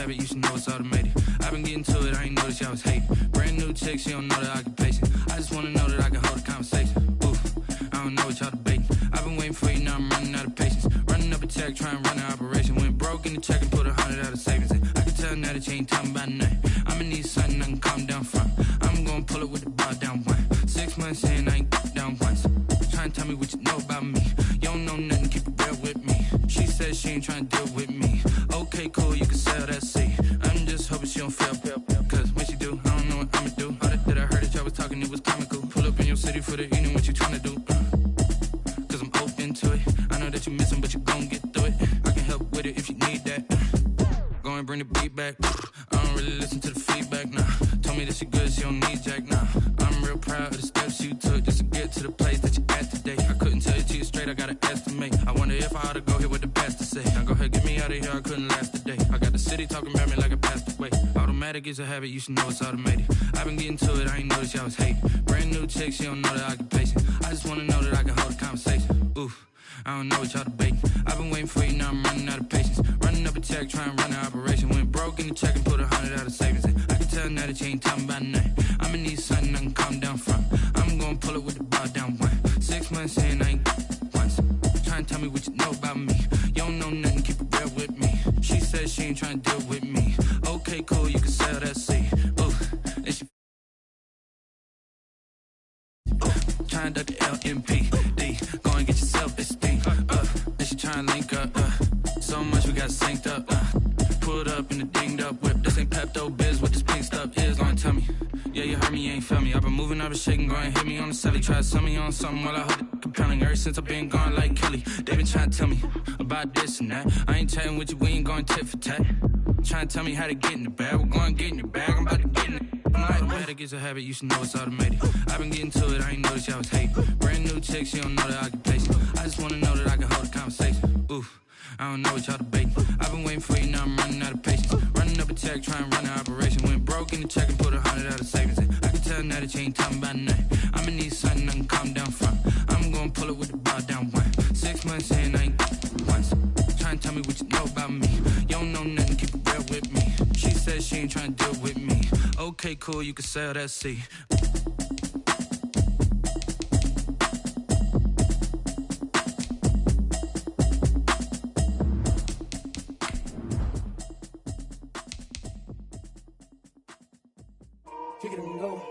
You should know it's automated. I've been getting to it, I ain't noticed y'all was hating. Brand new chick, she don't know the occupation. I just wanna know that I can hold a conversation. Oof, I don't know what y'all debating. I've been waiting for you, now I'm running out of patience. Running up a check, trying to run an operation. Went broke in the check and put 100 out of savings in. I can tell now that you ain't talking about nothing. I'ma need something I can calm down from. I'm gonna pull it with the bar down one. 6 months in, I ain't down once. Trying to tell me what you know about me. said she ain't trying to deal with me. Okay, cool, you can sell that C. I'm just hoping she don't fail. Cause when she do, I don't know what I'ma do. All that I heard that y'all was talking, it was comical. Pull up in your city for the evening, what you trying to do? Cause I'm open to it. I know that you missing, but you gon' get through it. I can help with it if you need that. Go and bring the beat back. I don't really listen to the feedback, nah. Told me that she good, she don't need jack, nah. I'm real proud of the steps you took just to get to the place that you at today. I couldn't tell you to you straight, I gotta estimate. I wonder if I ought to go here with the pastor say. Now go ahead, get me out of here, I couldn't last a day. I got the city talking about me like I passed away. Automatic is a habit, you should know it's automated. I've been getting to it, I ain't noticed y'all was hating. Brand new chick, she don't know the occupation. I just wanna know that I can hold a conversation. Oof, I don't know what y'all debating. I've been waiting for you, now I'm running out of patience. Running up a check, trying to run an operation. Went broke in the check and put 100 out of savings in. I can tell now that you ain't talking about nothing. I'ma need something I can calm down from. I'm gonna pull it with the bar down one. 6 months in, I ain't once. Trying to tell me what you know about me. You don't know nothing, keep it real with me. She said she ain't trying to deal with me. Okay, cool, you can sell that C. Ooh, and she trying to duck the LMPD. Go and get your self-esteem. And she trying to link up. So much we got synced up. Pulled up in the dinged up whip. This ain't Pepto-Biz, what this pink stuff is. Gonna tell me. Yeah, you heard me, you ain't felt me. I've been moving, I've been shaking, go and hit me on the celly. Try to sell me on something while I hold it compelling. Ever since I've been gone like Kelly, they been trying to tell me about this and that. I ain't chatting with you, we ain't going tit for tat. Trying to tell me how to get in the bag. We're going to get in the bag, I'm about to get in it. Automatic is a habit, you should know it's automated. I've been getting to it, I ain't noticed y'all was hating. Brand new chick, she don't know the occupation. I just wanna know that I can hold a conversation. Oof, I don't know what y'all debating. I've been waiting for you, now I'm running out of patience. Running up a check, trying to run an operation. Went broke in the check and put 100 out of savings in. I can tell now that you ain't talking about nothing. I'ma need something I can calm down from. I'm gonna pull it with the bar down one. 6 months in, I ain't once. Trying to tell me what you know about me. You don't know nothing, keep it real with me. She said she ain't trying to deal with me. Okay, cool, you can sell that C. Kick it and go,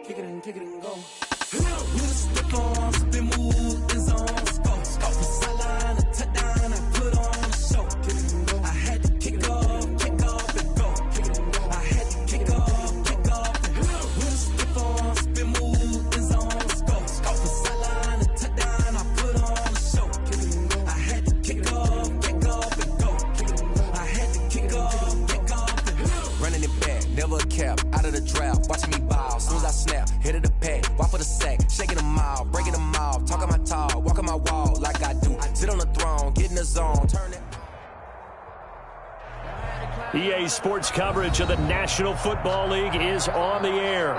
kick it and go. With a stick on, spin move, and zone, scope. From sideline to touchdown, I put on the show. Kick it and go. I had to kick off and go. Kick it and go. I had to kick off and go. With a stick on, spin move, and zone, scope. From sideline to touchdown, I put on the show. Kick it and go. I had to kick off and go. Kick it and go. I had to kick off and go. Running it back, never a cap, out of the draft, watching me ball. Soon as I snap, hit of the pack, walk for the sack, shaking them all, breaking them off, talking my talk, walking my wall like I do. Sit on the throne, get in the zone, turn it. EA Sports coverage of the National Football League is on the air.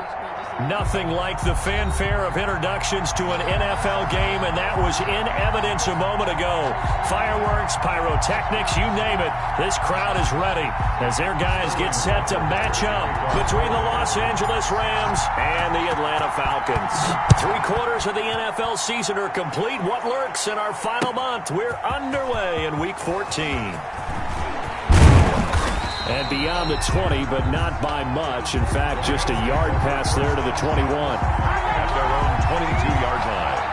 Nothing like the fanfare of introductions to an NFL game, and that was in evidence a moment ago. Fireworks, pyrotechnics, you name it. This crowd is ready as their guys get set to match up between the Los Angeles Rams and the Atlanta Falcons. 3/4 of the NFL season are complete. What lurks in our final month? We're underway in Week 14. And beyond the 20, but not by much. In fact, just a yard pass there to the 21. At their own 22-yard line.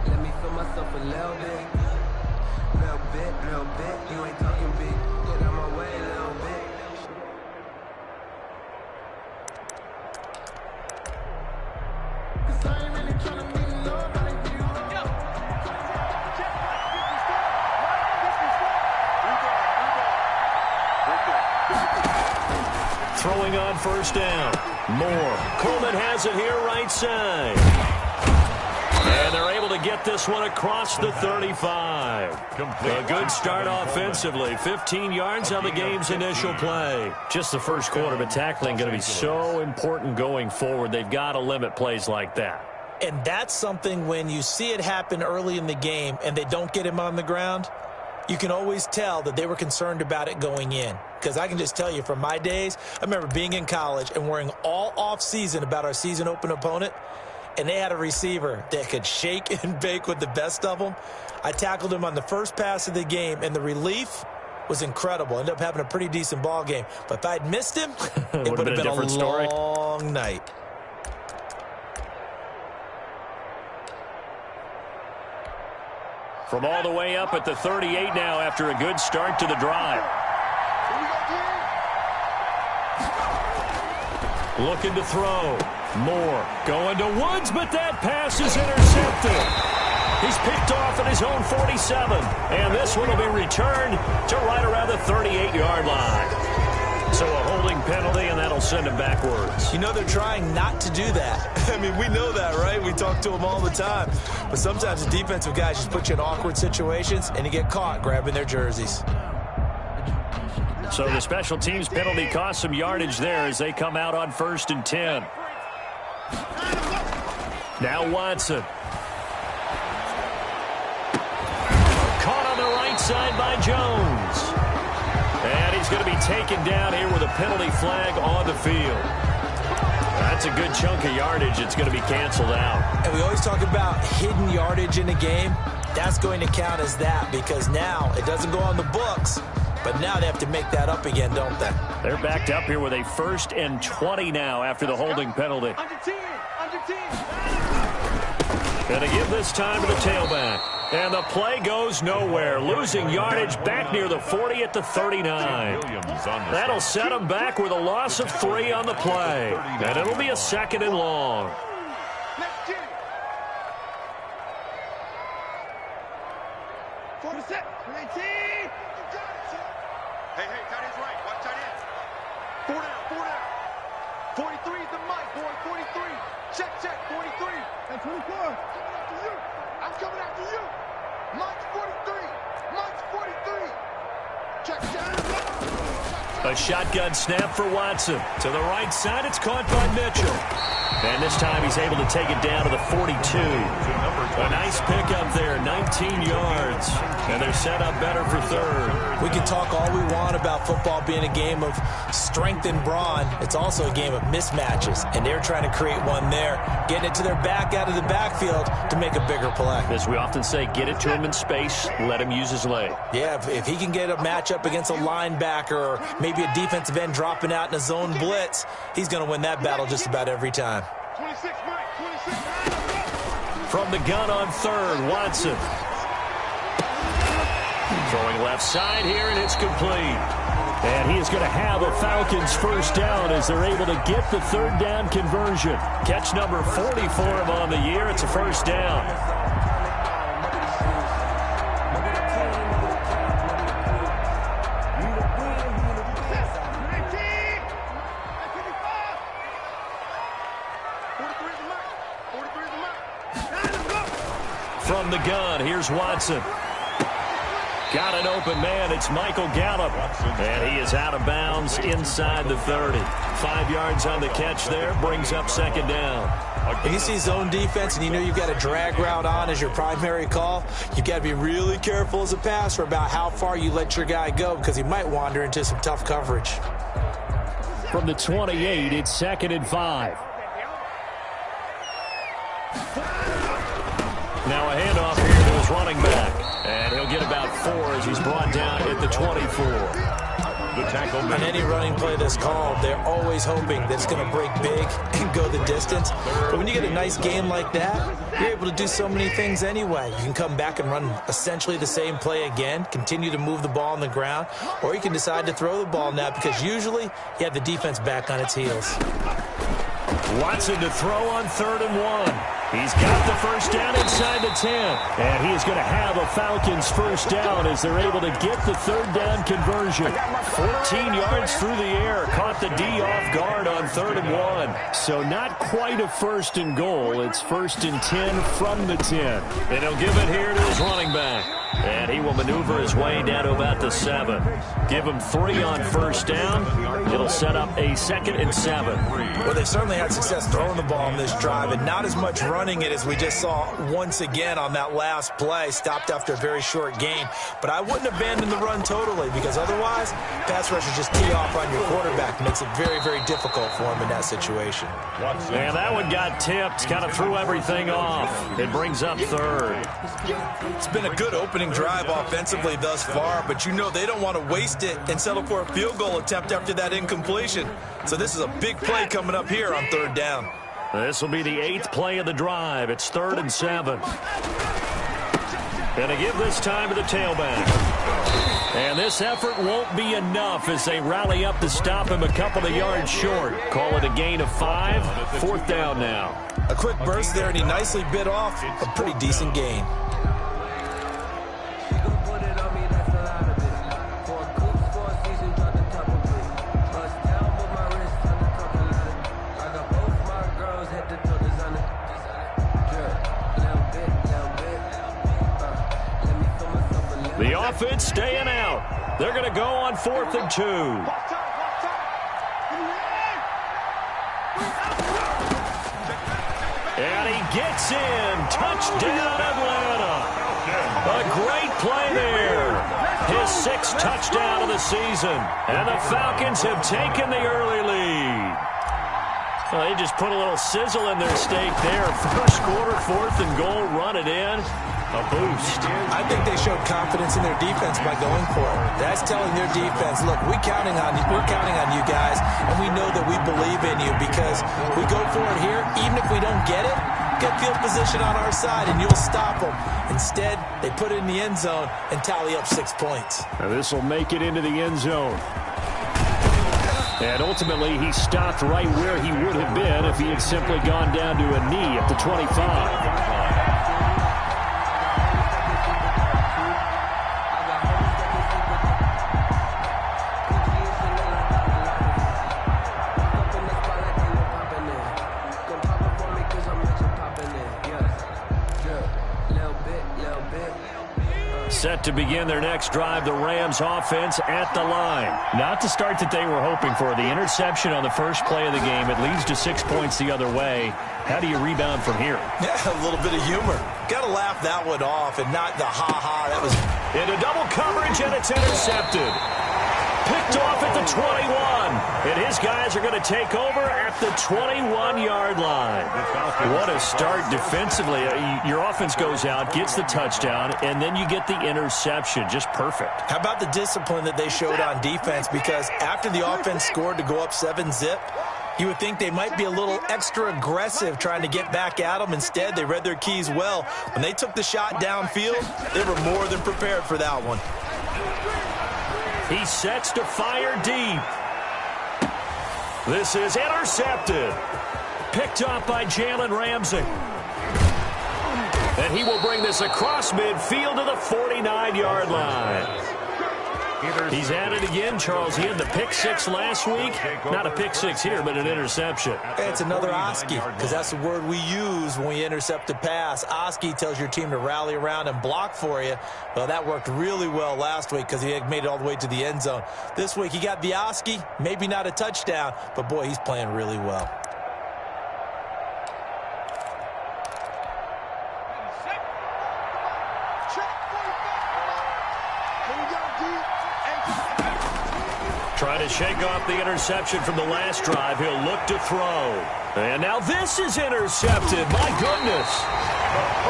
Let me feel myself a little bit. Little bit, you ain't talking big. Get out my way a little bit. Cause I ain't really trying to meet nobody for you. Throwing on first down. Moore. Coleman has it here right side. And they're able to get this one across the 35. A good start offensively. 15 yards on the game's initial play. Just the first quarter, but tackling going to be so important going forward. They've got to limit plays like that. And that's something when you see it happen early in the game and they don't get him on the ground, you can always tell that they were concerned about it going in. Because I can just tell you from my days, I remember being in college and worrying all off season about our season open opponent. and they had a receiver that could shake and bake with the best of them. I tackled him on the first pass of the game, and the relief was incredible. Ended up having a pretty decent ball game. But if I'd missed him, it would have been a long night. From all the way up at the 38 now after a good start to the drive. Looking to throw. Moore going to Woods, but that pass is intercepted. He's picked off at his own 47, and this one will be returned to right around the 38-yard line. So a holding penalty, and that'll send him backwards. You know, they're trying not to do that. I mean, we know that, right? We talk to them all the time. But sometimes the defensive guys just put you in awkward situations, and you get caught grabbing their jerseys. So the special teams penalty cost some yardage there as they come out on 1st and 10. Now Watson. Caught on the right side by Jones. And he's going to be taken down here with a penalty flag on the field. That's a good chunk of yardage. It's going to be canceled out. And we always talk about hidden yardage in a game. That's going to count as that because now it doesn't go on the books. But now they have to make that up again, don't they? They're backed up here with a 1st and 20 now after the holding penalty. Going to give this time to the tailback. And the play goes nowhere. Losing yardage back near the 40 at the 39. That'll set them back with a loss of 3 on the play. And it'll be a 2nd and long. A shotgun snap for Watson. To the right side, it's caught by Mitchell. And this time he's able to take it down to the 42. A nice pickup there, 19 yards. And they're set up better for 3rd. We can talk all we want about football being a game of strength and brawn. It's also a game of mismatches. And they're trying to create one there, getting it to their back out of the backfield to make a bigger play. As we often say, get it to him in space, let him use his leg. Yeah, if he can get a matchup against a linebacker or maybe a defensive end dropping out in a zone blitz, he's going to win that battle just about every time. From the gun on 3rd, Watson. Throwing left side here, and it's complete. And he is going to have a Falcons 1st down as they're able to get the 3rd down conversion. Catch number 40 for him on the year. It's a 1st down. From the gun, here's Watson. Got an open man. It's Michael Gallup. And he is out of bounds inside the 30. 5 yards on the catch there. Brings up 2nd down. When you see zone defense and you know you've got a drag route on as your primary call, you've got to be really careful as a passer about how far you let your guy go because he might wander into some tough coverage. From the 28, it's 2nd and 5. Now a handoff here to his running back. And he'll get about 4 as he's brought down at the 24. The tackle. On any running play that's called, they're always hoping that it's going to break big and go the distance. But when you get a nice game like that, you're able to do so many things anyway. You can come back and run essentially the same play again, continue to move the ball on the ground, or you can decide to throw the ball now because usually you have the defense back on its heels. Watson to throw on 3rd and 1. He's got the 1st down inside the 10. And he is going to have a Falcons 1st down as they're able to get the 3rd down conversion. 14 yards through the air. Caught the D off guard on 3rd and 1. So not quite a 1st and goal. It's 1st and 10 from the 10. And he'll give it here to his running back. And he will maneuver his way down to about the 7. Give him 3 on first down. It'll set up a 2nd and 7. Well, they certainly had success throwing the ball on this drive and not as much running it as we just saw once again on that last play. Stopped after a very short gain. But I wouldn't abandon the run totally because otherwise, pass rushers just tee off on your quarterback. Makes it very, very difficult for him in that situation. And that one got tipped. Kind of threw everything off. It brings up 3rd. It's been a good opening drive offensively thus far, but you know they don't want to waste it and settle for a field goal attempt after that incompletion. So this is a big play coming up here on 3rd down. This will be the 8th play of the drive. It's 3rd and 7. Going to give this time to the tailback. And this effort won't be enough as they rally up to stop him a couple of yards short. Call it a gain of 5. 4th down now. A quick burst there, and he nicely bit off a pretty decent gain. The offense staying out. They're going to go on 4th and 2. And he gets in. Touchdown, Atlanta. A great play there. His 6th touchdown of the season. And the Falcons have taken the early lead. Well, they just put a little sizzle in their steak there. First quarter, 4th and goal, run it in. A boost. I think they showed confidence in their defense by going for it. That's telling their defense, look, we're counting on you guys, and we know that we believe in you because we go for it here. Even if we don't get it, get field position on our side, and you'll stop them. Instead, they put it in the end zone and tally up 6 points. Now this will make it into the end zone. And ultimately, he stopped right where he would have been if he had simply gone down to a knee at the 25. Set to begin their next drive, the Rams offense at the line. Not the start that they were hoping for. The interception on the first play of the game. It leads to 6 points the other way. How do you rebound from here? Yeah, a little bit of humor. Got to laugh that one off and not the ha-ha. That was into double coverage, and it's intercepted. Picked off at the 21. And his guys are going to take over at the 21-yard line. What a start defensively. Your offense goes out, gets the touchdown, and then you get the interception. Just perfect. How about the discipline that they showed on defense? Because after the offense scored to go up 7-zip, you would think they might be a little extra aggressive trying to get back at them. Instead, they read their keys well. When they took the shot downfield, they were more than prepared for that one. He sets to fire deep. This is intercepted. Picked up by Jalen Ramsey. And he will bring this across midfield to the 49-yard line. He's at it again, Charles. He had the pick 6 last week. Not a pick 6 here, but an interception. It's another Oski, because that's the word we use when we intercept a pass. Oski tells your team to rally around and block for you. Well, that worked really well last week because he had made it all the way to the end zone. This week, he got the Oski, maybe not a touchdown, but boy, he's playing really well. Trying to shake off the interception from the last drive. He'll look to throw. And now this is intercepted. My goodness.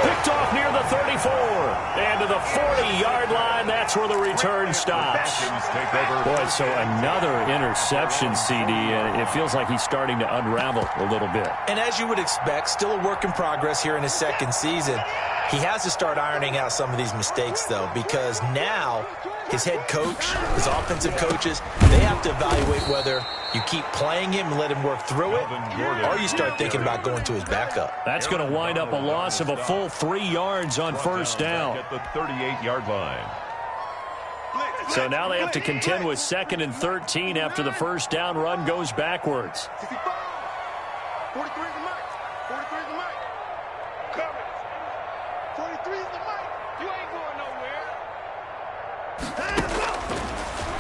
Picked off near the 34. And to the 40-yard line, that's where the return stops. Boy, so another interception, CD, and it feels like he's starting to unravel a little bit. And as you would expect, still a work in progress here in his second season. He has to start ironing out some of these mistakes, though, because now his head coach, his offensive coaches, they have to evaluate whether you keep playing him and let him work through it, or you start thinking about going to his backup. That's going to wind up a loss of a full 3 yards on first down. At the 38-yard line. So now they have to contend with 2nd and 13 after the first down run goes backwards. 43 is the mic. 43 is the mic. Cover. 43 is the mic. You ain't going nowhere.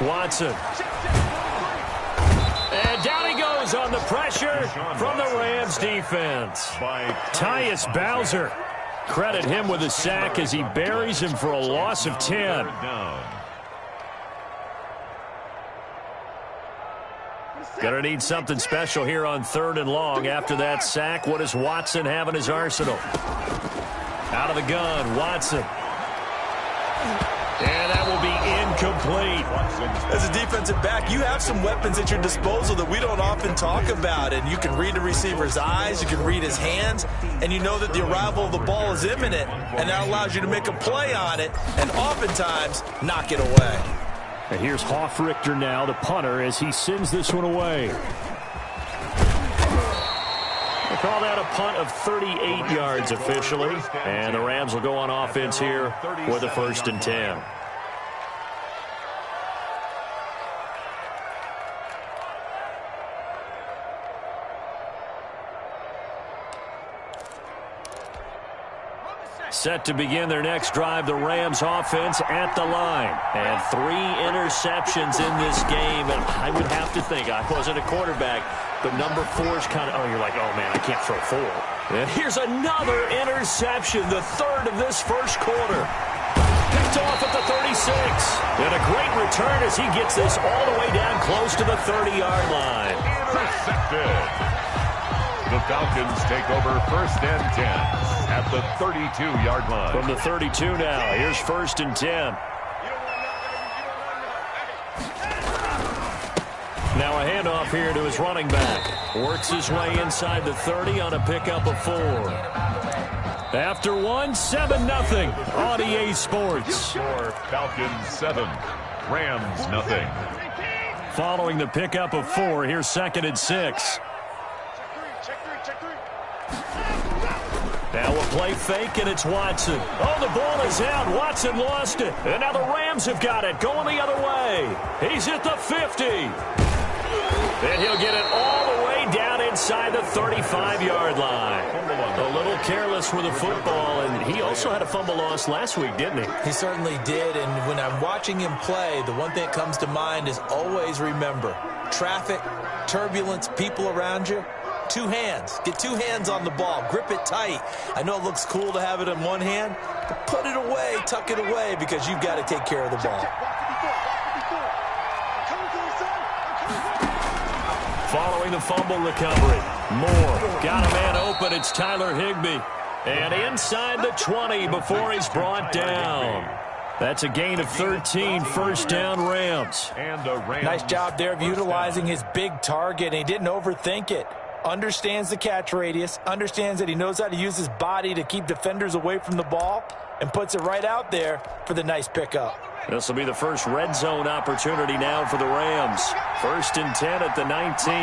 Watson. And down he goes on the pressure from the Rams defense. Tyus Bowser. Credit him with a sack as he buries him for a loss of 10. Gonna need something special here on 3rd and long. After that sack, what does Watson have in his arsenal? Out of the gun, Watson. And that will be incomplete. As a defensive back, you have some weapons at your disposal that we don't often talk about. And you can read the receiver's eyes, you can read his hands, and you know that the arrival of the ball is imminent. And that allows you to make a play on it and oftentimes knock it away. And here's Hofrichter now, the punter, as he sends this one away. They call that a punt of 38 yards officially. And the Rams will go on offense here with a 1st and 10. Set to begin their next drive, the Rams offense at the line. And 3 interceptions in this game. And I would have to think, I wasn't a quarterback, but number 4 is kind of, you're like, oh, man, I can't throw 4. And here's another interception, the 3rd of this first quarter. Picked off at the 36. And a great return as he gets this all the way down close to the 30-yard line. Intercepted. The Falcons take over 1st and 10 at the 32-yard line. From the 32 now, here's 1st and 10. Now a handoff here to his running back. Works his way inside the 30 on a pickup of 4. After 1, 7-0 on EA Sports. Falcons 7, Rams nothing. Following the pickup of 4, here's 2nd and 6. Now a play fake, and it's Watson. Oh, the ball is out. Watson lost it. And now the Rams have got it, going the other way. He's at the 50. And he'll get it all the way down inside the 35-yard line. A little careless with the football, and he also had a fumble loss last week, didn't he? He certainly did, and when I'm watching him play, the one thing that comes to mind is always remember, traffic, turbulence, people around you. 2 hands. Get 2 hands on the ball. Grip it tight. I know it looks cool to have it in one hand, but put it away, tuck it away, because you've got to take care of the ball. Following the fumble recovery, Moore got a man open. It's Tyler Higbee. And inside the 20 before he's brought down. That's a gain of 13, 1st down Rams. Nice job there of utilizing his big target, and he didn't overthink it. Understands the catch radius, understands that he knows how to use his body to keep defenders away from the ball, and puts it right out there for the nice pickup. This will be the first red zone opportunity now for the Rams. 1st and 10 at the 19.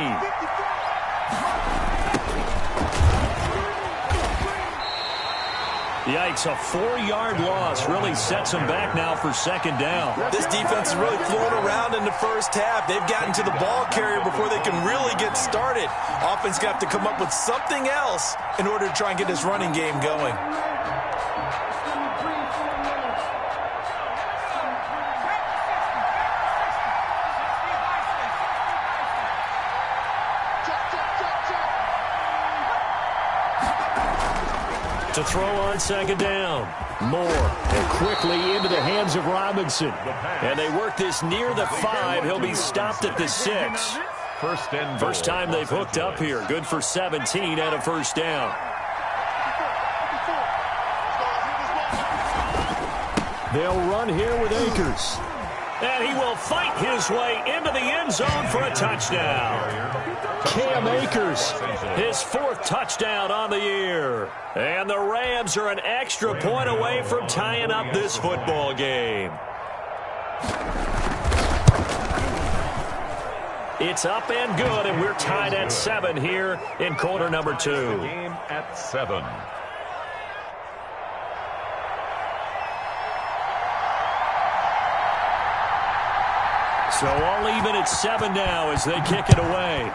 Yikes, a 4-yard loss really sets them back now for 2nd down. This defense is really fluid around in the first half. They've gotten to the ball carrier before they can really get started. Offense got to come up with something else in order to try and get this running game going. To throw on 2nd down. Moore and quickly into the hands of Robinson. And they work this near the 5. He'll be stopped at the 6. First time they've hooked up here. Good for 17 and a 1st down. They'll run here with Akers. And he will fight his way into the end zone for a touchdown. Cam Akers, his 4th touchdown on the year. And the Rams are an extra point away from tying up this football game. It's up and good, and we're tied at 7 here in quarter number 2. Game at 7. So all even at 7 now as they kick it away.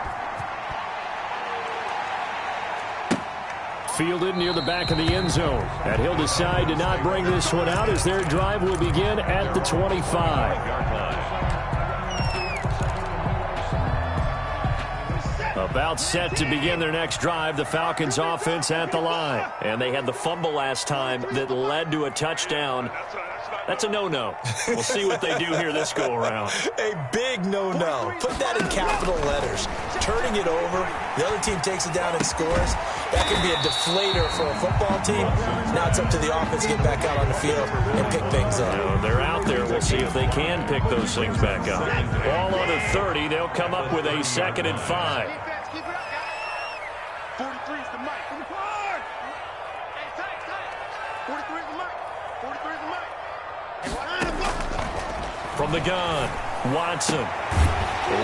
Fielded near the back of the end zone. And he'll decide to not bring this one out as their drive will begin at the 25. About set to begin their next drive, the Falcons offense at the line. And they had the fumble last time that led to a touchdown. That's a no-no. We'll see what they do here this go-around. A big no-no. Put that in capital letters. Turning it over, the other team takes it down and scores. That can be a deflator for a football team. Now it's up to the offense to get back out on the field and pick things up. No, they're out there. We'll see if they can pick those things back up. Ball on the 30. They'll come up with a 2nd and 5. 43 is the mic. From the forward. Hey, tight. 43 is the mic. 43 is the mic. From the gun, Watson.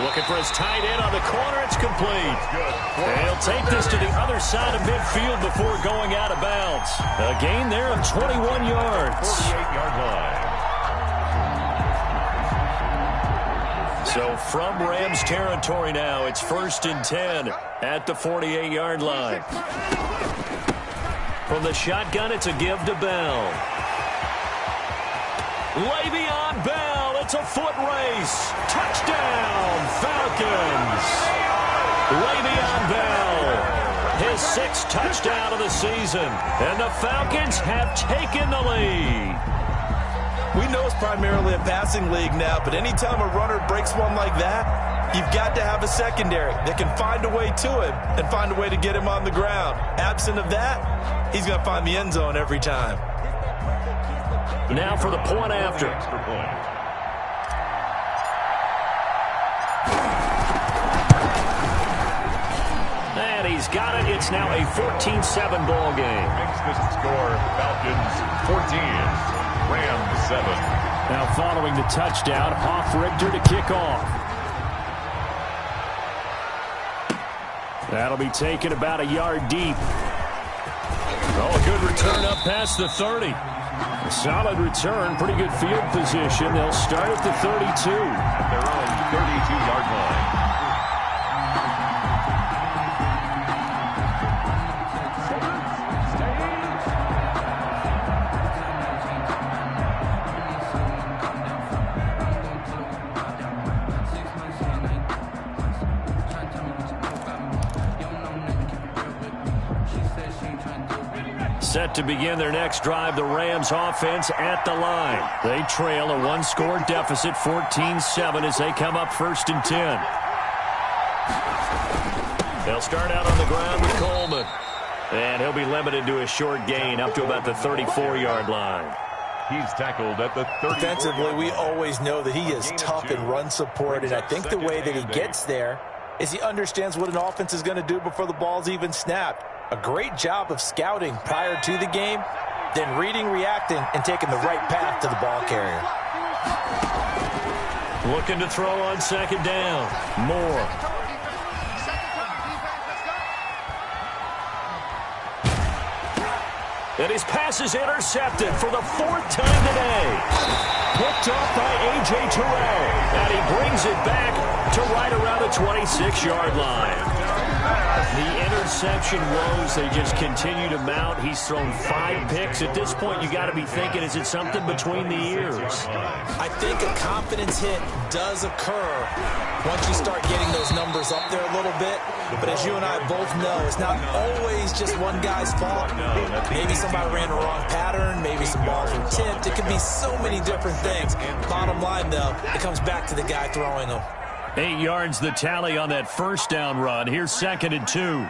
Looking for his tight end on the corner. It's complete. And he'll take this to the other side of midfield before going out of bounds. A gain there of 21 yards. 48-yard line. So from Rams territory now, it's 1st and 10 at the 48-yard line. From the shotgun, it's a give to Bell. Le'Veon Bell, it's a foot race. Touchdown, Falcons. Le'Veon Bell, his 6th touchdown of the season. And the Falcons have taken the lead. We know it's primarily a passing league now, but anytime a runner breaks one like that, you've got to have a secondary that can find a way to him and find a way to get him on the ground. Absent of that, he's going to find the end zone every time. Now for the point after. And he's got it. It's now a 14-7 ball game. Makes the score Falcons 14, Rams 7. Now following the touchdown, Hoff-Richter to kick off. That'll be taken about a yard deep. Oh, a good return up past the 30. Solid return, pretty good field position. They'll start at the 32. At their own 32-yard line. Set to begin their next drive, the Rams offense at the line. They trail a 1-score deficit, 14-7, as they come up 1st and 10. They'll start out on the ground with Coleman. And he'll be limited to a short gain up to about the 34-yard line. He's tackled at the 30. Defensively, we always know that he is tough in run support, and I think the way that he gets there is he understands what an offense is going to do before the ball's even snapped. A great job of scouting prior to the game, then reading, reacting, and taking the right path to the ball carrier. Looking to throw on 2nd down. Moore. And his pass is intercepted for the 4th time today. Picked off by A.J. Terrell. And he brings it back to right around the 26-yard line. The interception woes, they just continue to mount. He's thrown 5 picks. At this point, you got to be thinking, is it something between the ears? I think a confidence hit does occur once you start getting those numbers up there a little bit. But as you and I both know, it's not always just one guy's fault. Maybe somebody ran the wrong pattern. Maybe some balls were tipped. It can be so many different things. Bottom line, though, it comes back to the guy throwing them. 8 yards the tally on that 1st down run. Here's 2nd and 2.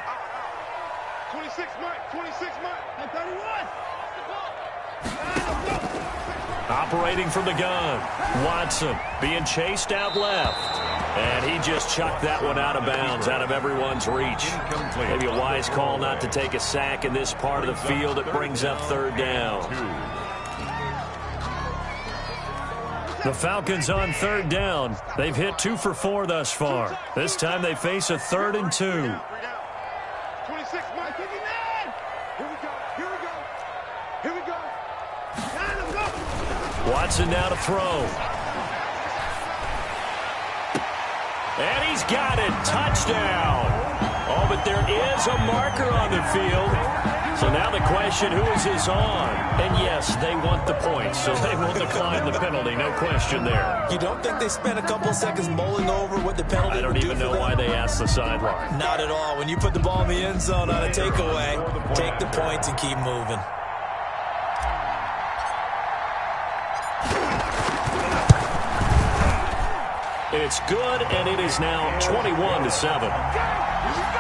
26 Mike, 26 Mike, and 31. Operating from the gun. Watson being chased out left. And he just chucked that one out of bounds, out of everyone's reach. Maybe a wise call not to take a sack in this part of the field. It brings up 3rd down. The Falcons on 3rd down. They've hit 2 for 4 thus far. This time they face a 3rd and 2. 26 Mike, 59. Here we go. Watson now to throw. And he's got it. Touchdown. Oh, but there is a marker on the field. So now the question, who is this on? And yes, they want the points, so they will decline the penalty, no question there. You don't think they spent a couple of seconds mulling over what the penalty I don't even know why they asked the sideline. Not at all. When you put the ball in the end zone on a takeaway, take the points and keep moving. It's good, and it is now 21-7.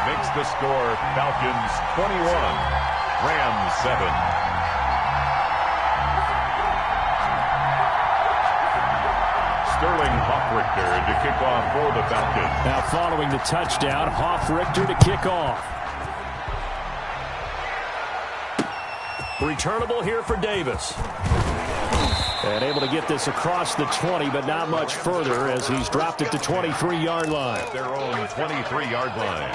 Makes the score Falcons 21, Rams 7. Sterling Hoffrichter to kick off for the Falcons. Now following the touchdown, Hoffrichter to kick off. Returnable here for Davis. And able to get this across the 20, but not much further as he's dropped it to 23-yard line. Their own 23-yard line.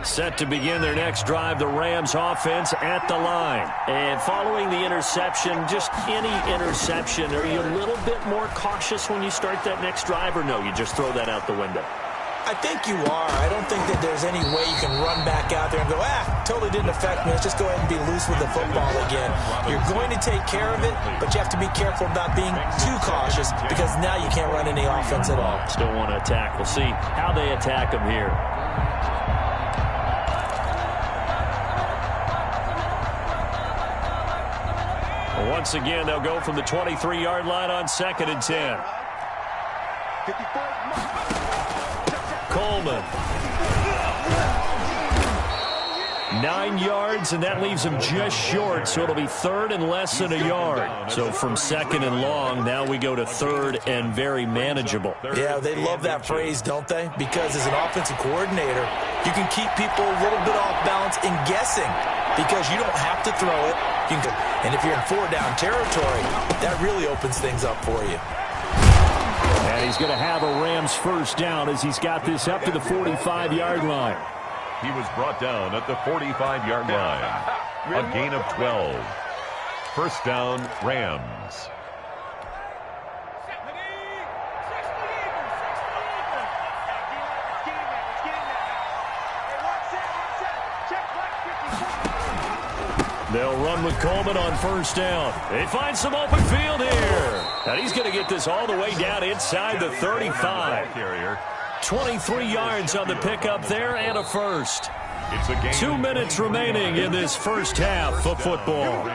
Set to begin their next drive, the Rams offense at the line. And following the interception, just any interception, are you a little bit more cautious when you start that next drive, or no, you just throw that out the window? I think you are. I don't think that there's any way you can run back out there and go, totally didn't affect me. Let's just go ahead and be loose with the football again. You're going to take care of it, but you have to be careful about being too cautious because now you can't run any offense at all. Still want to attack. We'll see how they attack them here. Once again, they'll go from the 23-yard line on 2nd and 10. Coleman. 9 yards, and that leaves him just short, so it'll be 3rd and less than a yard. So from 2nd and long, now we go to 3rd and very manageable. Yeah, they love that phrase, don't they? Because as an offensive coordinator, you can keep people a little bit off balance in guessing because you don't have to throw it. You can go, and if you're in 4-down territory, that really opens things up for you. And he's going to have a Rams first down as he's got this up to the 45-yard line. He was brought down at the 45-yard line. A gain of 12. First down, Rams. They'll run with Coleman on first down. They find some open field here. And he's going to get this all the way down inside the 35. 23 yards on the pickup there and a first. 2 minutes remaining in this first half of football.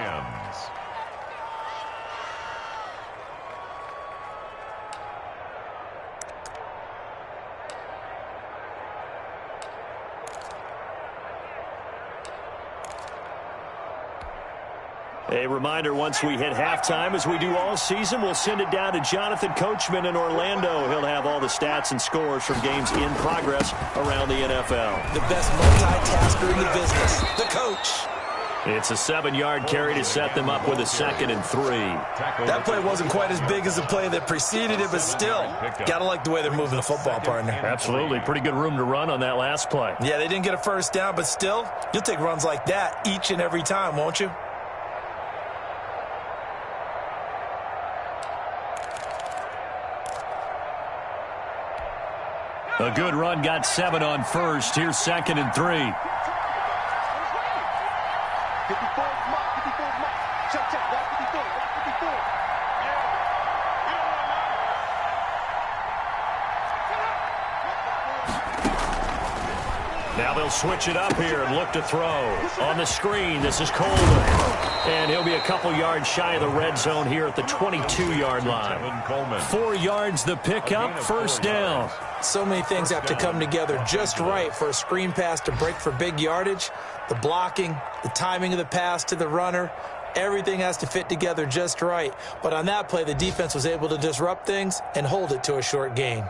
A reminder, once we hit halftime, as we do all season, we'll send it down to Jonathan Coachman in Orlando. He'll have all the stats and scores from games in progress around the NFL. The best multitasker in the business, the coach. It's a 7-yard carry to set them up with a 2nd and 3. That play wasn't quite as big as the play that preceded it, but still, got to like the way they're moving the football, partner. Absolutely. Pretty good room to run on that last play. Yeah, they didn't get a first down, but still, you'll take runs like that each and every time, won't you? A good run, got 7 on first. Here's 2nd and 3. Now they'll switch it up here and look to throw. On the screen, this is Coleman. And he'll be a couple yards shy of the red zone here at the 22-yard line. 4 yards the pickup, first down. So many things have to come together just right for a screen pass to break for big yardage. The blocking, the timing of the pass to the runner, everything has to fit together just right. But on that play, the defense was able to disrupt things and hold it to a short gain.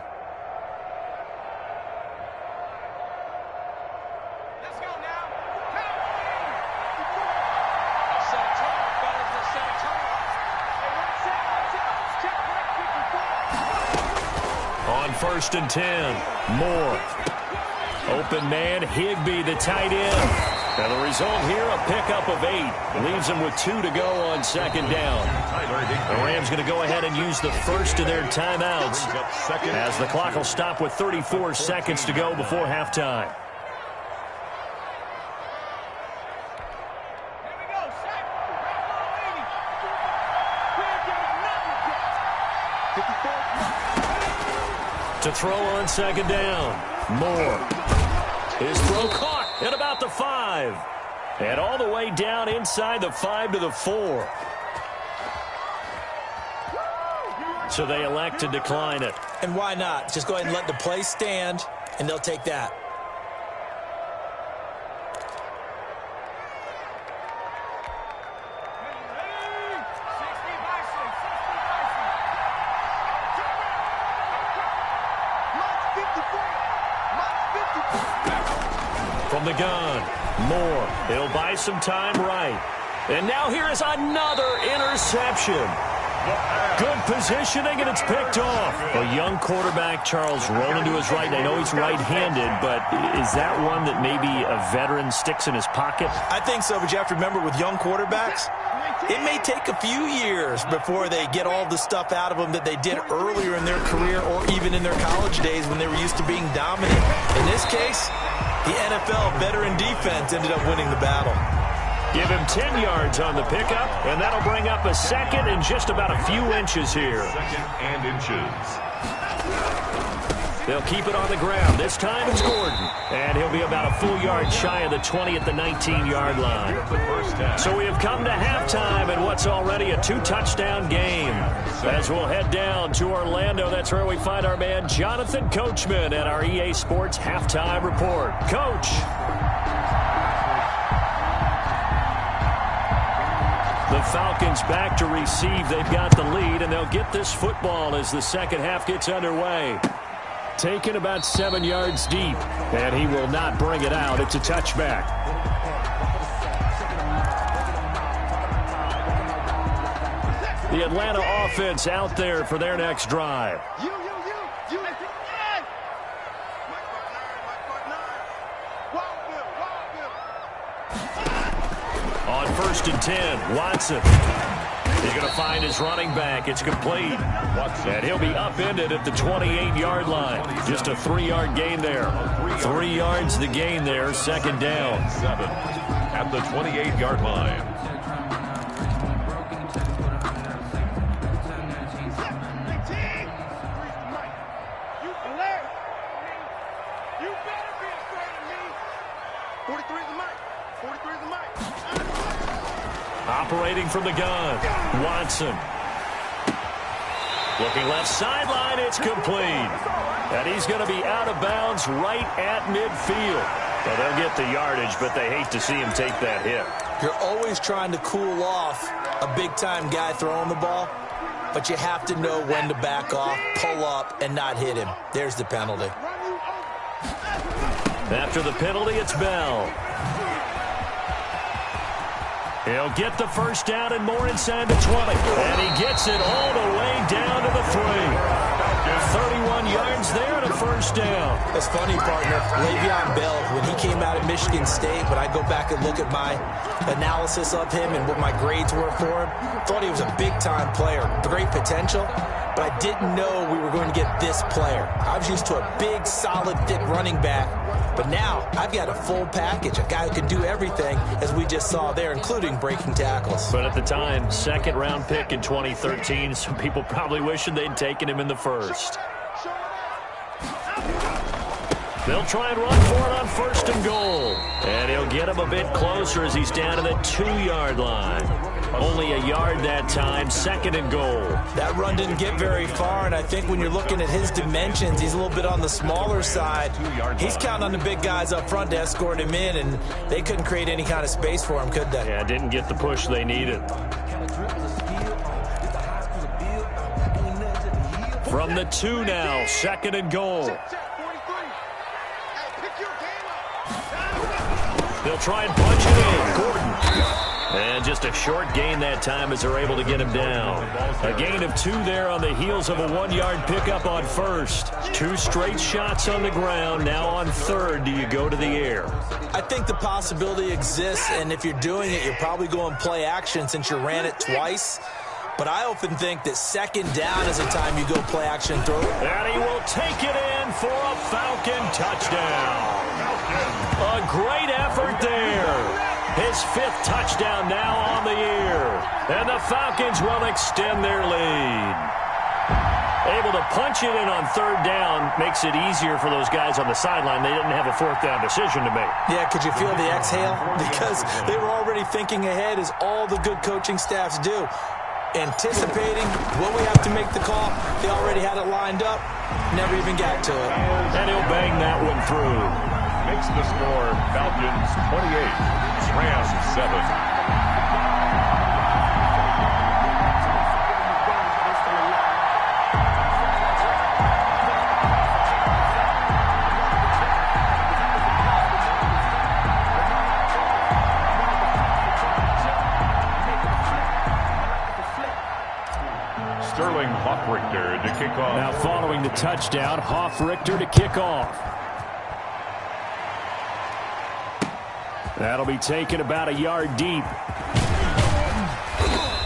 On 1st and 10, Moore. Open man, Higbee, the tight end. And the result here, a pickup of 8. Leaves them with 2 to go on second down. The Rams going to go ahead and use the first of their timeouts as the clock will stop with 34 seconds to go before halftime. To throw on second down. Moore. His throw caught at about the 5. And all the way down inside the 5 to the 4. So they elect to decline it. And why not? Just go ahead and let the play stand, and they'll take that. From the gun, Moore. He'll buy some time right. And now here is another interception. Good positioning, and it's picked off. A young quarterback, Charles, rolling to his right. I know he's right-handed, but is that one that maybe a veteran sticks in his pocket? I think so, but you have to remember with young quarterbacks, it may take a few years before they get all the stuff out of them that they did earlier in their career or even in their college days when they were used to being dominant. In this case, the NFL veteran defense ended up winning the battle. Give him 10 yards on the pickup, and that'll bring up a second and just about a few inches here. Second and inches. They'll keep it on the ground. This time it's Gordon. And he'll be about a full yard shy of the 20 at the 19-yard line. So we have come to halftime in what's already a 2-touchdown game. As we'll head down to Orlando, that's where we find our man Jonathan Coachman at our EA Sports Halftime Report. Coach. The Falcons back to receive. They've got the lead, and they'll get this football as the second half gets underway. Taken about 7 yards deep, and he will not bring it out. It's a touchback. The Atlanta offense out there for their next drive. On 1st and 10, Watson. He's going to find his running back. It's complete. And he'll be upended at the 28-yard line. Just a 3-yard gain there. 3 yards the gain there, second down. 7 at the 28-yard line. Operating from the gun, Watson. Looking left sideline, it's complete. And he's going to be out of bounds right at midfield. Well, they'll get the yardage, but they hate to see him take that hit. You're always trying to cool off a big-time guy throwing the ball, but you have to know when to back off, pull up, and not hit him. There's the penalty. After the penalty, it's Bell. He'll get the first down and more inside the 20. And he gets it all the way down to the 3. 31 yards there and a first down. That's funny, partner. Le'Veon Bell, when he came out of Michigan State, when I go back and look at my analysis of him and what my grades were for him, thought he was a big-time player, great potential, but I didn't know we were going to get this player. I was used to a big, solid, thick running back, but now I've got a full package, a guy who can do everything, as we just saw there, including breaking tackles. But at the time, second-round pick in 2013, some people probably wishing they'd taken him in the first. They'll try and run for it on 1st and goal. And he'll get him a bit closer as he's down to the 2-yard line. Only a yard that time, 2nd and goal. That run didn't get very far, and I think when you're looking at his dimensions, he's a little bit on the smaller side. He's counting on the big guys up front to escort him in, and they couldn't create any kind of space for him, could they? Yeah, didn't get the push they needed. From the 2 now, 2nd and goal. They'll try and punch it in. Gordon. And just a short gain that time as they're able to get him down. A gain of 2 there on the heels of a 1-yard pickup on first. 2 straight shots on the ground. Now on third, do you go to the air? I think the possibility exists, and if you're doing it, you're probably going play action since you ran it twice. But I often think that second down is the time you go play action throw. And he will take it in for a Falcon touchdown. A great effort there. His 5th touchdown now on the year. And the Falcons will extend their lead. Able to punch it in on third down makes it easier for those guys on the sideline. They didn't have a 4th down decision to make. Yeah, could you feel the exhale? Because they were already thinking ahead, as all the good coaching staffs do. Anticipating what we have to make the call. They already had it lined up. Never even got to it. And he'll bang that one through. Makes the score Falcons 28, Rams 7. Sterling Hoffrichter to kick off. Now following the touchdown, Hoffrichter to kick off. That'll be taken about a yard deep.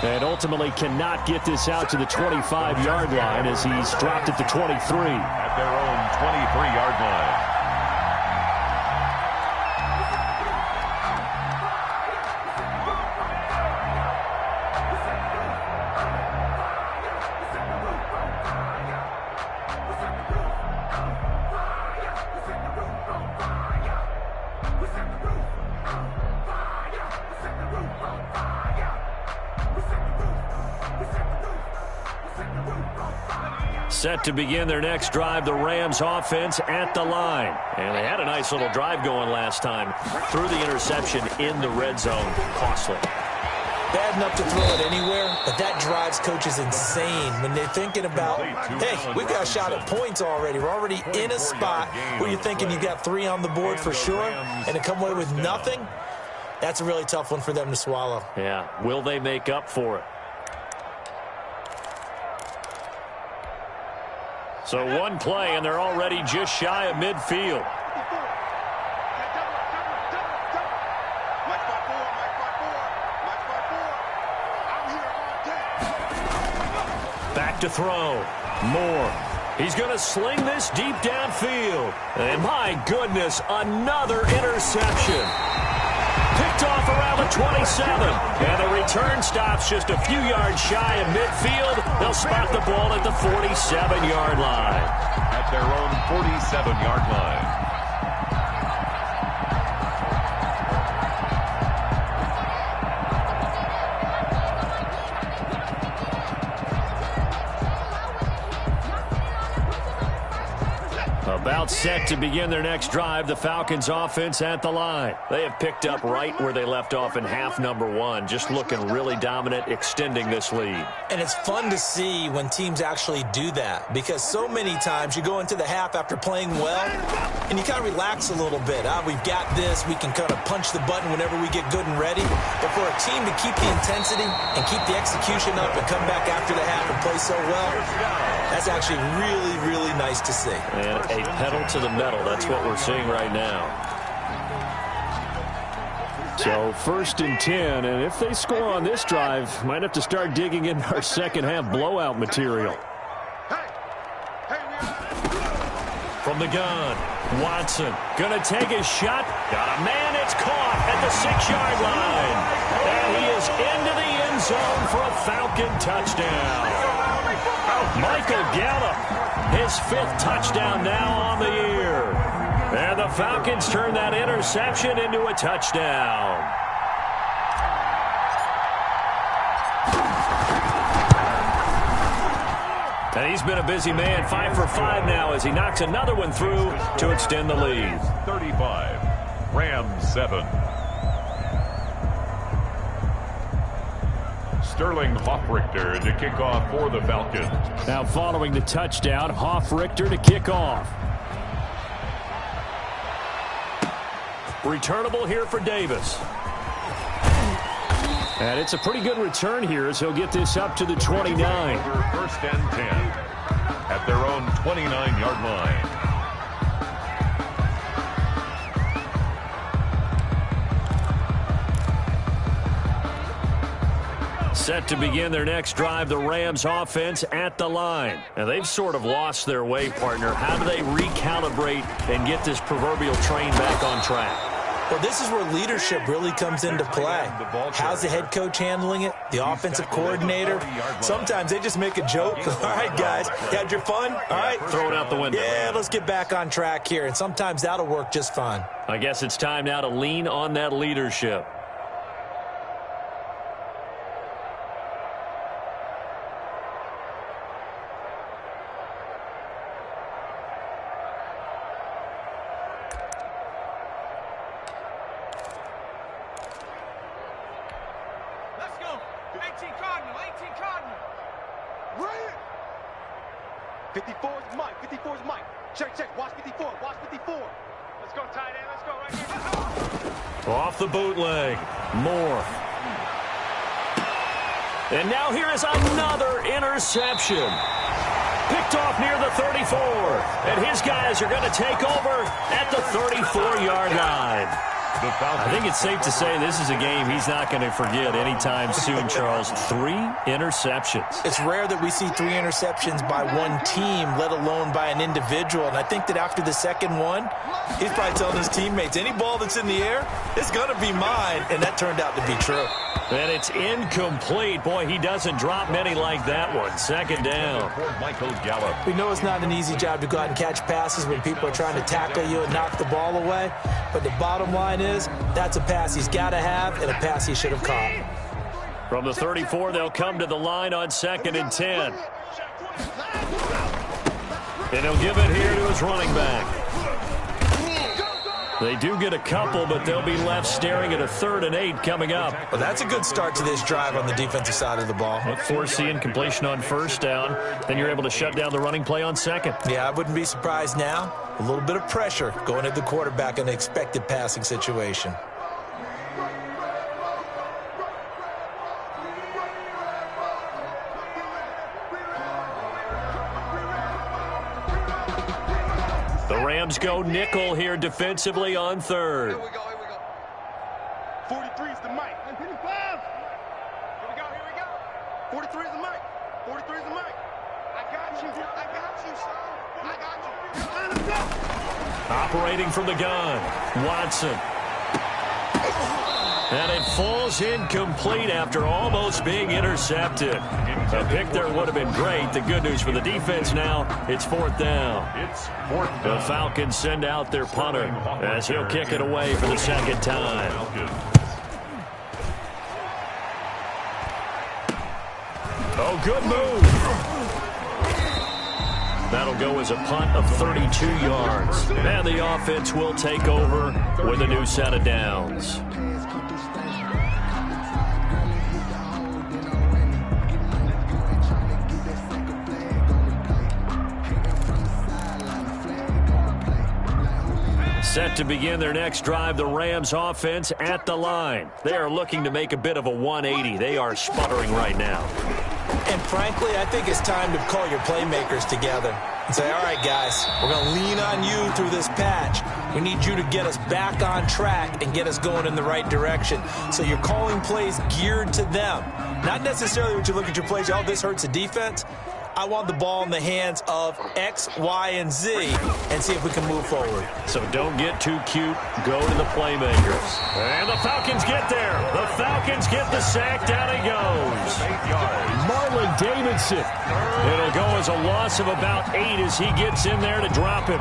And ultimately cannot get this out to the 25-yard line as he's dropped at the 23. At their own 23-yard line. Set to begin their next drive, the Rams offense at the line. And they had a nice little drive going last time. Threw the interception in the red zone. Costly. Bad enough to throw it anywhere, but that drives coaches insane when they're thinking about, hey, we've got a shot at points already. We're already in a spot where you're thinking you've got 3 on the board for sure, and to come away with nothing, that's a really tough one for them to swallow. Yeah, will they make up for it? So one play, and they're already just shy of midfield. Back to throw. Moore. He's going to sling this deep downfield. And my goodness, another interception. Picked off around the 27. And the return stops just a few yards shy of midfield. They'll spot the ball at the 47-yard line. At their own 47-yard line. About set to begin their next drive, the Falcons offense at the line. They have picked up right where they left off in half number 1, just looking really dominant, extending this lead. And it's fun to see when teams actually do that, because so many times you go into the half after playing well, and you kind of relax a little bit. We've got this. We can kind of punch the button whenever we get good and ready. But for a team to keep the intensity and keep the execution up and come back after the half and play so well, that's actually really, really nice to see. And a pedal to the metal. That's what we're seeing right now. So 1st and 10, and if they score on this drive, might have to start digging in our second half blowout material. From the gun, Watson gonna take his shot. Got a man, it's caught at the 6-yard line. And he is into the end zone for a Falcon touchdown. Michael Gallup, his 5th touchdown now on the year. And the Falcons turn that interception into a touchdown. And he's been a busy man, 5 for 5 now as he knocks another one through to extend the lead. 35, Rams 7. Sterling Hoffrichter to kick off for the Falcons. Now following the touchdown, Hoffrichter to kick off. Returnable here for Davis. And it's a pretty good return here as he'll get this up to the 29. First and 10 at their own 29-yard line. Set to begin their next drive, the Rams offense at the line. And they've sort of lost their way, partner. How do they recalibrate and get this proverbial train back on track? Well, this is where leadership really comes into play. How's the head coach handling it? The offensive coordinator? Sometimes they just make a joke. All right, guys, you had your fun? All right. Throw it out the window. Yeah, let's get back on track here. And sometimes that'll work just fine. I guess it's time now to lean on that leadership. Off the bootleg. Moore. And now here is another interception. Picked off near the 34. And his guys are going to take over at the 34-yard line. I think it's safe to say this is a game he's not going to forget anytime soon, Charles. 3 interceptions. It's rare that we see 3 interceptions by one team, let alone by an individual. And I think that after the second one, he's probably telling his teammates, any ball that's in the air, it's going to be mine. And that turned out to be true. And it's incomplete. Boy, he doesn't drop many like that one. Second down. Michael Gallup. We know it's not an easy job to go out and catch passes when people are trying to tackle you and knock the ball away. But the bottom line is that's a pass he's got to have and a pass he should have caught. From the 34, they'll come to the line on 2nd and 10. And he'll give it here to his running back. They do get a couple, but they'll be left staring at a 3rd and 8 coming up. Well, that's a good start to this drive on the defensive side of the ball. With foreseeing completion on 1st down, then you're able to shut down the running play on 2nd. Yeah, I wouldn't be surprised now. A little bit of pressure going at the quarterback in an expected passing situation. The Rams go nickel here defensively on 3rd. Here we go. 43 is the mic. 55. Here we go. 43 is the mic. 43 is the mic. I got you, son. I got you. Operating from the gun, Watson. And it falls incomplete after almost being intercepted. A pick there would have been great. The good news for the defense now, it's 4th down. The Falcons send out their punter as he'll kick it away for the 2nd time. Oh, good move. That'll go as a punt of 32 yards. And the offense will take over with a new set of downs. Set to begin their next drive, the Rams offense at the line. They are looking to make a bit of a 180. They are sputtering right now. And frankly, I think it's time to call your playmakers together and say, all right, guys, we're going to lean on you through this patch. We need you to get us back on track and get us going in the right direction. So you're calling plays geared to them. Not necessarily when you look at your plays, oh, this hurts the defense. I want the ball in the hands of X, Y, and Z and see if we can move forward. So don't get too cute. Go to the playmakers. And the Falcons get there. The Falcons get the sack. Down he goes. 8 yards. Marlon Davidson. It'll go as a loss of about 8 as he gets in there to drop him.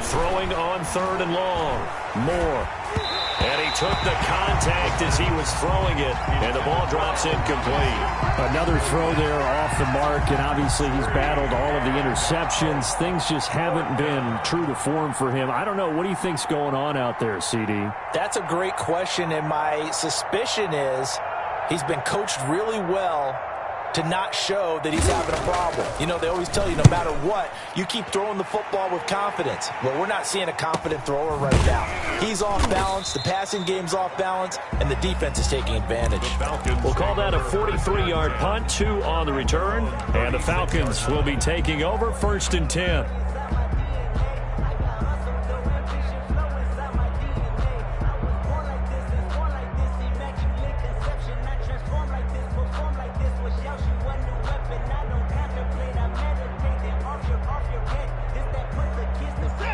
Throwing on 3rd and long. Moore. And he took the contact as he was throwing it, and the ball drops incomplete. Another throw there off the mark, and obviously he's battled all of the interceptions. Things just haven't been true to form for him. I don't know. What do you think's going on out there, CD? That's a great question, and my suspicion is he's been coached really well to not show that he's having a problem. You know, they always tell you no matter what, you keep throwing the football with confidence. Well, we're not seeing a confident thrower right now. He's off balance, the passing game's off balance, and the defense is taking advantage. We'll call that a 43-yard punt, 2 on the return, and the Falcons will be taking over 1st and 10.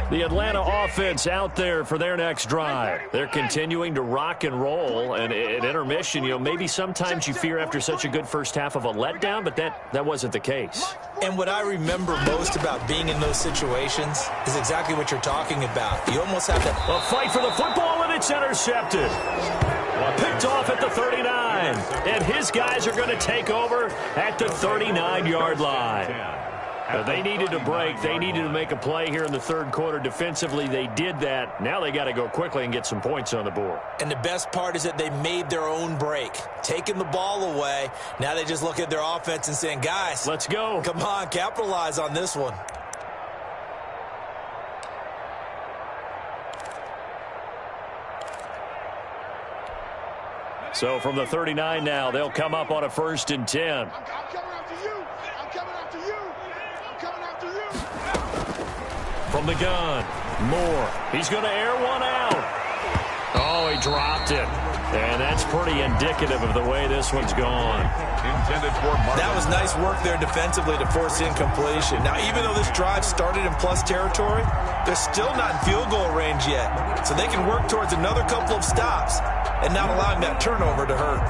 The Atlanta offense out there for their next drive. They're continuing to rock and roll, and at intermission, you know, maybe sometimes you fear after such a good first half of a letdown, but that wasn't the case. And what I remember most about being in those situations is exactly what you're talking about. You almost have to... A fight for the football, and it's intercepted. Picked off at the 39, and his guys are going to take over at the 39-yard line. They needed a break. They needed to make a play here in the third quarter defensively. They did that. Now they got to go quickly and get some points on the board. And the best part is that they made their own break, taking the ball away. Now they just look at their offense and saying, guys, let's go. Come on, capitalize on this one. So from the 39 now, they'll come up on a 1st and 10. From the gun, Moore. He's going to air one out. Oh, he dropped it. And that's pretty indicative of the way this one's gone. That was nice work there defensively to force incompletion. Now, even though this drive started in plus territory, they're still not in field goal range yet. So they can work towards another couple of stops and not allowing that turnover to hurt.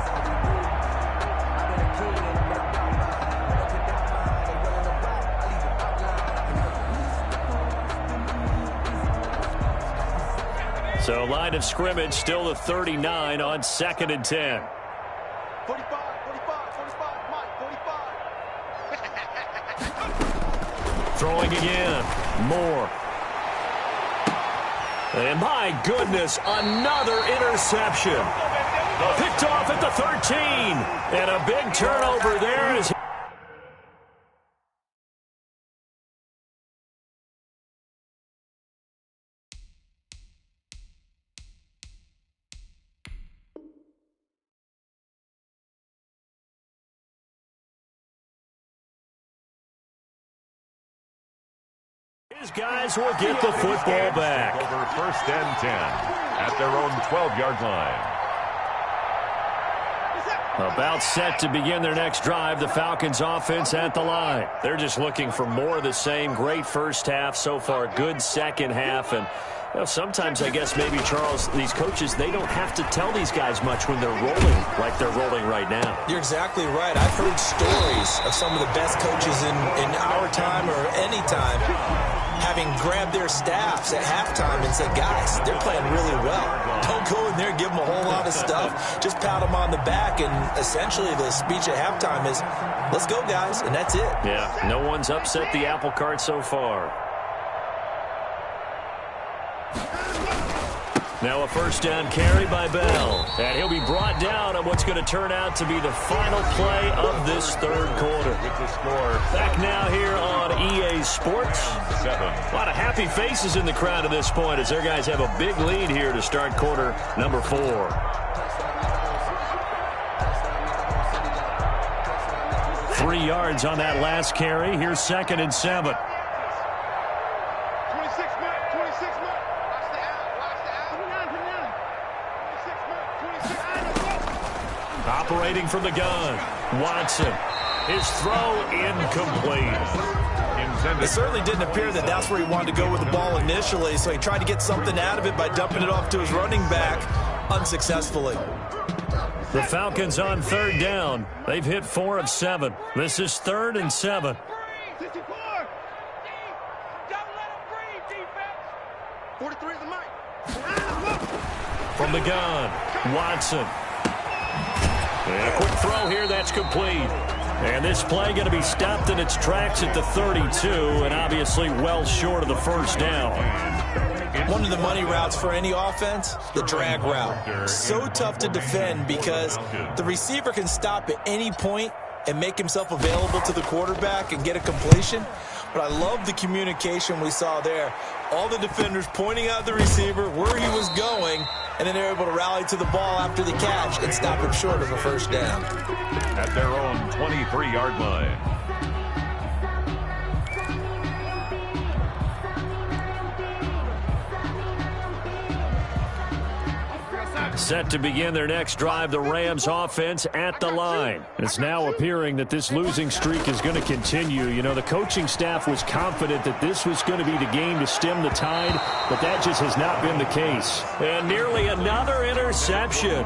So line of scrimmage still the 39 on 2nd and 10. 45, Mike, 45. Throwing again. Moore. And my goodness, another interception. Picked off at the 13. And a big turnover there as his guys will get the football back. Over 1st and 10 at their own 12-yard line. About set to begin their next drive, the Falcons offense at the line. They're just looking for more of the same. Great first half so far, good second half. And you know, sometimes I guess maybe, Charles, these coaches, they don't have to tell these guys much when they're rolling like they're rolling right now. You're exactly right. I've heard stories of some of the best coaches in our time or any time having grabbed their staffs at halftime and said, guys, they're playing really well. Don't go in there and give them a whole lot of stuff. Just pat them on the back, and essentially the speech at halftime is, let's go, guys, and that's it. Yeah, no one's upset the apple cart so far. Now a first down carry by Bell. And he'll be brought down on what's going to turn out to be the final play of this third quarter. With the score. Back now here on EA Sports. 7. A lot of happy faces in the crowd at this point as their guys have a big lead here to start quarter number 4. 3 yards on that last carry. Here's 2nd and 7. Operating from the gun, Watson. His throw incomplete. It certainly didn't appear that that's where he wanted to go with the ball initially, so he tried to get something out of it by dumping it off to his running back unsuccessfully. The Falcons on 3rd down. They've hit 4 of 7. This is 3rd and 7. 43 is the mic. From the gun, Watson. And a quick throw here, that's complete. And this play going to be stopped in its tracks at the 32, and obviously well short of the first down. One of the money routes for any offense, the drag route. So tough to defend because the receiver can stop at any point and make himself available to the quarterback and get a completion. But I love the communication we saw there. All the defenders pointing out the receiver where he was going, and then they're able to rally to the ball after the catch and stop him short of a first down. At their own 23-yard line. Set to begin their next drive, the Rams offense at the line. It's now appearing that this losing streak is going to continue. You know, the coaching staff was confident that this was going to be the game to stem the tide, but that just has not been the case. And nearly another interception.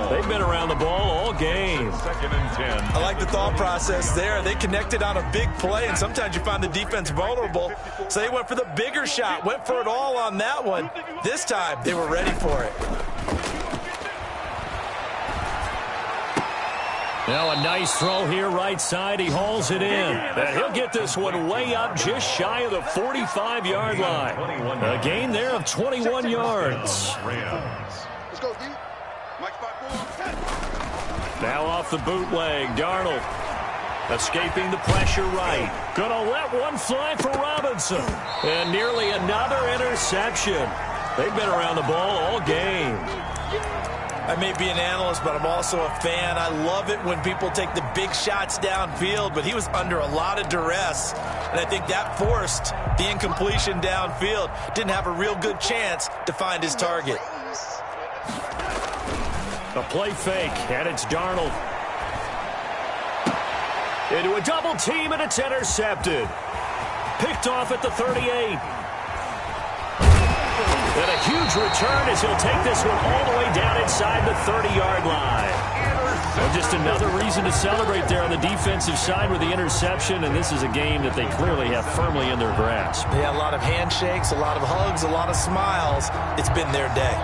They've been around the ball all game. 2nd and 10. I like the thought process there. They connected on a big play, and sometimes you find the defense vulnerable. So they went for the bigger shot, went for it all on that one. This time, they were ready for it. Now a nice throw here right side. He hauls it in. And he'll get this one way up just shy of the 45-yard line. A gain there of 21 yards. Let's go, D. Mike 5-4. Now off the bootleg, Darnold. Escaping the pressure right. Gonna let one fly for Robinson. And nearly another interception. They've been around the ball all game. I may be an analyst, but I'm also a fan. I love it when people take the big shots downfield, but he was under a lot of duress, and I think that forced the incompletion downfield. Didn't have a real good chance to find his target. A play fake, and it's Darnold. Into a double team, and it's intercepted. Picked off at the 38. And a huge return as he'll take this one all the way down inside the 30-yard line. Well, just another reason to celebrate there on the defensive side with the interception, and this is a game that they clearly have firmly in their grasp. They had a lot of handshakes, a lot of hugs, a lot of smiles. It's been their day.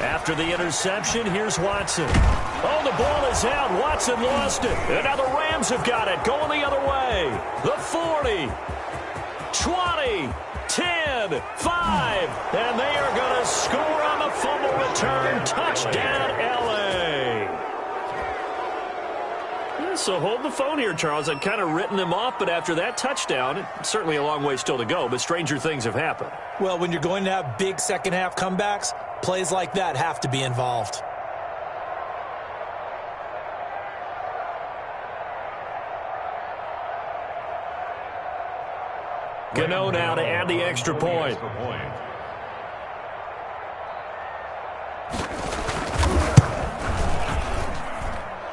After the interception, here's Watson. Oh, the ball is out. Watson lost it. And now the Rams have got it. Going the other way. The 40, 20, 10, 5. And they are going to score on the fumble return. Touchdown, L.A. So hold the phone here, Charles. I'd kind of written them off, but after that touchdown, it's certainly a long way still to go, but stranger things have happened. Well, when you're going to have big second-half comebacks, plays like that have to be involved. Gano now to add the extra point.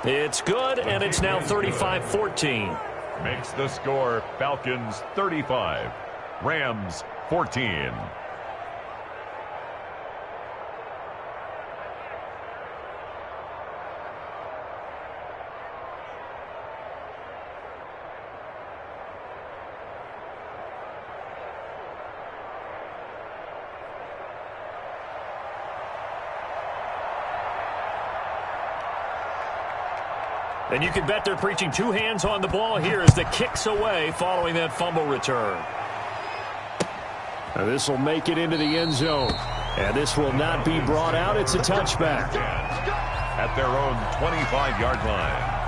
It's good, and it's now 35-14. Makes the score Falcons 35, Rams 14. And you can bet they're preaching two hands on the ball here as the kick's away following that fumble return. Now this will make it into the end zone. And this will not be brought out. It's a touchback. At their own 25-yard line.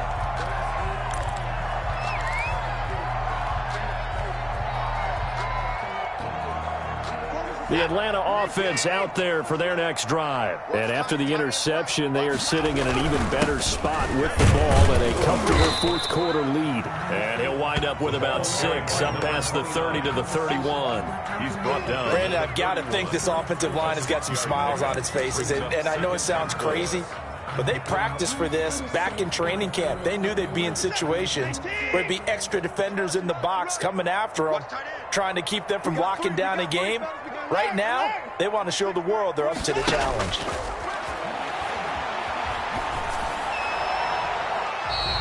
The Atlanta offense out there for their next drive. And after the interception, they are sitting in an even better spot with the ball and a comfortable fourth-quarter lead. And he'll wind up with about 6 up past the 30 to the 31. He's brought down. Brandon, I've got to think this offensive line has got some smiles on its faces. And I know it sounds crazy, but they practiced for this back in training camp. They knew they'd be in situations where it'd be extra defenders in the box coming after them, trying to keep them from locking down a game. Right now, they want to show the world they're up to the challenge.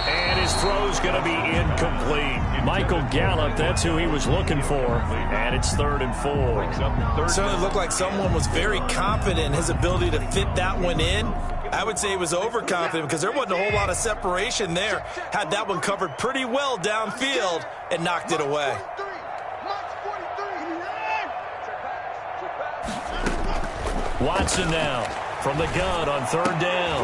And his throw's going to be incomplete. Michael Gallup, that's who he was looking for. And it's 3rd and 4. Certainly looked like someone was very confident in his ability to fit that one in. I would say he was overconfident because there wasn't a whole lot of separation there. Had that one covered pretty well downfield and knocked it away. Watson now from the gun on 3rd down.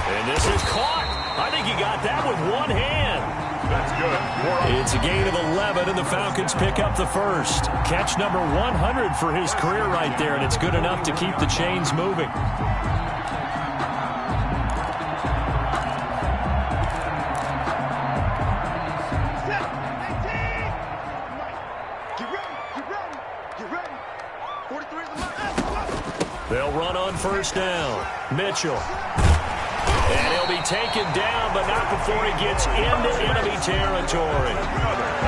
And this is caught. I think he got that with one hand. That's good. It's a gain of 11, and the Falcons pick up the first. Catch number 100 for his career right there, and it's good enough to keep the chains moving. They'll run on 1st down. Mitchell. And he'll be taken down, but not before he gets into enemy territory.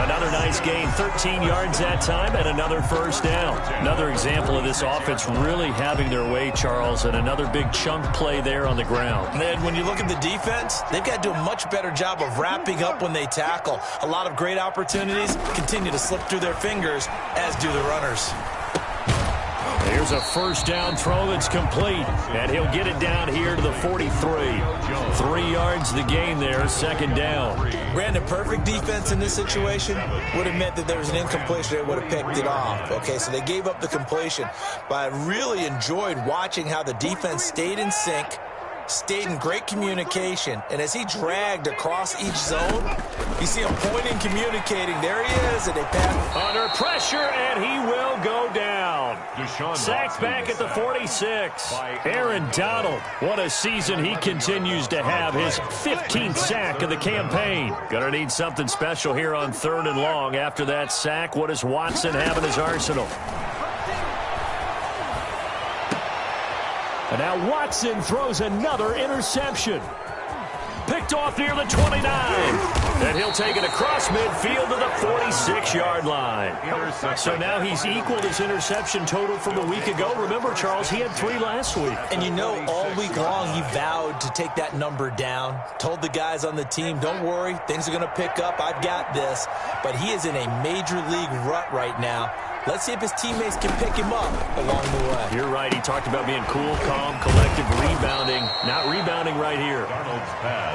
Another nice gain, 13 yards that time, and another 1st down. Another example of this offense really having their way, Charles, and another big chunk play there on the ground. And when you look at the defense, they've got to do a much better job of wrapping up when they tackle. A lot of great opportunities continue to slip through their fingers, as do the runners. Here's a 1st down throw that's complete, and he'll get it down here to the 43. 3 yards the gain there, 2nd down. Brandon, perfect defense in this situation would have meant that there was an incompletion. They would have picked it off. Okay, so they gave up the completion. But I really enjoyed watching how the defense stayed in sync, stayed in great communication, and as he dragged across each zone, you see him pointing, communicating. There he is, and they pass. Under pressure, and he will go down. Sacked back at the 46. Aaron Donald, what a season he continues to have. His 15th sack of the campaign. Gonna need something special here on 3rd and long. After that sack, what does Watson have in his arsenal? And now Watson throws another interception. Picked off near the 29. And he'll take it across midfield to the 46-yard line. So now he's equaled his interception total from a week ago. Remember, Charles, he had 3 last week. And you know, all week long he vowed to take that number down. Told the guys on the team, don't worry, things are going to pick up. I've got this. But he is in a major league rut right now. Let's see if his teammates can pick him up along the way. You're right. He talked about being cool, calm, collective, rebounding. Not rebounding right here.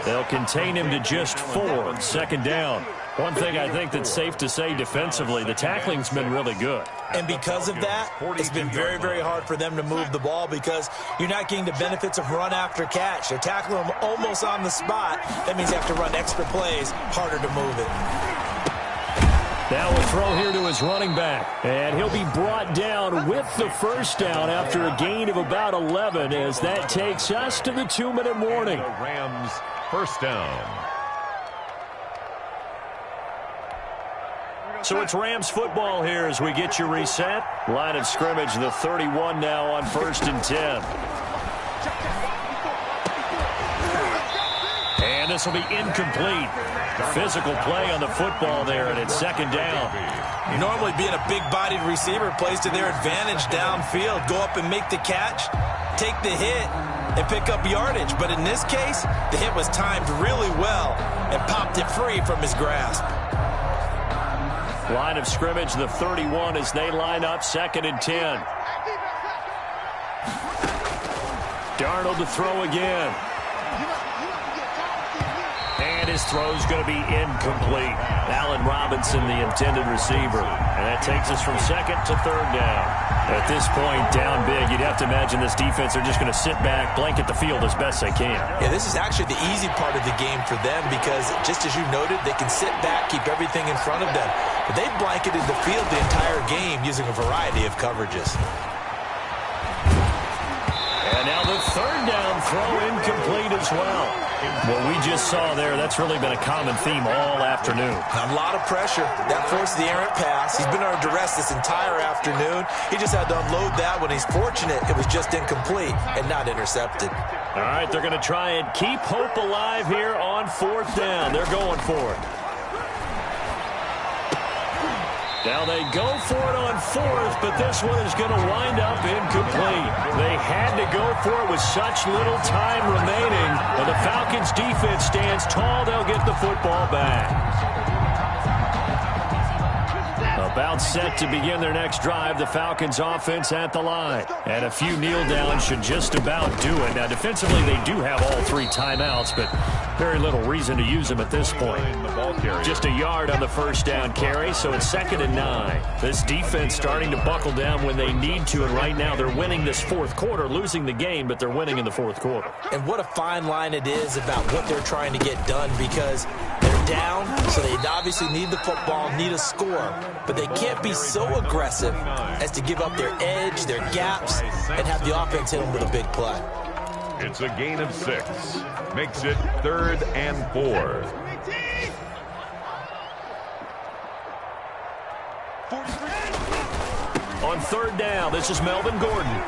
They'll contain him to just 4. 2nd down. One thing I think that's safe to say defensively, the tackling's been really good. And because of that, it's been very, very hard for them to move the ball because you're not getting the benefits of run after catch. They're tackling him almost on the spot. That means you have to run extra plays, harder to move it. Now a throw here to his running back. And he'll be brought down with the 1st down after a gain of about 11 as that takes us to the 2-minute warning. Rams 1st down. So it's Rams football here as we get you reset. Line of scrimmage, the 31 now on 1st and 10. And this will be incomplete. Physical play on the football there, and it's 2nd down. Normally being a big-bodied receiver plays to their advantage downfield. Go up and make the catch, take the hit, and pick up yardage. But in this case, the hit was timed really well and popped it free from his grasp. Line of scrimmage, the 31 as they line up, 2nd and 10. Darnold to throw again. And his throw's going to be incomplete. Allen Robinson, the intended receiver. And that takes us from 2nd to 3rd down. At this point, down big, you'd have to imagine this defense are just going to sit back, blanket the field as best they can. Yeah, this is actually the easy part of the game for them because, just as you noted, they can sit back, keep everything in front of them. But they've blanketed the field the entire game using a variety of coverages. And now the 3rd down throw incomplete as well. What we just saw there, that's really been a common theme all afternoon. A lot of pressure. That forced the errant pass. He's been under duress this entire afternoon. He just had to unload that when he's fortunate it was just incomplete and not intercepted. All right, they're going to try and keep hope alive here on 4th down. They're going for it. Now they go for it on 4th, but this one is going to wind up incomplete. They had to go for it with such little time remaining. But the Falcons' defense stands tall. They'll get the football back. A About set to begin their next drive, the Falcons offense at the line. And a few kneel downs should just about do it. Now, defensively, they do have all 3 timeouts, but very little reason to use them at this point. Just a yard on the first down carry, so it's 2nd and 9. This defense starting to buckle down when they need to, and right now they're winning this fourth quarter, losing the game, but they're winning in the fourth quarter. And what a fine line it is about what they're trying to get done, because they're down, so they obviously need the football, need a score, but they can't be so aggressive as to give up their edge, their gaps, and have the offense hit them with a big play. It's a gain of 6. Makes it 3rd and 4. On 3rd down, this is Melvin Gordon.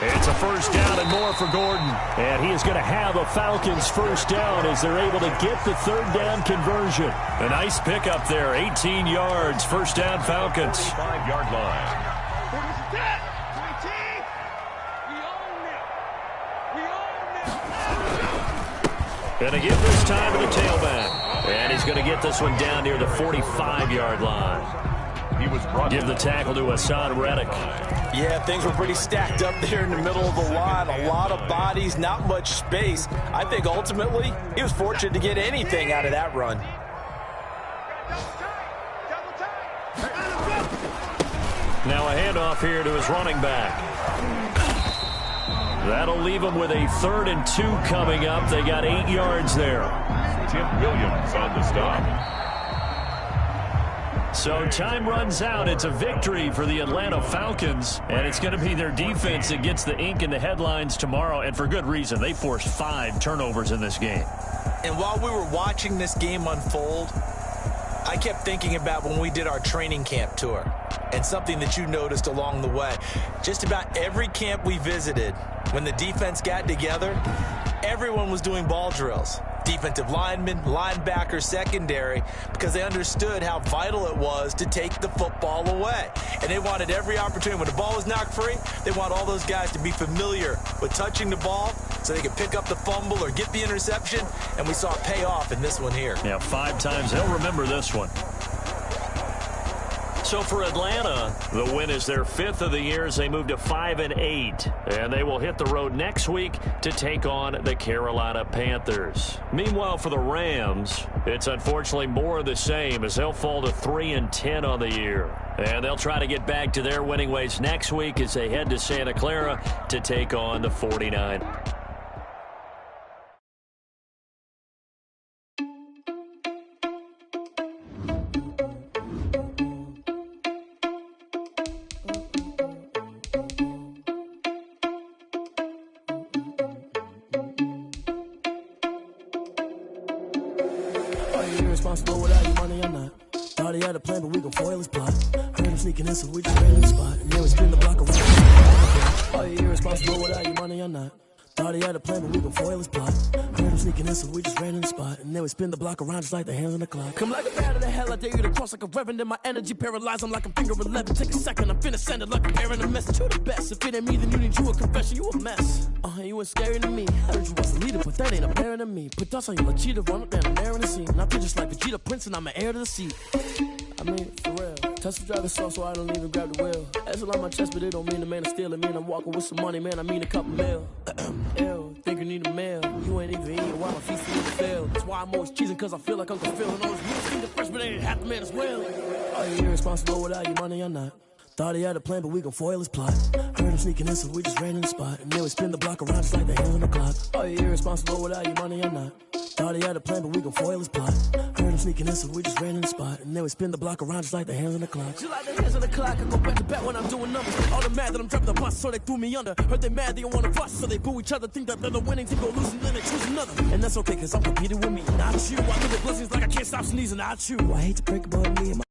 It's a first down and more for Gordon. And he is going to have a Falcons first down as they're able to get the 3rd down conversion. A nice pickup there, 18 yards, first down Falcons. 5-yard line. Going to give this time to the tailback. And he's going to get this one down near the 45-yard line. Give the tackle to Hassan Reddick. Yeah, things were pretty stacked up there in the middle of the line. A lot of bodies, not much space. I think ultimately he was fortunate to get anything out of that run. Now a handoff here to his running back. That'll leave him with a 3rd and 2 coming up. They got 8 yards there. Tim Williams on the stop. So time runs out. It's a victory for the Atlanta Falcons, and it's going to be their defense that gets the ink in the headlines tomorrow, and for good reason. They forced 5 turnovers in this game. And while we were watching this game unfold, I kept thinking about when we did our training camp tour and something that you noticed along the way. Just about every camp we visited, when the defense got together, everyone was doing ball drills. Defensive linemen, linebackers, secondary, because they understood how vital it was to take the football away. And they wanted every opportunity. When the ball was knocked free, they want all those guys to be familiar with touching the ball so they could pick up the fumble or get the interception. And we saw it pay off in this one here. Yeah, 5 times. They'll remember this one. So for Atlanta, the win is their 5th of the year as they move to 5-8. And they will hit the road next week to take on the Carolina Panthers. Meanwhile, for the Rams, it's unfortunately more of the same as they'll fall to 3-10 on the year. And they'll try to get back to their winning ways next week as they head to Santa Clara to take on the 49ers. Irresponsible without your money, I'm not. Thought he had a plan, but we gon' foil his plot. Heard him sneaking in, so we just ran in the spot. And then we spin the block around. Oh, you irresponsible without your money, I'm not. Thought he had a plan, but we gon' foil his plot. Heard him sneaking in, so we just ran in the spot. And then we spin the block around just like the hands on the clock. Come like a bat of the hell, I dare you to cross like a reverend. And my energy paralyzed, I'm like I'm finger 11. Take a second, I'm finna send it like a parent a message. You the best, if it ain't me, then you need you a confession. You a mess, you ain't scary to me. I heard you was a leader, but that ain't apparent to me. Put dust on you like cheetah, run up down the air in the scene. And I feel just like Vegeta Prince, and I'm an heir to the seat. I mean, for real. Tesla driver soft, so I don't even grab the wheel. That's on my chest, but it don't mean the man is stealing. Mean I'm walking with some money, man, I mean a couple mil. Ew, think you need a mail. You ain't even eating while my feet seem to fail. That's why I'm always cheesing, cause I feel like Uncle Phil. And all those rules seem to fresh, but they ain't half the man as well. Are you irresponsible without your money or not? Thought he had a plan, but we gon' foil his plot. Heard him sneaking in, so we just ran in the spot. And then we spin the block around just like the hands on the clock. Are you irresponsible without your money or not? Thought he had a plan, but we gon' foil his plot. Heard him sneaking in, so we just ran in the spot. And then we spin the block around just like the hands on the clock. Just like the hands on the clock, I go back to back when I'm doing numbers. All the mad that I'm dropping the bus, so they threw me under. Heard they mad, they don't wanna fuss, so they boo each other. Think that they're the winning team, go losing, then they choose another. And that's okay, cause I'm competing with me, not you. I look at blessings like I can't stop sneezing, not you. I hate to break it, but me and my